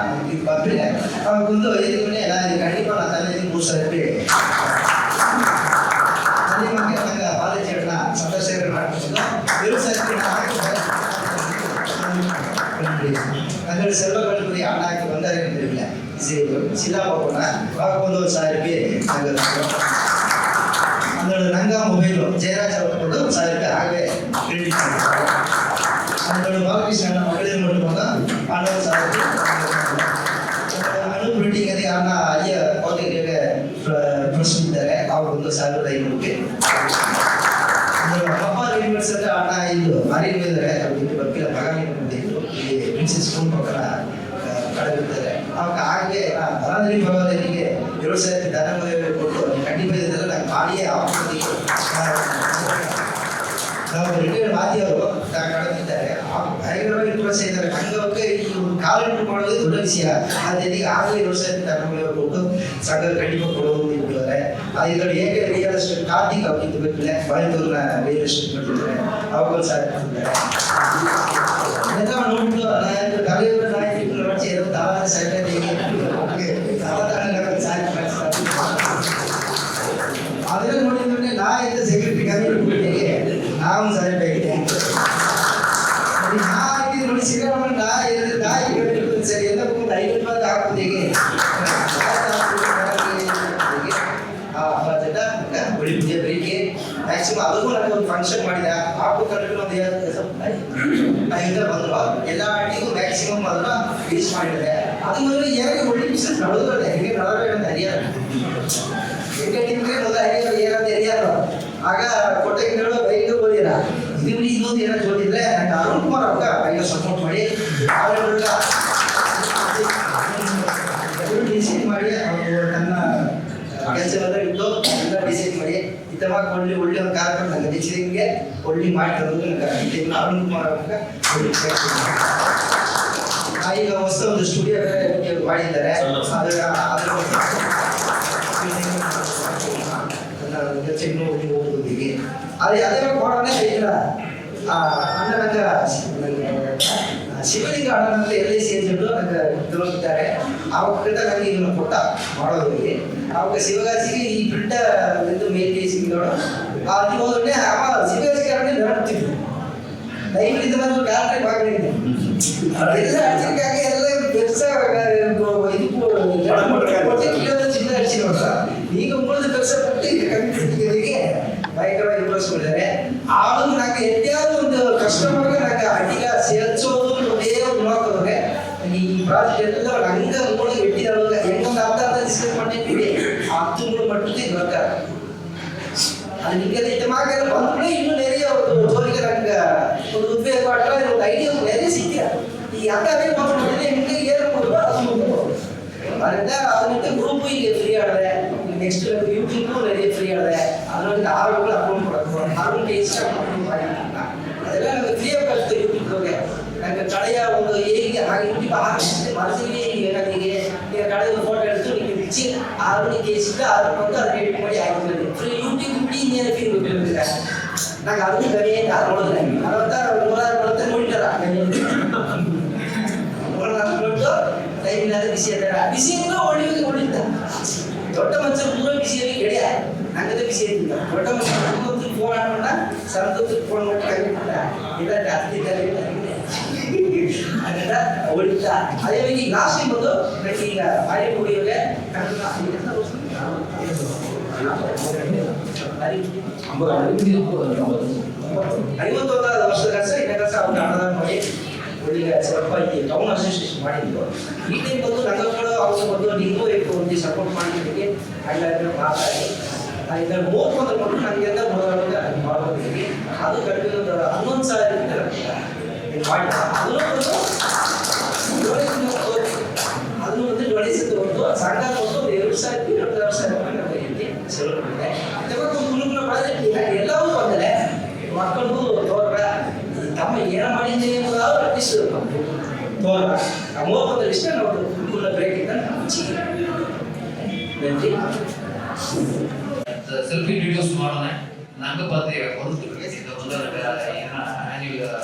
ಬಂದರೆ ಅವ್ರಿಗೊಂದು ಇದನ್ನೇ ನಾನು ಕண்டிப்பாக நான் தண்ணி 3,000 ಅದೇ ಮಕ್ಕಳು ನಂಗೆ ಕಾಲೇಜ್ சந்தோஷம் நடக்கும் வெறும் தங்கள் செல்வ கல்லூரி அண்ணாக்கு வந்தாரு தெரியல சில்லாம போனா பார்க்கும்போது ஒரு 1000 பேர் அதோட நங்கா மொபைலும் ஜெயராஜ் அவர்களோட ஒரு 1000 பேர் ஆகவே அதோட பாலகிருஷ்ணன் மகளிர் மட்டும் தான் 1000 பேர் அனு பிரிண்டிங் அது அண்ணா ஐயா கோட்டைக்கு ಪ್ರಶ್ನಿದ್ದಾರೆ ಅವ್ರಿಗೊಂದು 1500 பேர் ಅಪ್ಪ ಯೂನಿವರ್ಸಿಟಿ ಅಣ್ಣ ಇದು ಮಾರಿನ ಇದ್ದಾರೆ ಅವ್ರಿಗೆ ಬರ್ಕಿಲ್ಲ ಮಗಾನಿ ಬಂದಿದ್ದು ಇಲ್ಲಿ ಪ್ರಿನ್ಸೆಸ್ ಸ್ಕೂಲ್ ಪಕ್ಕದ ಕಳೆದಿದ್ದಾರೆ ಅವಾಗ ಹಾಗೆ ಬರಾದರಿ ಭಗವನಿಗೆ 2,000 ಧನಮಯ ಕೊಟ್ಟು ಖಂಡಿತ ಇದೆಲ್ಲ ನಾನು ಮಾಡಿಯೇ ಆಫೀಸಿಗೆ ನಾವು ರಿಟೈರ್ಡ್ ವಾದಿಯವರು ಕಳೆದಿದ್ದಾರೆ ಭಯಂಕರವಾಗಿ ವಿಶ್ವಾಸ ಇದ್ದಾರೆ ಹಂಗಕ್ಕೆ ಈ ಒಂದು ಕಾಲಂಟು ಮಾಡೋದು ದೊಡ್ಡ ವಿಷಯ ಅದೇ ಆಗಲೇ 2,000 ಧನಮಯ ಕೊಟ್ಟು ಸಂಘ ಖಂಡಿತ ಕೊಡೋದು ಇದ್ದಾರೆ ಇದರ ಹೇಗೆ ರಿಯಲ್ ಎಸ್ಟೇಟ್ ಕಾರ್ತಿಕ್ ಅವ್ರಿಗೆ ಬೇಕಿಲ್ಲ ಬಾಯತೂರಿನ ರಿಯಲ್ ಎಸ್ಟೇಟ್ ಮಾಡಿದ್ದಾರೆ ಅವುಗಳು ಸಾಧಿಸಿದ್ದಾರೆ ಇದೆಲ್ಲ ನೋಡ್ಬಿಟ್ಟು ಕಲಿಯುವ ನಾಯಕರು ನೋಡಿ ಏನೋ ತಾವೇ ಸರ್ಕಾರಿಗೆ ಅದೆಲ್ಲ ನೋಡಿದ್ರೆ ನಾ ಇದ್ದ ಸೆಕ್ಯೂರಿಟಿ ಕಮಿಟಿಗೆ ನಾವು ಸಾಧಿಸಿದೆ ನಾ ಇದು ನೋಡಿ ಸಿಗಲ್ಲ ನಾ ಸರಿ ಎಲ್ಲ 5 ರೂಪಾಯಿ ಹಾಕುದಿಗೆ ಬಳಿ ಪೂಜೆ ಬರೀಕೆ ಮ್ಯಾಕ್ಸಿಮಮ್ ಅದಕ್ಕೂ ನನಗೆ ಒಂದು ಫಂಕ್ಷನ್ ಮಾಡಿದೆ ಆಪು ಕರೆಕ್ಟ್ ಒಂದು ಐದರ ಬಂದ್ರು ಎಲ್ಲ ಆಟಿಗೂ ಮ್ಯಾಕ್ಸಿಮಮ್ ಅದನ್ನ ಯೂಸ್ ಮಾಡಿದ್ದಾರೆ ಅದು ಮೊದಲು ಏನಾಗಿ ಒಳ್ಳೆ ಬಿಸಿನೆಸ್ ನಡೆದ್ರೆ ಹೆಂಗೆ ನಡೆದ್ರೆ ಅಂತ ಹರಿಯಾರ ಹೆಂಗೆ ನಿಮಗೆ ಮೊದಲು ಹರಿಯಾರ ಏನಂತ ಹರಿಯಾರ ಆಗ ಕೊಟ್ಟೆಗಳು ಬೈಕ್ ಓದಿರ ಇನ್ನೊಂದು ಏನೋ ಜೋಡಿದ್ರೆ ನನಗೆ ಅರುಣ್ ಕುಮಾರ್ ಅವಾಗ ಬೈಕ್ ಸಪೋರ್ಟ್ ಮಾಡಿ ಡಿಸೈಡ್ ಮಾಡಿ ಅವರು ತನ್ನ ಕೆಲಸವೆಲ್ಲ ಇಟ್ಟು ಎಲ್ಲ ಡಿಸೈಡ್ ಮಾಡಿ ಇತವಾಗಿ ಒಳ್ಳೆ ಒಂದು ಕಾರ್ಯಕ್ರಮ ನನಗೆ ಡಿಸೈನ್ಗೆ ಒಳ್ಳೆ ಮಾಡಿ ತರೋದು ನನಗೆ ಅರುಣ್ ಕುಮಾರ್ ಅವಾಗ ಈಗ ಹೊಸ ಒಂದು ಸ್ಟುಡಿಯೋ ಮಾಡಿದ್ದಾರೆ ಚೆನ್ನೂರಿಗೆ ಹೋಗೋದಿಗೆ ಅದೇ ಕೊಡೋಣ ಇಲ್ಲ ಅಣ್ಣನಂಗ ಶಿವಲಿಂಗ ಅಣ್ಣನಂತ LIC ಏಜೆಂಟು ನನಗೆ ತಿಳಿದಿದ್ದಾರೆ ಅವಾಗ ನನಗೆ ಇದನ್ನು ಕೊಟ್ಟ ಮಾಡೋದಕ್ಕೆ ಅವಾಗ ಶಿವಗಾಸಿಗೆ ಈ ಬಿಟ್ಟ ಇದು ಮೇಲ್ ಸಿಗಿದೋಳು ಅಲ್ಲಿ ಹೋದ್ರೆ ಶಿವಗಾಸಿಗೆ ಅಣ್ಣ ನಡ್ತಿದ್ರು ದಯವಿಟ್ಟು ಇದನ್ನು ಕ್ಯಾಲ್ರಿ ಭಾಗವಹಿಸಿದೆ ಎಲ್ಲ ಅರ್ಜೆಂಟಾಗಿ ಎಲ್ಲ ಬೆರ್ಸ ಇದು ಚಿನ್ನ ಅಡಿಸಿ ನೋಡ್ರ ಈಗ ಉಳಿದ ಬೆರ್ಸ ಕೊಟ್ಟು ಈಗ ಕಮಿಟಿಗೆ ಭಯಂಕರವಾಗಿ ಇಂಪ್ರೆಸ್ಕೊಂಡಿದ್ದಾರೆ ಆಳು ನನಗೆ ಎಲ್ಲಿಯಾದ್ರೂ ಒಂದು ಕಸ್ಟಮರ್ಗೆ ನನಗೆ ಅಡಿಗೆ ಸೇರಿಸೋದು ಒಂದೇ ಒಂದು ನೋಡ್ಕೋದ್ರೆ ಈ ಪ್ರಾಜೆಕ್ಟ್ ಎಲ್ಲ ಹಂಗ ಮೂಲ ಇಟ್ಟಿದ್ದಾರೆ ಹೆಂಗೊಂದು ಅರ್ಧ ಡಿಸ್ಕಸ್ ಮಾಡಿದ್ದೀವಿ ಹತ್ತು ಮೂರು ಮಟ್ಟಿಗೆ ಬರ್ತಾರೆ ಅದು ನಿಮಗೆ ಇಷ್ಟಮಾಗ ಬಂದ್ರೆ ಇನ್ನೂ ನೆರೆಯ ಒಂದು ಜೋಲಿಗೆ ನನಗೆ ಒಂದು ಉದ್ವೇಗ ಮಾಡ್ರೆ ಒಂದು ಐಡಿಯಾ ನೆರೆ ಸಿಕ್ಕಿಲ್ಲ ಈ ಅದೇ ಮಾಡಿದ್ರೆ ನಿಮಗೆ ಏನು ಕೊಡುವ ಅದು ಅದರಿಂದ ಅದರಿಂದ ಗ್ರೂಪು ಈಗ ಫ್ರೀ ಆಡಿದೆ ನೆಕ್ಸ್ಟ್ ಯೂಟ್ಯೂಬು நிறைய ಫ್ರೀ ಆಡಿದೆ ಅದರಲ್ಲಿ ಆರುಗಳು ಅಕೌಂಟ್ ಕೊಡಬೇಕು ಆರುಗಳಿಗೆ ಇನ್ಸ್ಟಾಗ್ರಾಮ್ ಮಾಡಿಲ್ಲ ಅದೆಲ್ಲ ನನಗೆ ಫ್ರೀಯಾಗಿ ಕಲಿತು ಯೂಟ್ಯೂಬ್ಗೆ ನನಗೆ ಕಳೆಯ ಒಂದು ಹೇಗೆ ಹಾಗೆ ಯೂಟ್ಯೂಬ್ ಆರಿಸಿದೆ ಮನಸ್ಸಿಗೆ ಏನಾಗಿದೆ ಈಗ ಕಳೆಯ ಒಂದು ಫೋಟೋ எடுத்து நீங்கள் பிடிச்சி ஆறுமணிக்கு கேசிட்டு 6 வந்து அதை எடிட் பண்ணி ஆகிடுது ஃப்ரீ யூடியூப் இப்படி இந்த ஃபீல் கொடுத்துருங்க நாங்கள் அதுவும் கரையே ನೋಡಿದ್ರೆ ಅರವತ್ತ ನೋಡಿದಾರ ಟೈಮಿನಾದ್ರೆ ಬಿಸಿ ಇದ್ದಾರೆ ಬಿಸಿಯಿಂದ ಒಳ್ಳಿದ್ದ ದೊಡ್ಡ ಮನುಷ್ಯರು ಪೂರ ಬಿಸಿಯಾಗಿ ಗೆಳೆಯ ನಂಗದ ಬಿಸಿ ಇದ್ದಿಲ್ಲ ದೊಡ್ಡ ಮನುಷ್ಯರು ಫೋನ್ ಆಡ್ಕೊಂಡ ಸಂತೋಷ ಫೋನ್ ಮಾಡಿ ಕೈಬಿಟ್ಟ ಇಲ್ಲ ಜಾಸ್ತಿ ಅದರಿಂದ ಒಳ್ಳಿದ್ದ ಅದೇ ಈಗ ಲಾಸ್ಟ್ ಟೈಮ್ ಬಂದು ನನಗೆ ಈಗ ಬಾರಿ ಕುಡಿಯೋಗೆ ಐವತ್ತೊಂದಾದ ವರ್ಷದ ಕೆಲಸ ಇನ್ನ ಕೆಲಸ ಅವ್ರು ಅನುದಾನ ಮಾಡಿ ಒಳ್ಳೆಯ ಸ್ವಲ್ಪ ಈ ಟೌನ್ ಅಸೋಸಿಯೇಷನ್ ಮಾಡಿದ್ರು ಈ ಟೈಮ್ ಬಂದು ನಗರಗಳು ಅವರು ಬಂದು ನೀವು ಒಂದು ಸಪೋರ್ಟ್ ಮಾಡಿದ್ದಕ್ಕೆ ಎಲ್ಲ ಮಾತಾಡಿ ಇದರ 31 ಮಕ್ಕಳು ನನಗೆಲ್ಲ ಮಾಡೋದಕ್ಕೆ ಅದು ಕಡಿಮೆ ಒಂದು 11,000 ಮಾಡಿ ಅದನ್ನು ಒಂದು ಡೊನೇಷನ್ ಒಂದು ಸಂಘ ಒಂದು 2,000 ಸೆಲೆಬ್ರಿಟಿ ಕುಲುಕುಲ ಪ್ರಾಜೆಕ್ಟ್ ಎಲ್ಲವೂ ಬಂದರೆ ಮಕ್ಕಳಿಗೂ ತೋರ್ರ ತಮ್ಮ ಏನು ಮಾಡಿದ್ದೆ ಎಂಬುದಾದ್ರು ಅಟ್ಲೀಸ್ಟ್ ತೋರ್ರ 31 ಇಷ್ಟ ನಾವು ಕುಲುಕುಲ ಬ್ರೇಕ್ ಇದ್ದ ಸೆಲ್ಫಿ ವಿಡಿಯೋಸ್ ಮಾಡೋಣ ನಂಗೆ ಬರ್ತೀವಿ ಹೊರತುಪಡಿಗೆ ಸಿದ್ಧ ಬಂದ ಆನ್ಯುವಲ್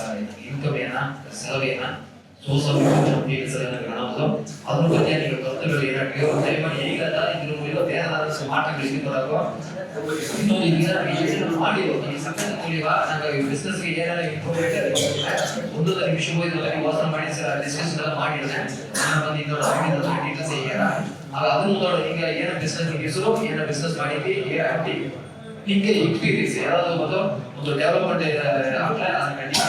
ಇನ್ಕಮ್ ಏನ ಸೆಲವ್ ಏನ ಸೋರ್ಸ್ ಆಫ್ ಇನ್ಕಮ್ ಕಾಣೋದು ಅದ್ರ ಬಗ್ಗೆ ನೀವು ಕರ್ತವ್ಯಗಳು ಏನಾಗ್ತೀವಿ ದಯಮಾಡಿ ಈಗಲ್ಲ ಇದ್ರ ಮೂಲಕ ಏನಾದರೂ ಮಾಟಗಳು ಇಲ್ಲಿ ಬರೋದು ಇನ್ನೊಂದು ಈಗ ಏನು ಮಾಡಿರೋದು ಈ ಸಂಘದ ಮೂಲಕ ನಾವು ಬಿಸ್ನೆಸ್ಗೆ ಏನೆಲ್ಲ ಇಂಪ್ರೂವ್ಮೆಂಟ್ ಒಂದು ನಿಮಿಷ ಹೋಗಿ ವಾಸನ ಮಾಡಿ ಡಿಸ್ಕಷನ್ ಎಲ್ಲ ಮಾಡಿದ್ರೆ ನಾನು ಬಂದು ಇನ್ನೊಂದು ಡೀಟೇಲ್ಸ್ ಹೇಗಾರ ಆಗ ಅದನ್ನು ನೋಡಿ ಈಗ ಏನೋ ಬಿಸ್ನೆಸ್ ಹೆಸರು ಏನೋ ಬಿಸ್ನೆಸ್ ಮಾಡಿದ್ವಿ ನಿಮಗೆ ಎಕ್ಸ್ಪೀರಿಯನ್ಸ್ ಯಾರಾದ್ರೂ ಬಂದು ಒಂದು ಡೆವಲಪ್ಮೆಂಟ್ ಆಗ್ಲೇ ಖಂಡಿತ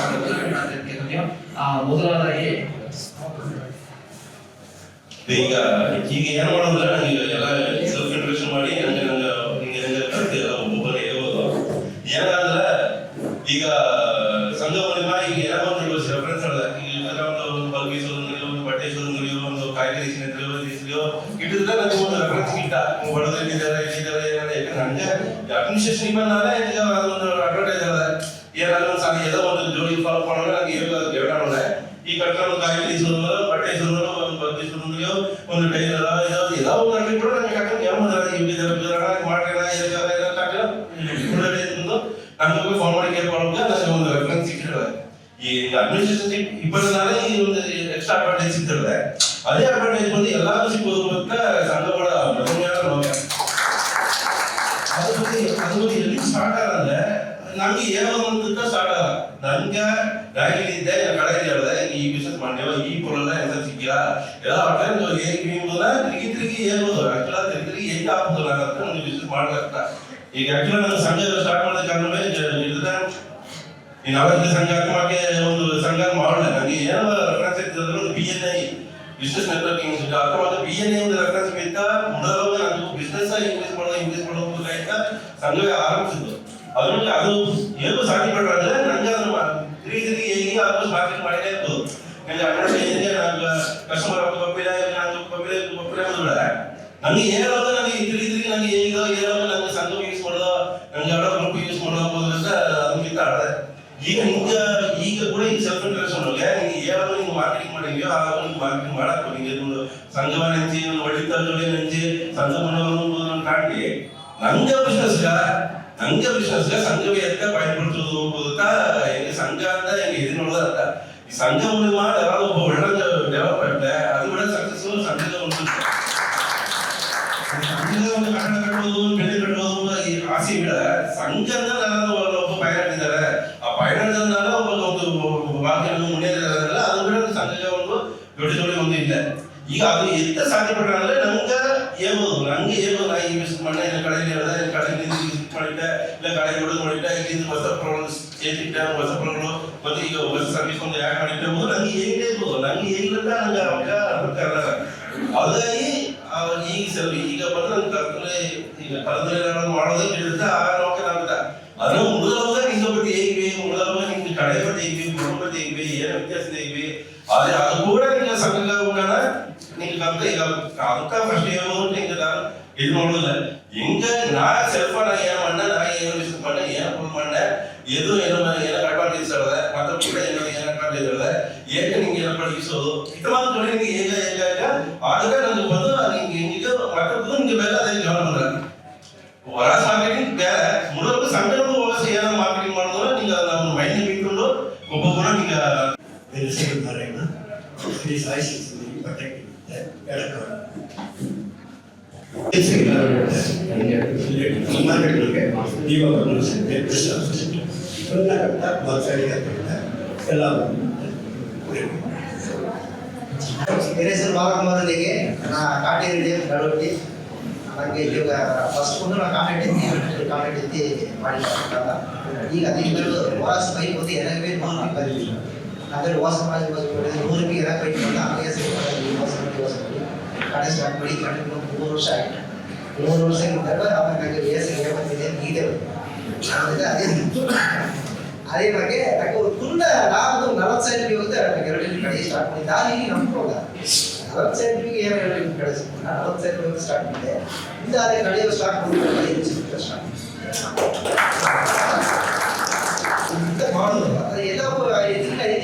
ಮೊದಲಾಗಿ ಈಗ ಏನ್ ಮಾಡೋದ್ರೆ ನನಗೆ ಎಲ್ಲ ಸೆಲ್ಫ್ ಇಂಟ್ರೆಸ್ಟ್ ಮಾಡಿ ಹಿಂಗೆ ಒಬ್ಬೊಬ್ಬರೇ ಹೇಳ್ಬೋದು. ಏನಂದ್ರೆ ಈಗ ಸಂಘ ಮನೆಮ ಈಗ ಏನೋ ಒಂದು ರೆಫರೆನ್ಸ್ ಅಲ್ಲ, ಈಗ ಒಂದು ಬಲ್ಬಿ ಶೋರೂಮ್ಗಳಿಯೋ ಒಂದು ಬಟ್ಟೆ ಶೋರೂಮ್ಗಳಿಯೋ ಒಂದು ಕಾಯಿಲೆ ಇಟ್ಟಿದ್ರೆ ನನಗೆ ಒಂದು ರೆಫರೆನ್ಸ್ ಗಿಟ್ಟ ಬಡದಿದ್ದಾರೆ ಏನಾದ್ರೆ ಯಾಕಂದ್ರೆ ನಂಗೆ ಅಡ್ಮಿನಿಸ್ಟ್ರೇಷನ್ ಇಬ್ಬನಾದ್ರೆ ಈಗ ಅದೊಂದು ಅಡ್ವರ್ಟೈಸ್ ಅದ ಏನಾದ್ರು ಸಾಲ ಏನೋ ಒಂದು ಜೋಡಿ ಫಾಲೋ ಮಾಡೋಣ ನನಗೆ ಹೇಳೋಣ ಈ ಕಟ್ಕೊಂಡು ಕಾಯಿಲೆ ಶೋರೂಮ್ ಬಟ್ಟೆ ಶೋರೂಮ್ ಒಂದು ಬಲ್ಬಿ ಶೋರೂಮ್ಗಳಿಯೋ ಒಂದು ಟೈಲರ್ ಏನೋ ಒಂದು ಅಂಗಡಿ ಕೂಡ ನನಗೆ ಹಾಕೊಂಡು ಯಾವ ನಂಗೆ ಫೋನ್ ಮಾಡಿ ಕೇಳ್ಕೊಳ್ಳೋಕೆ ನನಗೆ ಒಂದು ರೆಫರೆನ್ಸ್ ಸಿಕ್ಕಿರ್ತದೆ. ಈ ಅಡ್ಮಿನಿಸ್ಟ್ರೇಷನ್ ಇಬ್ಬರನಾಲೆ ಈ ಒಂದು ಎಕ್ಸ್ಟ್ರಾ ಅಡ್ವಾಂಟೇಜ್ ಸಿಗ್ತಿರ್ತದೆ. ಅದೇ ಅಡ್ವಾಂಟೇಜ್ ಬಂದು ಎಲ್ಲಾರು ಸಿಗ್ಬೋದು ಅಂತ ಸಂಘಗಳ ಅದು ಎಲ್ಲಿ ಸ್ಟಾರ್ಟ್ ಆಗಂದ್ರೆ ನಮ್ಗೆ ಏನೋ ಅಂತ ಸ್ಟಾರ್ಟ್ ಆಗ ನನ್ಗೆ ಬ್ಯಾಂಕಿನಿದ್ದೆ ಕಡೆ ಹೇಳಿದೆ ಈ ಬಿಸ್ನೆಸ್ ಮಾಡ್ತೇವ ಈ ಪೊಲ ಹೆಸರು ಸಿಕ್ಕಿಲ್ಲ ಎಲ್ಲ ತಿರುಗಿ ಹೇಳ್ಬೋದು ಆಕ್ಚುಲ ತಿರುಗಿ ಹೇಗೆ ಆಗ್ಬೋದು ನಾನು ಅಂತ ಒಂದು ಬಿಸ್ನೆಸ್ ಮಾಡ್ಲಕ್ಕ. ಈಗ ಆಕ್ಚುಲಿ ನಾನು ಸಂಘ ಸ್ಟಾರ್ಟ್ ಮಾಡಿದ ಕಾರಣವೇ ನಾವೆಲ್ಲ ಸಂಘ ಹಾಕಿ ಒಂದು ಸಂಘ ಮಾಡಲ್ಲ. ನನಗೆ ಏನೋ ರೆಫರೆನ್ಸ್ ಇರ್ತದ್ರೆ ಒಂದು BNI ಬಿಸ್ನೆಸ್ ನೆಟ್ವರ್ಕಿಂಗ್ ಅಥವಾ BNI ಒಂದು ರೆಫರೆನ್ಸ್ ಬೇಕಾ ಮೊದಲಾಗ ನಾನು ಬಿಸ್ನೆಸ್ ಇಂಗ್ಲೀಷ್ ಮಾಡೋದು ಅಂತ ಸಂಘವೇ ಆರಂಭಿಸಿದ್ದು. ಅದ್ರಲ್ಲಿ ಅದು ಏನು ಸಾಧ್ಯ ಪಡ್ರೆ ನಂಗೆ ಅದನ್ನು ತಿರುಗಿ ಹೇಗೆ ಆಲ್ಮೋಸ್ಟ್ ಮಾರ್ಕೆಟ್ ಮಾಡಿನೇ ಇರ್ಬೋದು. ನನಗೆ ಹೇಗೆ ನಾನು ಕಸ್ಟಮರ್ ಪಪ್ಪಿಲೆ ನನಗೆ ಏನಾದ್ರು ನನಗೆ ತಿರುಗಿ ನನಗೆ ಹೇಗೋ ಏನಾದ್ರು ನನಗೆ ಸಂಘ ಯೂಸ್ ಮಾಡೋದು ನಂಗೆ ಯಾರೋ ಗ್ರೂಪ್ ಯೂಸ್ ಮಾಡೋದು ಅಂತ ಅದಕ್ಕಿಂತ ಆಡದೆ. ಈಗ ಕೂಡ ಈ ಸೆಲ್ಫ್ ಇಂಟ್ರೆಕ್ಷನ್ ನಿಮ್ಗೆ ಏನಾದ್ರು ನೀವು ಮಾರ್ಕೆಟಿಂಗ್ ಮಾಡಿದ್ಯೋ ಆಗ ನೀವು ಮಾರ್ಕೆಟಿಂಗ್ ಮಾಡಕ್ ನಿಮಗೆ ಸಂಘವ ನೆಂಚಿ ಒಳ್ಳಿತ ಜೋಡಿ ನೆಂಚಿ ಸಂಘ ಮಾಡೋದು ಕಾಣಿ ನಂಗೆ ಬಿಸ್ನೆಸ್ಗ ಸಂಘವೇ ಎತ್ತ ಪಾಯಿಂಟ್ಬಿಡ್ತೋದು ಹೋಗೋದಕ್ಕ ಹೆಂಗೆ ಸಂಘ ಅಂತ ಹೆಂಗೆ ಇದು ನೋಡೋದಂತ ಈ ಸಂಘ ಮೂಲಕ ಯಾರಾದ್ರೂ ಒಬ್ಬ ಒಳ್ಳೆ ಡೆವಲಪ್ ಆಗ್ತದೆ ಅದು ಕೂಡ ಸಕ್ಸಸ್ಫುಲ್ ಸಂಘದ ಒಂದು ಕಟ್ಟಡ ಕಟ್ಟೋದು ಬೆಳೆ ಕಟ್ಟೋದು ಈ ಆಸೆ ಬಿಡ ಸಂಘದ ಒಬ್ಬ ಪೈಲಟ್ ಇದ್ದಾರೆ ಆ ಪೈಲಟ್ ಒಬ್ಬ ವಾಕ್ಯವನ್ನು ಮುನ್ನಡೆಲ್ಲ ಅದು ಕೂಡ ಸಂಘದ ಒಂದು ಜೋಡಿ ಒಂದು ಇಲ್ಲ. ಈಗ ಅದು ಎಂತ ಸಾಧ್ಯ ಪಟ್ಟ ಅಂದ್ರೆ ನಂಗೆ ಹೇಳ್ಬೋದು ನಾ ಈ ಬಿಸ್ನೆಸ್ ಮಾಡಿ ಕಡೆ ಹೇಳಿದೆ ಕಡೆ ಮಾಡಿಟ್ಟೆ ಇಲ್ಲ ಕಡೆ ಹೊಡೆದು ಮಾಡಿಟ್ಟೆ ಇಲ್ಲಿಂದ ಹೊಸ ಪ್ರಾಬ್ಲಮ್ ಸೇರಿಟ್ಟೆ ಹೊಸ ಪ್ರಾಬ್ಲಮ್ ಮತ್ತೆ ಈಗ ಹೊಸ ಸರ್ವಿಸ್ ಒಂದು ಯಾಕೆ ಮಾಡಿಟ್ಟೆ ನಂಗೆ ಹೇಗೆ ಇರ್ಬೋದು ನಂಗೆ ಹೇಗಿಲ್ಲ ನಂಗೆ ಅವಾಗ ಹಾಗಾಗಿ ಈಗ ಬಂದ್ರೆ ನನ್ ಕರ್ತನೆ ಈಗ ಕರ್ತನೆ ಮಾಡೋದೇ ಹೇಳಿದ್ರೆ ಆ ನೋಕೆ ನಾವಿದ್ದ ಅದನ್ನ ಮುಗಿದವಾಗ ನಿಂಗೆ ಬಟ್ಟೆ ಹೇಗಿವೆ ಮುಗಿದವಾಗ ನಿಮ್ಗೆ ಕಡೆ ಬಟ್ಟೆ ಹೇಗಿವೆ ಗುರು ಬಟ್ಟೆ ಹೇಗಿವೆ ಏನು ವ್ಯತ್ಯಾಸ ಹೇಗಿವೆ ಆದ್ರೆ ಅದು ಕೂಡ ನಿಂಗೆ ಸಂಘ ಉಂಟಾನ ನಿಂಗೆ ಕಲ್ತ ಈಗ ಅದಕ್ಕ ಫಸ್ಟ್ ಹೇಳ್ಬೋದು ನಿಂಗೆ ಇದು ನೋಡೋದಿಲ್ಲ ಹಿಂಗ ನಾ ಸೆಲ್ಫ ನಾ ಏನ್ ಮಾಡ ನಾ ಏನು ಬಿಸ್ನೆಸ್ ಮಾಡ ಏನ್ ಫುಲ್ ಮಾಡ ಇದು ಏನೋ ಅಡ್ವಾಂಟೇಜ್ ಹೇಳ್ದೆ ಮತ್ತೆ ಕೂಡ ಏನೋ ಅಡ್ವಾಂಟೇಜ್ ಹೇಳ್ದೆ ಏಕೆ ನಿಂಗೆ ಏನಪ್ಪ ಇಸೋದು ಇಷ್ಟವಾದ ಜೋಡಿ ನಿಂಗೆ ಹೇಗ ಆಗ ನಂಗೆ ಬಂದು ನಿಂಗೆ ಹಿಂಗ ಮತ್ತೆ ನಿಂಗೆ ಬೇರೆ ಅದೇ ಜಾನ್ ಬಂದ್ರೆ ಹೊರ ಮಾರ್ಕೆಟಿಂಗ್ ಬೇರೆ ಮುಳೋದು ಸಂಘಗಳು ಹೊಸ ಏನೋ ಮಾರ್ಕೆಟಿಂಗ್ ಮಾಡಿದ್ರೆ ನಿಂಗೆ ನಮ್ಮ ಮೈಂಡ್ ಬಿಟ್ಕೊಂಡು ಒಬ್ಬೊಬ್ಬರ ನಿಂಗೆ ನಾರಾಯಣ ಶ್ರೀ ಸಾಯಿ ಮಾರ್ಕೆಟ್ಗಳಿಗೆ ಇವಾಗ ಎಲ್ಲ ಹೆಸರು ಬಾಲಕುಮಾರನಿಗೆ ನಾ ಕಾಟಿ ಬೆಳವಟ್ಟಿ ನನಗೆ ಈಗ ಫಸ್ಟ್ ಬಂದು ನಾ ಕಾಂಟ್ಯಾಕ್ಟ್ ಎತ್ತಿ ಮಾಡಿ ಈಗ ಅದಕ್ಕೆ ವಾಸ ಪೈ ಬಂದು ಎರಡವೇ 100 ರೂಪಾಯಿ ಬಂದಿಲ್ಲ ಅಂದರೆ ವಾಸ ಮಾಡಿ 100 ರೂಪಾಯಿ ಎರಡು ಪೈ ಬಂದ ಹಾಗೆ ವಾಸ ಕಡೆ ಸ್ಟಾರ್ಟ್ ಮಾಡಿ ಕಂಟಿನ್ಯೂ 3 ವರ್ಷ ಆಯಿತು 3 ವರ್ಷ ಇದ್ದಾಗ ಆಮೇಲೆ ನನಗೆ ಬೇಸಿಗೆ ಬಂದಿದೆ ಇದೆ ಅದೇ ಬಗ್ಗೆ ನನಗೆ ಒಂದು ಫುಲ್ ನಾನು 40,000 ರೂಪಾಯಿ ಹೋಗುತ್ತೆ ನನಗೆ 2 ಲೀಟರ್ ಕಡೆ ಸ್ಟಾರ್ಟ್ ಮಾಡಿ ದಾರಿ ನಂಬ್ಕೊಳ್ಳೋದ 40,000 ರೂಪಾಯಿಗೆ ಏನು 2 ಲೀಟರ್ ಕಡೆ ಸಿಗ್ತದೆ 40,000 ರೂಪಾಯಿ ಸ್ಟಾರ್ಟ್ ಮಾಡಿದೆ ಇಂದ ಅದೇ ಕಡೆಯೋ ಸ್ಟಾರ್ಟ್ ಮಾಡಿದ್ರೆ 5 ಸಿಗ್ತದೆ ಸ್ಟಾರ್ಟ್ ಮಾಡೋದು ಅದು ಎಲ್ಲವೂ 5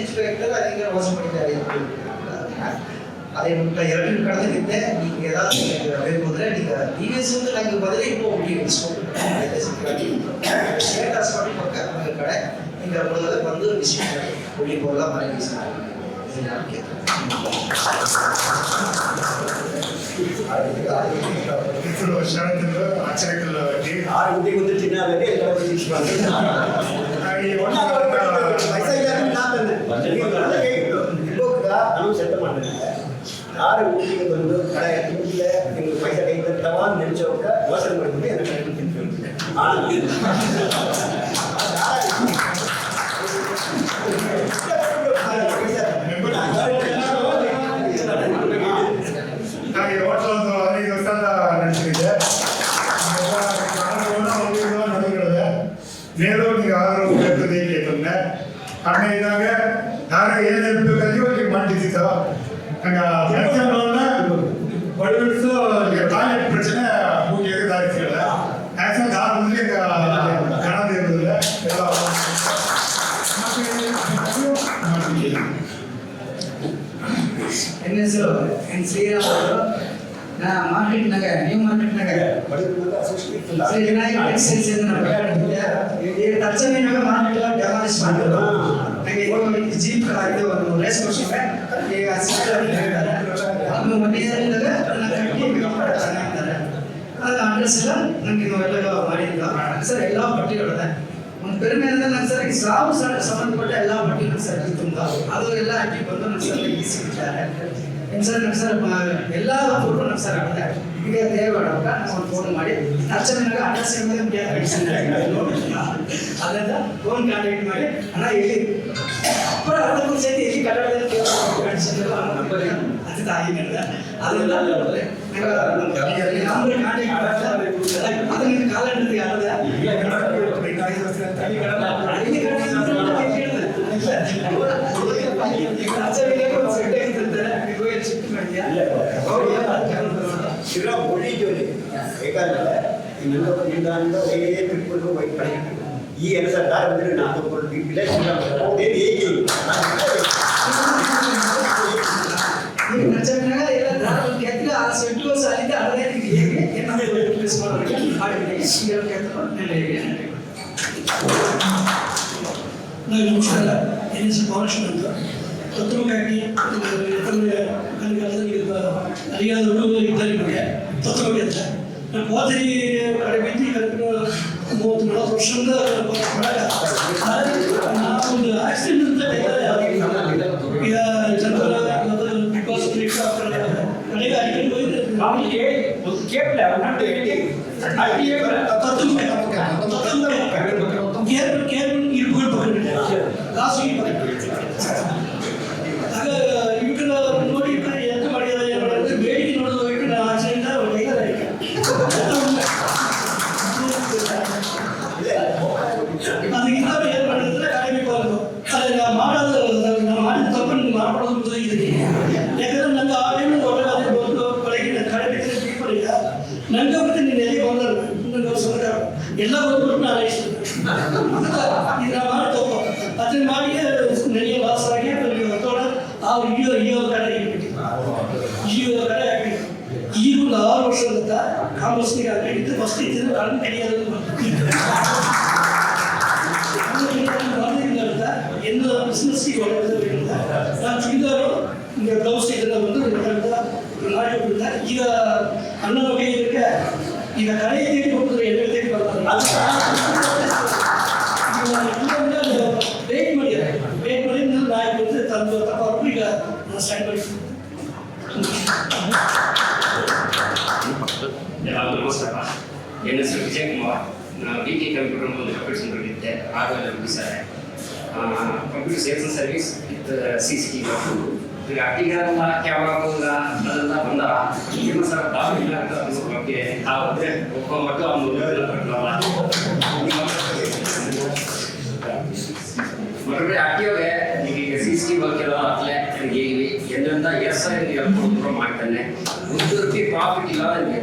ಇಂಚ್ ಬೇಕಾದ್ರೆ ಅದಕ್ಕೆ ವಾಸ ಮಾಡಿದ್ದಾರೆ ಅದೇ 2 ಲೀಟರ್ ಕಡೆದಿದ್ದೆ ಈಗ ಏನಾದ್ರು ಬೇಕು ಅಂದರೆ ಈಗ DVS ಒಂದು ನನಗೆ ಬದಲೇ ಇನ್ನೂ ಸ್ಟೇಟ್ ಹಾಸ್ಪಿಟಲ್ ಪಕ್ಕ ಕಡೆ ಈಗ ಬಂದು ಡಿಸ್ಟ್ರಿಕ್ಟ್ ಉಳ್ಳಿಬೋಲ್ಲ ಮನೆ ఇప్పుడు శరత్తులు ఆచరణలో పెట్టి 6 గంటలకు ముందు తినాలని ఎలా తీసుకున్నాను ఈ ಪೈಸಾ ಇಲ್ಲ ನಾನು ಸೆಟ್ ಮಾಡಿದೆ 6 ಗಂಟೆಗೆ ಬಂದು ಕಡೆ ತಿಂಡಿಗೆ ನಿಮ್ಗೆ ಪೈಸಾ ಕೈ ತವ ನೆನೆಸೋಕ ಮೋಸ ಮಾಡಿಬಿಟ್ಟು ಎಲ್ಲ ಕಡೆ ತಿಂತೀನಿ ನನಗೆ ಹೋಟ್ಲ್ ಒಂದು 5 ವರ್ಷ ನಡೆಸಿದೆ ನಡುಗಳಿದೆ ನೇರು ನೀವು ಯಾರು ಬೇಕು ತಂದೆ ಅಣ್ಣ ಇದ್ದಾಗ ಯಾರು ಏನು ಹೇಳ್ಬೇಕಲ್ಲಿ ಹೋಗಿ ಮಾಡಿದ್ದಿತ್ತು ನಂಗೆ ಕೆಲಸಗಳನ್ನ ಒಳಗಿಡಿಸು ಟಾಯ್ಲೆಟ್ ಪ್ರಚನೆ ಹೋಗಿ ದಾರಿಸಿಲ್ಲ ಆಕ್ಸಿಡೆಂಟ್ ಆದ್ಮೇಲೆ ಈಗ ಕಾಣದೇ ಇರೋದಿಲ್ಲ ಎಲ್ಲ ನನ್ನ ಹೆಸರು ಎನ್ ಶ್ರೀರಾಮ್ ಅವರು. ನಾ ಮಾರ್ಕೆಟ್ನಾಗ ನ್ಯೂ ಮಾರ್ಕೆಟ್ನಾಗ ಶ್ರೀ ವಿನಾಯಕ ಟೆಕ್ಸ್ಟೈಲ್ಸ್ ಅಂತ ನಾವು ಈ ತರ್ಚನಿನಾಗ ಮಾರ್ಕೆಟ್ ಡೆಮಾಲಿಷ್ ಮಾಡಿದ್ರು. ನನಗೆ ಜೀಪ್ ಇದು ಒಂದು ರೇಸ್ ಕೊಡ್ಸಿದ್ರೆ ಈಗ ಸಿಕ್ಕಾಗಿ ಹೇಳ್ತಾರೆ ಅದನ್ನು 1 year ಇದ್ದಾಗ ಅದನ್ನ ಕಟ್ಟಿ ಚೆನ್ನಾಗಿದ್ದಾರೆ. ಅದು ಅಡ್ರೆಸ್ ಎಲ್ಲ ನನಗೆ ನಾವೆಲ್ಲ ಮಾಡಿದ್ದು ಸರ್. ಎಲ್ಲ ಬಟ್ಟೆಗಳಿದೆ ಒಂದು ಕಡಿಮೆ ಅಂದ್ರೆ ನನ್ನ ಸರ್ ಸಾವು ಸಂಬಂಧಪಟ್ಟ ಎಲ್ಲ ಬಟ್ಟೆಗಳು ಸರ್ ತುಂಬ ಅದು ಎಲ್ಲ ಹಾಕಿ ಬಂದು ನನ್ನ ಸರ್ ಸಿಗ್ತಾರೆ. ಏನು ಸರ್ ನಮ್ಮ ಸರ್ ಎಲ್ಲ ಫೋಟೋ ನಮ್ಮ ಸರ್ ಆಗಿದೆ. ಈಗ ದೇವೇಗೌಡ ನಾವು ಫೋನ್ ಮಾಡಿ ಅರ್ಚನೆಯಾಗ ಅಡ್ರೆಸ್ ಅದರಿಂದ ಫೋನ್ ಕಾಂಟ್ಯಾಕ್ಟ್ ಮಾಡಿ ಅಣ್ಣ ಇಲ್ಲಿ ಅಪ್ಪರ ಅರ್ಧಕ್ಕೂ ಸಹಿತ ಇಲ್ಲಿ ಕನ್ನಡದಲ್ಲಿ ಅದು ತಾಯಿ ನಡೆದ ಅದೆಲ್ಲ ಅದು ನಿಮ್ಗೆ ಕಾಲಂಡ್ರಿಗೆ ಶಿರಾ ಒಳ್ಳೆ ಜೋಲಿ ಬೇಕಾದ್ರೆ ಇನ್ನೊಂದು ನಿಲ್ದಾಣ ಟ್ರಿಪ್ಪಿಗೂ ಬೈಕ್ ಪಡೆಯಿತು ಈ ಕೆಲಸ ಬಂದರೆ ನಾನು ವಿಲೇಜ್ ಹೇಗೆ ಆ ಸೆಟ್ಟು ಸಾಲಿದೆ ಅದೇ ಹೇಗೆ ನಮಸ್ಕಾರ. ನನ್ನ ಹೆಸರು ಪವನಕೃಷ್ಣ ಅಂತ. ತತ್ವಕ್ಕಾಗಿ ಯಾಕಂದರೆ ನನಗೆ ಅದರಲ್ಲಿ ಅರಿಯಾದ ಹುಡುಗರು ಇದ್ದಾರೆ ನಿಮಗೆ ತತ್ವಕ್ಕೆ ಅಂತ ನಾನು ಹೋದ್ರಿ ಕಡೆ ಬಿದ್ದು ಕರೆಕ್ಟ್ 30-40 ವರ್ಷದಿಂದ ನಾವೊಂದು ಆಕ್ಸಿಡೆಂಟ್ ಅಂತ ಈಗ ಜನರ ಬಿಕಾಸ್ ಕಡೆಗೆ ಆಯ್ಕೊಂಡು ಹೋಗಿದ್ದೆ ಆಗ ಇವಕ್ಕನ್ನ ನೋಡಿ ಎಂತ ಮಾಡಿದ ಬೇಡಿಕೆ ನೋಡೋದು ಇವಕ್ಕನ್ನ ಆಚೆಯಿಂದ ಅದಕ್ಕಿಂತ ಏನು ಮಾಡಿದ್ರೆ ಕಾಯಬೇಕು ಅದು ಆದರೆ ನಾವು ಮಾಡೋದು ನಾವು ಮಾಡಿದ ತಪ್ಪನ್ನು ಮಾಡ್ಕೊಳ್ಳೋದು ಇದಕ್ಕೆ. ಯಾಕಂದ್ರೆ ನಂಗೆ ಆ ಟೈಮಲ್ಲಿ ಒಳ್ಳೆ ಬಂದು ಬೆಳಗ್ಗೆ ಕಡಿಮೆ ಪೀಪಲ್ ಈಗ ನಂಗೆ ಮತ್ತೆ ನೀನು ಎಲ್ಲಿ ಬಂದರು ನನಗೆ ಸರ್ಕಾರ ಎಲ್ಲ ಬಂದ್ಬಿಟ್ಟು ನಾನು ಇಷ್ಟ ಈಗ ನಾವು ಮಾಡಿ ತಪ್ಪು ಅದನ್ನ ಮಾಡಿ ನನಗೆ ಲಾಸ್ ಆಗಿ ತೋಡ ಆ ಇಯೋ ಕಡೆ ಇಯೋ ಕಡೆ ಆಗ್ಬಿಟ್ಟು ಈಗ ಒಂದು 6 ವರ್ಷದಿಂದ ಕಾಂಗ್ರೆಸ್ನಿಗೆ ಆಗಬೇಕಿತ್ತು ಫಸ್ಟ್ ಇದ್ದಿದ್ದು ಕಡಿಮೆ ಕಡಿಯೋದು ಎಂದು ಬಿಸ್ನೆಸ್ಗೆ ಒಳ್ಳೆಯದು ನಾನು ಚೂಡಿದಾರು ಬ್ಲೌಸ್ ಇದೆಲ್ಲ ಬಂದು ಮಾಡಿಬಿಟ್ಟಿದ್ದ. ಈಗ ಅಣ್ಣನ ಕೈ ಇದಕ್ಕೆ ಈಗ ಕಡೆ ತೆಗೆದು ಹೋಗಿದ್ರೆ ಎಲ್ಲ ತೆಗೆದು ಬರ್ತಾರೆ ವೇಟ್ ಮಾಡಿ ನಾಯಿ ಬಂದು ತಂದು ತಪ್ಪ ಈಗ ನಾನು ಸ್ಟ್ಯಾಂಡ್ ಮಾಡಿ ಎಲ್ಲರಿಗೂ ನಮಸ್ಕಾರ. ನನ್ನ ಹೆಸರು ವಿಜಯಕುಮಾರ್. ನಾನು BK ಕಂಪ್ಯೂಟರ್ ಒಂದು ಕಂಪ್ಯೂಟರ್ ಸೆಂಟರ್ ಇದ್ದೆ. ಆಗ ಮುಗಿಸಾರೆ computer sales and service with CCTV. ಈಗ ಅಟ್ಟಿಗೆಲ್ಲ ಕ್ಯಾಮ್ರಾ ಅದೆಲ್ಲ ಬಂದ ನಿಮ್ಮ ಸರ್ ಇಲ್ಲ ಅಂತ ಬಗ್ಗೆ ಆದರೆ ಒಬ್ಬ ಅವನು ಮಕ್ಕಳು ಆಕ್ಟಿವ್ಗೆ ಈಗ CCTV ಕೆಲವು ಹಾಕ್ಲೆ ನನಗೆ ಎಂದರಿಂದ ಹೇಳ್ಕೊಡ್ತಾರೆ ಮಾಡ್ತಾನೆ. ₹1 ಪ್ರಾಫಿಟ್ ಇಲ್ಲ ನನಗೆ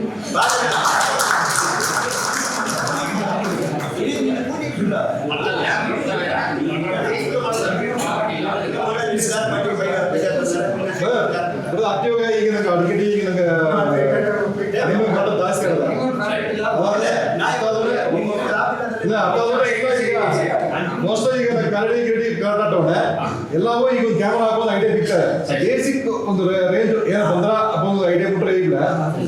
ಆಕ್ಟಿವ್ಗೆ ಈಗ ನಂಗೆ ಅಡುಗೆ ಈಗ ನಂಗೆ ಜಾಸ್ತಿ ಮೋಸ್ಟ್ ಈಗ ಕರಡಿ ಗಿರಡಿ ಕರ್ನಾಟಕ ಎಲ್ಲವೂ ಈಗ ಒಂದು ಕ್ಯಾಮರಾ ಹಾಕೋದು ಐಡಿಯಾ ಬಿಡ್ತಾರೆ ಬೇಸಿಕ್ ಒಂದು ರೇಂಜ್ ಏನೋ ಬಂದ್ರ ಒಂದು ಐಡಿಯಾ ಬಿಟ್ರೆ ಇಲ್ಲ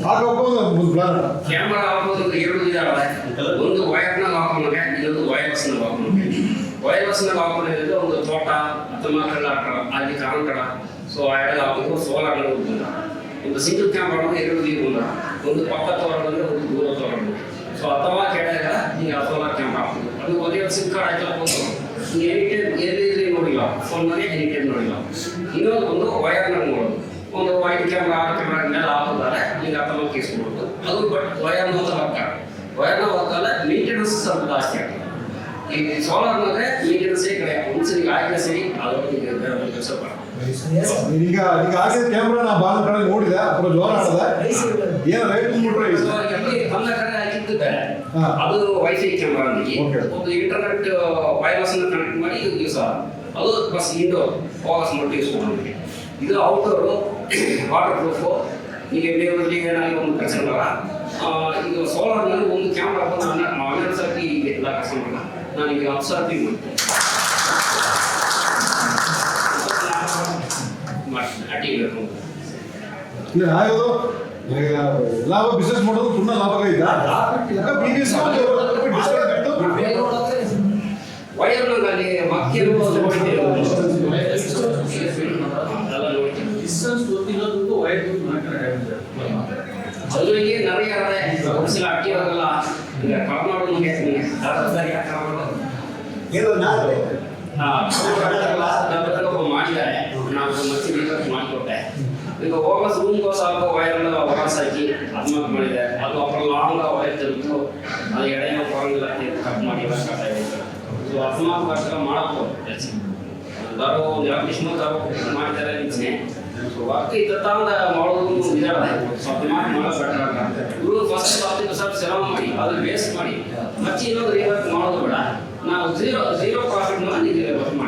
ಹಾಕೋಕೆ ಒಂದು ಪ್ಲಾನ್ ಕ್ಯಾಮರಾ ಹಾಕೋದು ಎರಡು ಇದಾವೆ. ಒಂದು ವೈರ್ನಾಗ ಹಾಕೋಣಗೆ, ಇನ್ನೊಂದು ವೈರ್ಲೆಸ್ನಾಗ ಹಾಕೋಣಗೆ. ವೈರ್ಲೆಸ್ನಾಗ ಹಾಕೋಣಿದ್ರೆ ಒಂದು ತೋಟ ಅಥವಾ ಅಲ್ಲಿ ಕಾಣಕಡ ಸೊ ಎರಡು ಹಾಕೋದು ಸೋಲಾರ್ ಬಂದ. ಒಂದು ಸಿಂಗಲ್ ಕ್ಯಾಮ್ರಾ ಎರಡು ದೀಪ ಬಂದ, ಒಂದು ಪಕ್ಕ ತೋರಣಂದ್ರೆ ಒಂದು ದೂರ ತೋರಣ. ಸೊ ಅಥವಾ ಕೆಳಗ ಈಗ ಸೋಲಾರ್ ಕ್ಯಾಮ್ರಾ ಹಾಕೋದು. ಅದು ಒಂದೇ ಒಂದು ಸಿಮ್ ಕಾರ್ಡ್ ಹಾಕೋದು ಎಲ್ಲಿ ನೋಡಿಲ್ಲ, ಫೋನ್ನಾಗೆ ಎನಿಟೈಮ್ ನೋಡಿಲ್ಲ. ಇನ್ನೊಂದು ಒಂದು ವೈರ್ನಾಗ ನೋಡೋದು. ಒಂದು 5 ಕ್ಯಾಮ್ರಾ 6 ಕ್ಯಾಮ್ರಾ ಮೇಲೆ ಹಾಕಿದ್ದಾರೆ, ಈಗ ಅಥವಾ ಕೇಸ್ಕೊಡೋದು. ಅದು ಬಟ್ ವೈರ್ನ ಒಂದು ವೈರ್ನ ಹೋಗಲ್ಲ, ಮೇಂಟೆನೆನ್ಸ್ ಸ್ವಲ್ಪ ಜಾಸ್ತಿ ಆಗ್ತದೆ. ಈ ಸೋಲಾರ್ನಾಗ ಮೇಂಟೆನೆನ್ಸೇ ಕಡೆ ಒಂದ್ಸರಿ ಹಾಕಿದ್ರೆ ಸರಿ, ಅದೊಂದು ಕೆಲಸ ಬರ್ತದೆ. ಈಗ ಹಾಕಿದ ಕ್ಯಾಮ್ರಾ ನಾ ಬಾಲ್ ಕಡೆ ನೋಡಿದೆ, ಅப்புறம் ಜೋರ ಆಡದ ಏನು ರೈಟ್ ಬಿಟ್ರೆ ನಮ್ಮ ಕಡೆ ಹಾಕಿದ್ದಾರೆ ಅದು ವೈಫೈ ಕ್ಯಾಮ್ರಾ ಒಂದು ಇಂಟರ್ನೆಟ್ ವೈರ್ಲೆಸ್ ಕನೆಕ್ಟ್ ಮಾಡಿ ಯೂಸ್ ಅದು ಬಸ್ ಇಂಡೋರ್ ಫೋಕಸ್ ಮಾಡಿ ಯೂಸ್ ಮಾಡೋದು. ಇದು ಔಟ್ಡೋರ್ ವಾಟರ್ ಪ್ರೂಫ್. ಈಗ ಬೇರೆಯವರಿಗೆ ಏನಾಗಿ ಒಂದು ಕೆಲಸ ಮಾಡಲ್ಲ. ಇದು ಸೋಲಾರ್ನಲ್ಲಿ ಒಂದು ಕ್ಯಾಮ್ರಾ ಬಂದು 12 ಸರ್ತಿ ಎಲ್ಲ ಕೆಲಸ ಮಾಡಲ್ಲ. ನಾನೀಗ 10 ಸರ್ತಿ ಲಾಭ ಬಿಸ್ನೆಸ್ ಮಾಡೋದು ತುಂಬಾ ಲಾಭ ಐತಾ ವೈರ್ನಲ್ಲಿ ಮಕ್ಕಳು ಅಲ್ಲಿಗೆ நிறைய சில ஆக்டிவாகல இந்த கர்நாடக கேட்குங்க ಏನು ನಾನು ಮಾಡಿದ್ದಾರೆ. ನಾವು ಮತ್ತೆ ರಿಸರ್ಚ್ ಮಾಡಿಕೊಟ್ಟೆ. ಈಗ ವಾಪಸ್ ರೂಮ್ಗೋಸ್ ಹಾಕೋ ವೈರೆಲ್ಲ ವಾಪಸ್ ಹಾಕಿ ಅದ್ಮಾಕ್ ಮಾಡಿದೆ. ಅದು ಅப்புறம் ಲಾಂಗ್ ವೈರ್ ತೆಗೆದು ಅದು ಎಡೆನೋ ಪರಂಗಿಲ್ಲ ಕಟ್ ಮಾಡಿ ಸೊ ಅದ್ಮಾಕ್ ಬರ್ತಾರೆ ಮಾಡಬಹುದು. ಎಲ್ಲರೂ ಒಂದು ಎಲೆಕ್ಟ್ರಿಷಿಯನ್ ಮಾಡಿದ್ದಾರೆ ನಿನ್ನೆ. ಸೊ ವರ್ಕ್ ಇದ್ದಂದ ಮಾಡೋದು ಇದಾರೆ. ಸೊ ಅದ್ಮಾಕ್ ಮಾಡೋದು ಬೆಟರ್ ಅಂತ ಇವರು ಫಸ್ಟ್ ಸ್ವಲ್ಪ ಸೆಲವ್ ಮಾಡಿ ಅದು ವೇಸ್ಟ್ ಮಾಡಿ ಮತ್ತೆ ಇನ್ನೊಂದು ರಿವರ್ಕ್ ಮಾಡೋದು ಬೇಡ. ನಾವು ಝೀರೋ ಪ್ರಾಫಿಟ್ ಮಾಡಿ ವರ್ಕ್ ಮಾಡಿ